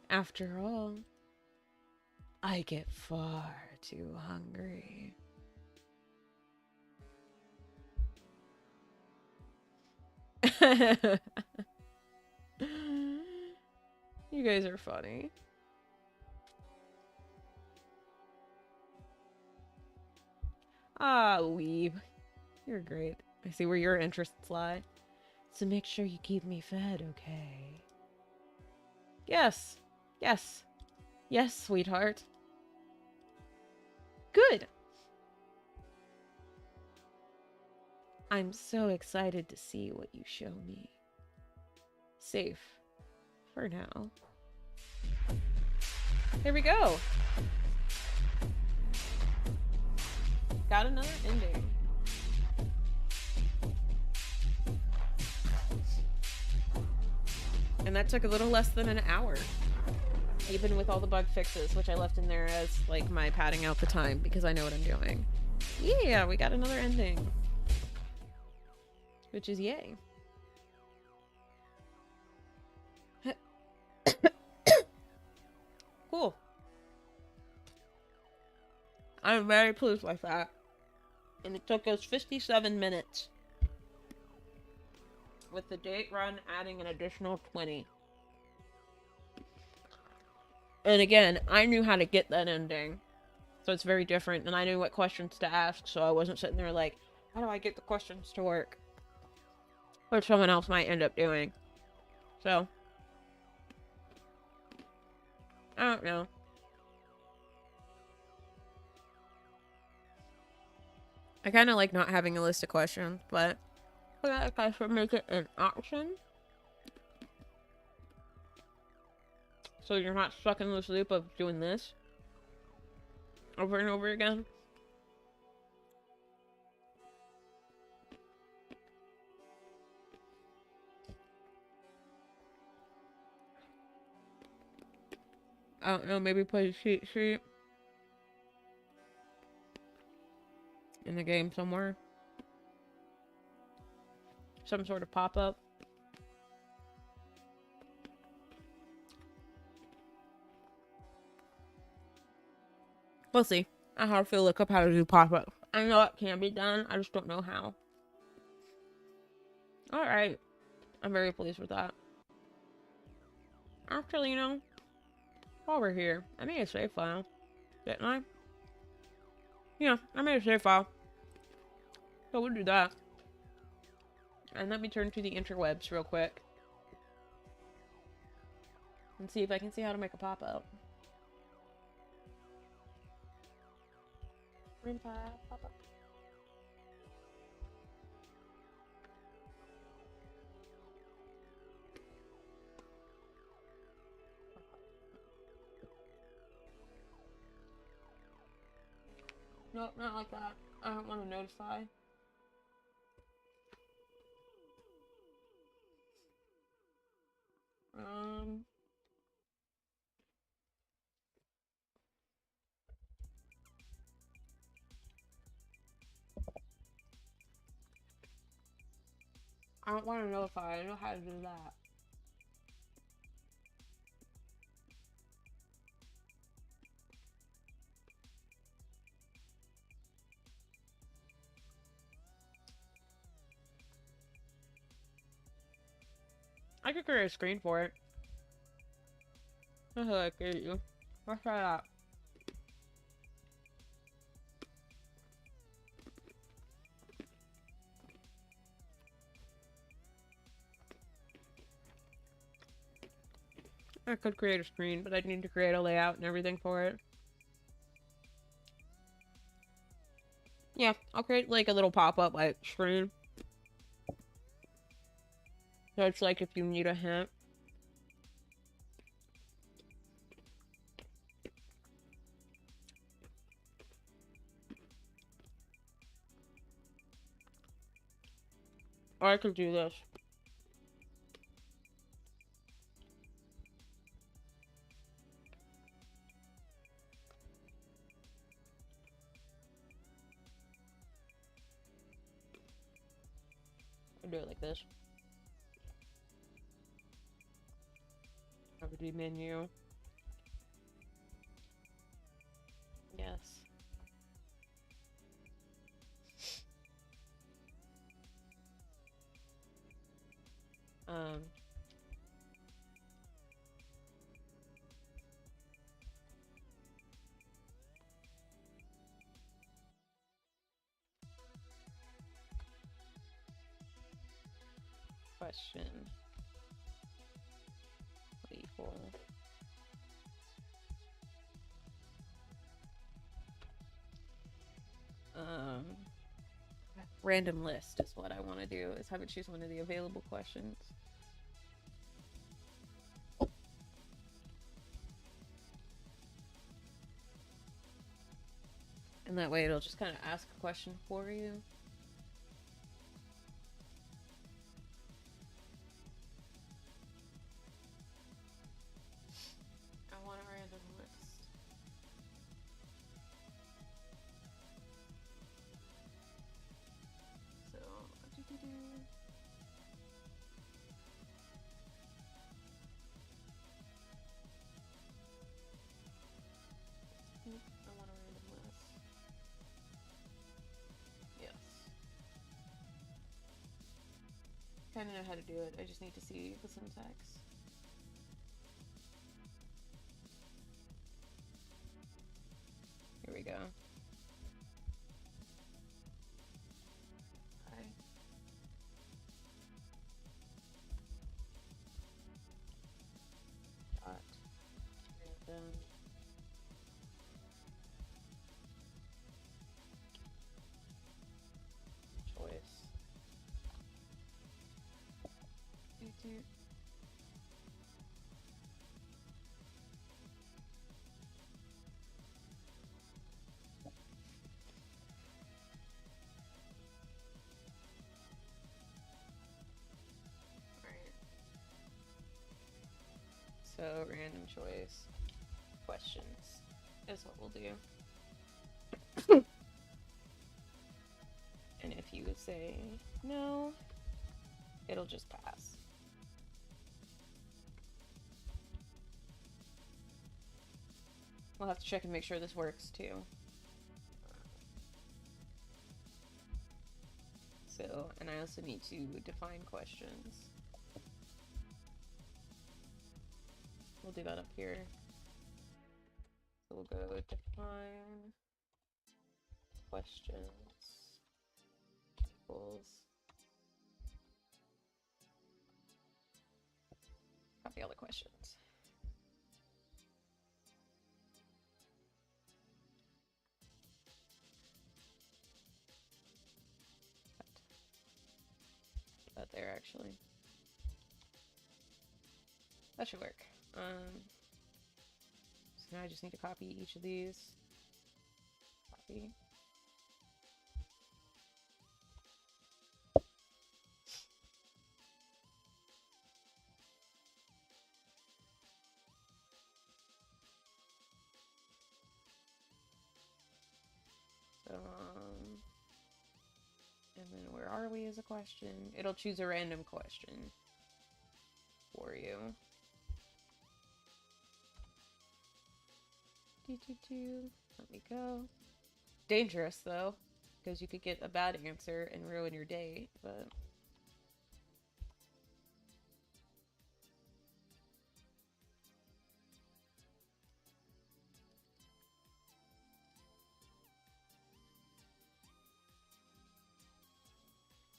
After all, I get far too hungry. You guys are funny. Ah, weeb. You're great. I see where your interests lie. So make sure you keep me fed, okay? Yes. Yes. Yes, sweetheart. Good. I'm so excited to see what you show me. Safe. For now. Here we go. Got another ending. And that took a little less than an hour. Even with all the bug fixes, which I left in there as, like, my padding out the time, because I know what I'm doing. Yeah, we got another ending. Which is yay. Cool. I'm very pleased with that. And it took us 57 minutes. With the date run adding an additional 20. And again, I knew how to get that ending. So it's very different. And I knew what questions to ask. So I wasn't sitting there like, how do I get the questions to work? Which someone else might end up doing. So. I don't know. I kind of like not having a list of questions, but I feel like I should make it an option. So you're not stuck in this loop of doing this over and over again. I don't know, maybe play a cheat sheet in the game somewhere. some sort of pop-up. We'll see. I have to look up how to do pop-up. I know it can be done. I just don't know how. Alright. I'm very pleased with that. Actually, you know, while we're here, I made a save file. Didn't I? Yeah, I made a save file. So we'll do that. And let me turn to the interwebs real quick. And see if I can see how to make a pop-up. Pop-up. Nope, not like that. I don't want to notify. I don't want to notify. I know how to do that. I could create a screen for it. That's what I create you. Let's try that. I could create a screen, but I'd need to create a layout and everything for it. Yeah, I'll create like a little pop-up like screen. So it's like if you need a hint. Or I could do this. I'll do it like this. Property menu. Yes. Question. Equal. Random list is what I want to do, is have it choose one of the available questions. And that way it'll just kind of ask a question for you. I want a random list. So, I want a random list. Yes. Kind of know how to do it. I just need to see the syntax. Here we go. Hi. Dot. Random. Choice. YouTube. So random choice questions is what we'll do. And if you would say no, It'll just pass. We'll have to check and make sure this works too. So, and I also need to define questions. We'll do that up here. So we'll go define questions equals copy all the questions. Put that there actually. That should work. So now I just need to copy each of these. Copy. So, and then where are we is a question. It'll choose a random question for you. Let me go. Dangerous though, because you could get a bad answer and ruin your day, but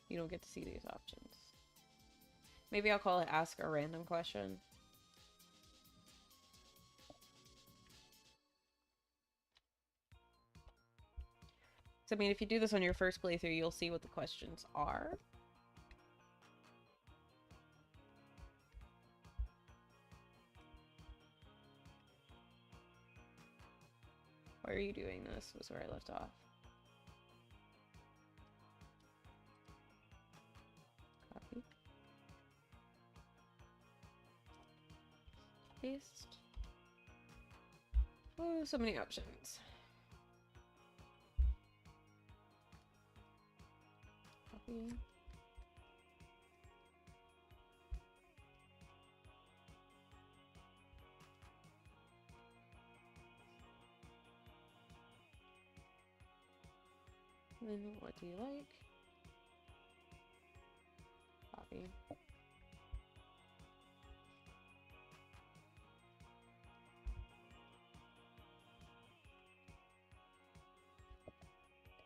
you don't get to see these options. Maybe I'll call it ask a random question. So, I mean, if you do this on your first playthrough, you'll see what the questions are. Why are you doing this? Was where I left off. Copy. Paste. Oh, so many options. Copy. And then what do you like? Copy.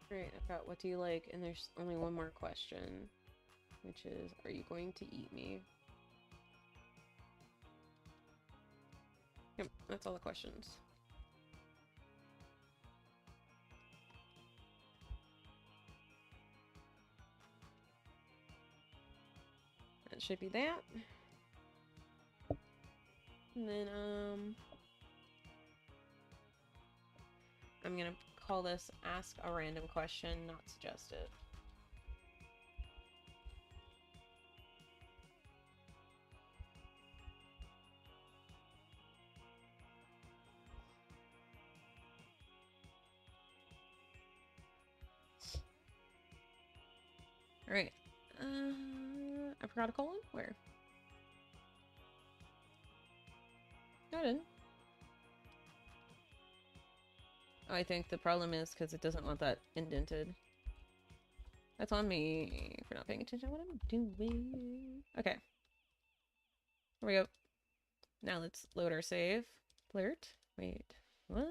Great, I've got what do you like, and there's only one more question, which is, are you going to eat me? Yep, that's all the questions. That should be that. And then, I'm gonna call this ask a random question, not suggested. Alright. I forgot a colon? Where? No, I didn't. Oh, I think the problem is because it doesn't want that indented. That's on me for not paying attention to what I'm doing. Okay. Here we go. Now let's load our save. Flirt. Wait. What?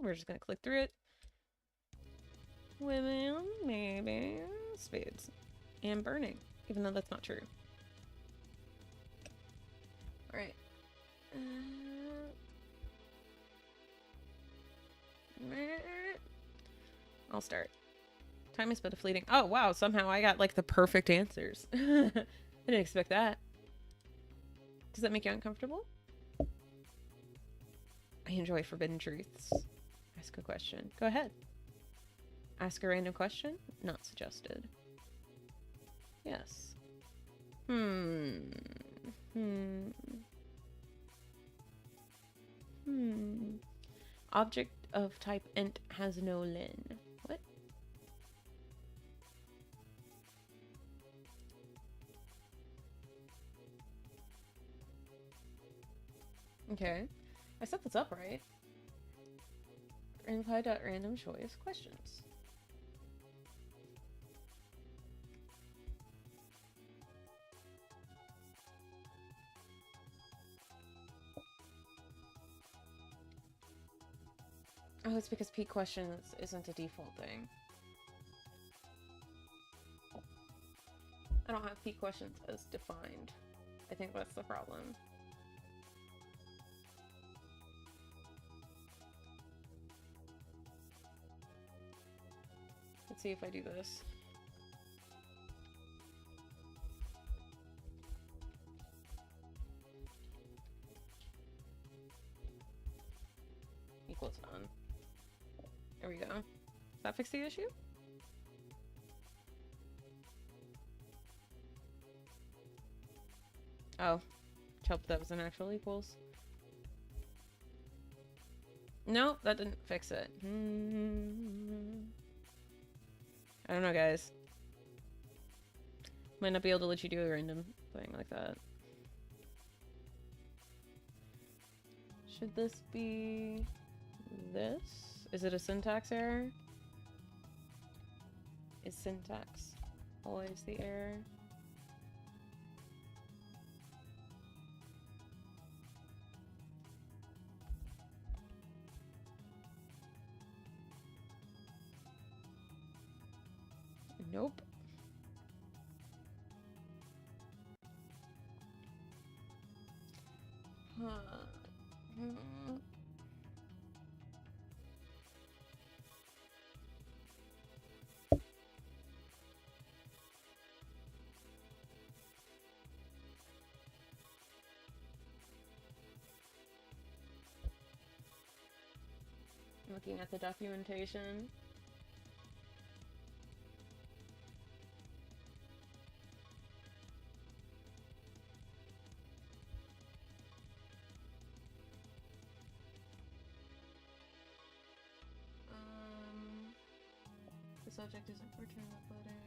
We're just gonna click through it. Women, maybe. Spades. And burning. Even though that's not true. Alright. I'll start. Time is but a fleeting. Oh, wow. Somehow I got like the perfect answers. I didn't expect that. Does that make you uncomfortable? I enjoy forbidden truths. Ask a question. Go ahead. Ask a random question? Not suggested. Yes. Object of type int has no len. What? Okay. I set this up right. Random choice questions. Oh, it's because peak questions isn't a default thing. I don't have peak questions as defined. I think that's the problem. Let's see if I do this. Equals on. There we go. Does that fix the issue? Oh. Hope that was an actual equals. Nope, that didn't fix it. I don't know, guys. Might not be able to let you do a random thing like that. Should this be this? Is it a syntax error? Is syntax always the error? Nope. Huh. Looking at the documentation. The subject isn't return uploading.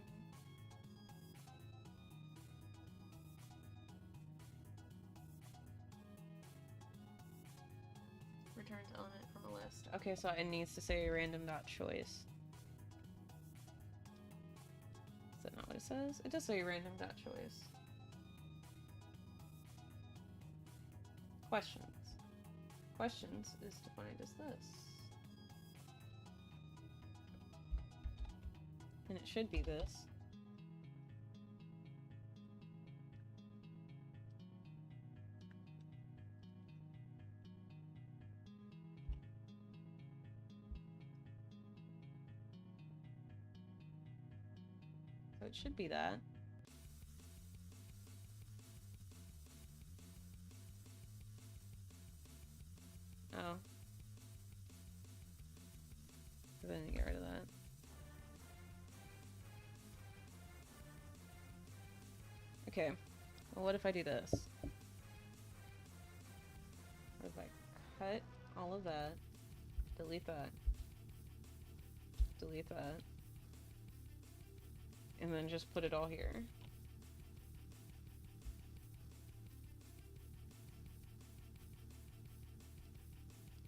Returns element from a list. Okay, so it needs to say random.choice. Is that not what it says? It does say random.choice. Questions. Questions is defined as this. And it should be this. So it should be that. Oh. Then get rid of that. Okay. Well, what if I do this? What if I cut all of that, delete that, delete that, and then just put it all here?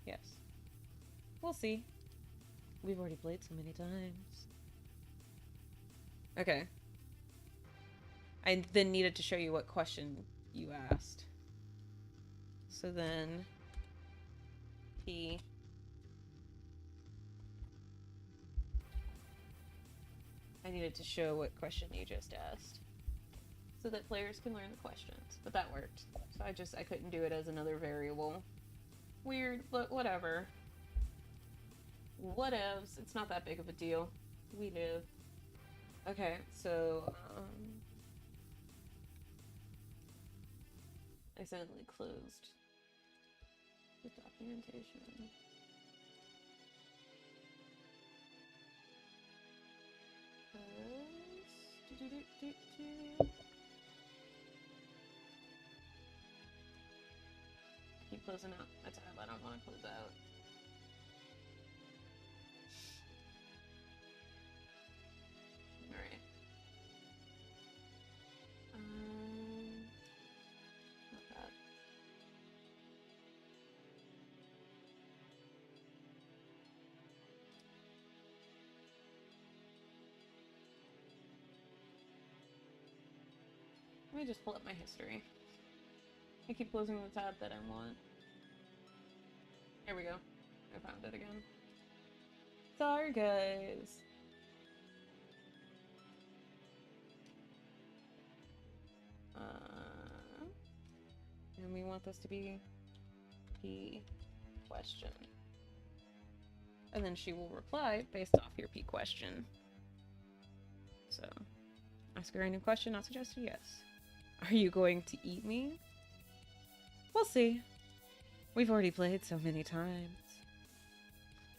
Yes. We'll see. We've already played so many times. Okay. I then needed to show you what question you asked. So then P I needed to show what question you just asked so that players can learn the questions, but that worked. So I couldn't do it as another variable. Weird, but whatever. Whatevs. It's not that big of a deal. We live. Okay, so I accidentally closed the documentation. Keep closing out a tab I don't want to close out. Alright. Not that. Let me just pull up my history. I keep closing the tab that I want. Here we go. I found it again. Sorry, guys. And we want this to be P question. And then she will reply based off your P question. So, ask a random question, not suggested, yes. Are you going to eat me? We'll see. We've already played so many times.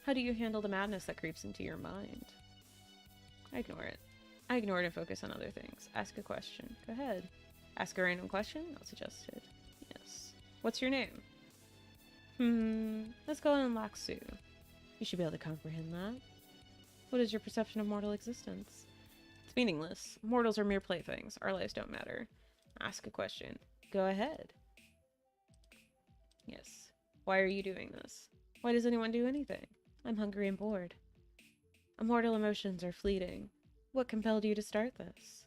How do you handle the madness that creeps into your mind? I ignore it. I ignore it and focus on other things. Ask a question. Go ahead. Ask a random question, not suggested. Yes. What's your name? Let's go on Laksu. You should be able to comprehend that. What is your perception of mortal existence? It's meaningless. Mortals are mere playthings. Our lives don't matter. Ask a question. Go ahead. Yes. Why are you doing this? Why does anyone do anything? I'm hungry and bored. Immortal emotions are fleeting. What compelled you to start this?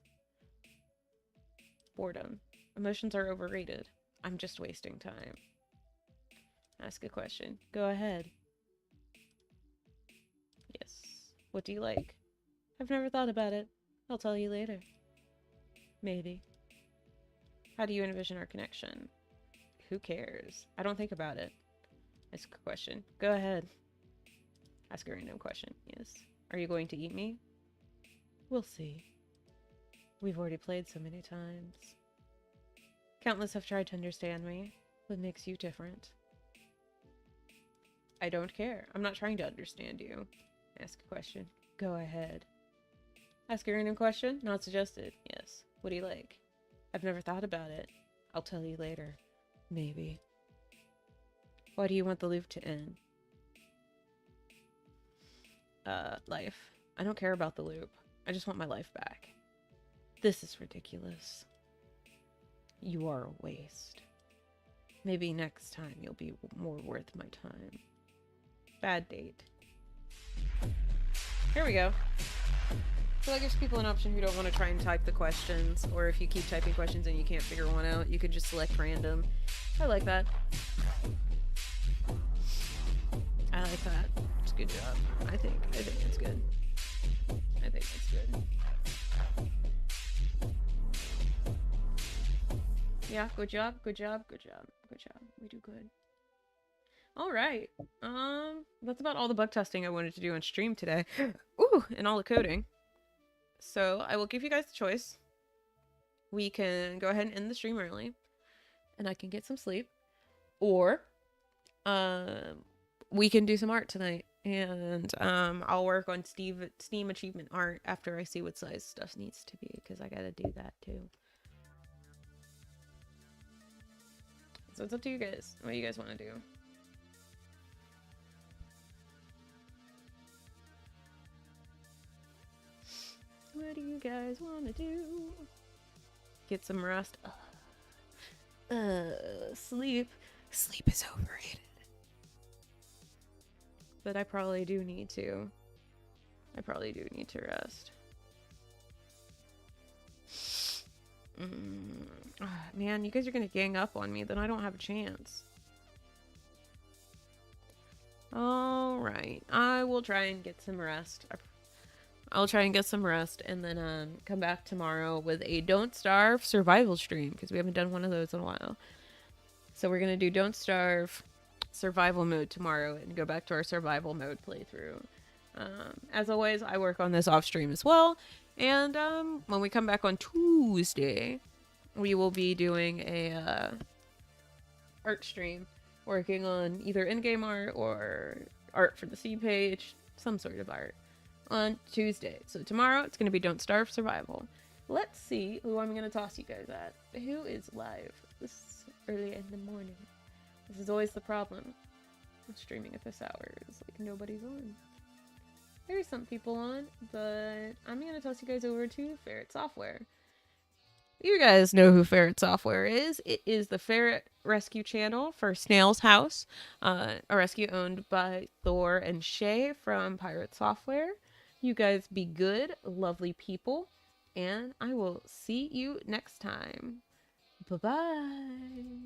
Boredom. Emotions are overrated. I'm just wasting time. Ask a question. Go ahead. Yes. What do you like? I've never thought about it. I'll tell you later. Maybe. How do you envision our connection? Who cares? I don't think about it. Ask a question. Go ahead. Ask a random question. Yes. Are you going to eat me? We'll see. We've already played so many times. Countless have tried to understand me. What makes you different? I don't care. I'm not trying to understand you. Ask a question. Go ahead. Ask a random question. Not suggested. Yes. What do you like? I've never thought about it. I'll tell you later. Maybe. Why do you want the loop to end? Life. I don't care about the loop. I just want my life back. This is ridiculous. You are a waste. Maybe next time you'll be more worth my time. Bad date. Here we go. So that gives people an option who don't want to try and type the questions, or if you keep typing questions and you can't figure one out, you can just select random. I like that. I like that. It's a good job. I think it's good. I think it's good. Yeah, good job, good job, good job, good job. We do good. Alright. That's about all the bug testing I wanted to do on stream today. Ooh, and all the coding. So I will give you guys the choice. We can go ahead and end the stream early, and I can get some sleep. Or we can do some art tonight, and I'll work on Steam achievement art after I see what size stuff needs to be, because I gotta do that too. So it's up to you guys. What do you guys want to do? What do you guys want to do? Get some rest. Sleep. Sleep is overrated. But I probably do need to. I probably do need to rest. Man, you guys are gonna gang up on me, then I don't have a chance. Alright, I will try and get some rest. I'll try and get some rest, and then come back tomorrow with a Don't Starve survival stream, because we haven't done one of those in a while. So we're gonna do Don't Starve survival mode tomorrow, and go back to our survival mode playthrough. As always, I work on this off stream as well, and when we come back on Tuesday, we will be doing a art stream, working on either in-game art or art for the C page, some sort of art, on Tuesday. So tomorrow, it's going to be Don't Starve Survival. Let's see who I'm going to toss you guys at. Who is live this early in the morning? This is always the problem with streaming at this hour. It's like nobody's on. There's some people on, but I'm going to toss you guys over to Ferret Software. You guys know who Ferret Software is. It is the ferret rescue channel for Snail's House, a rescue owned by Thor and Shay from Pirate Software. You guys be good, lovely people. and I will see you next time. Bye bye.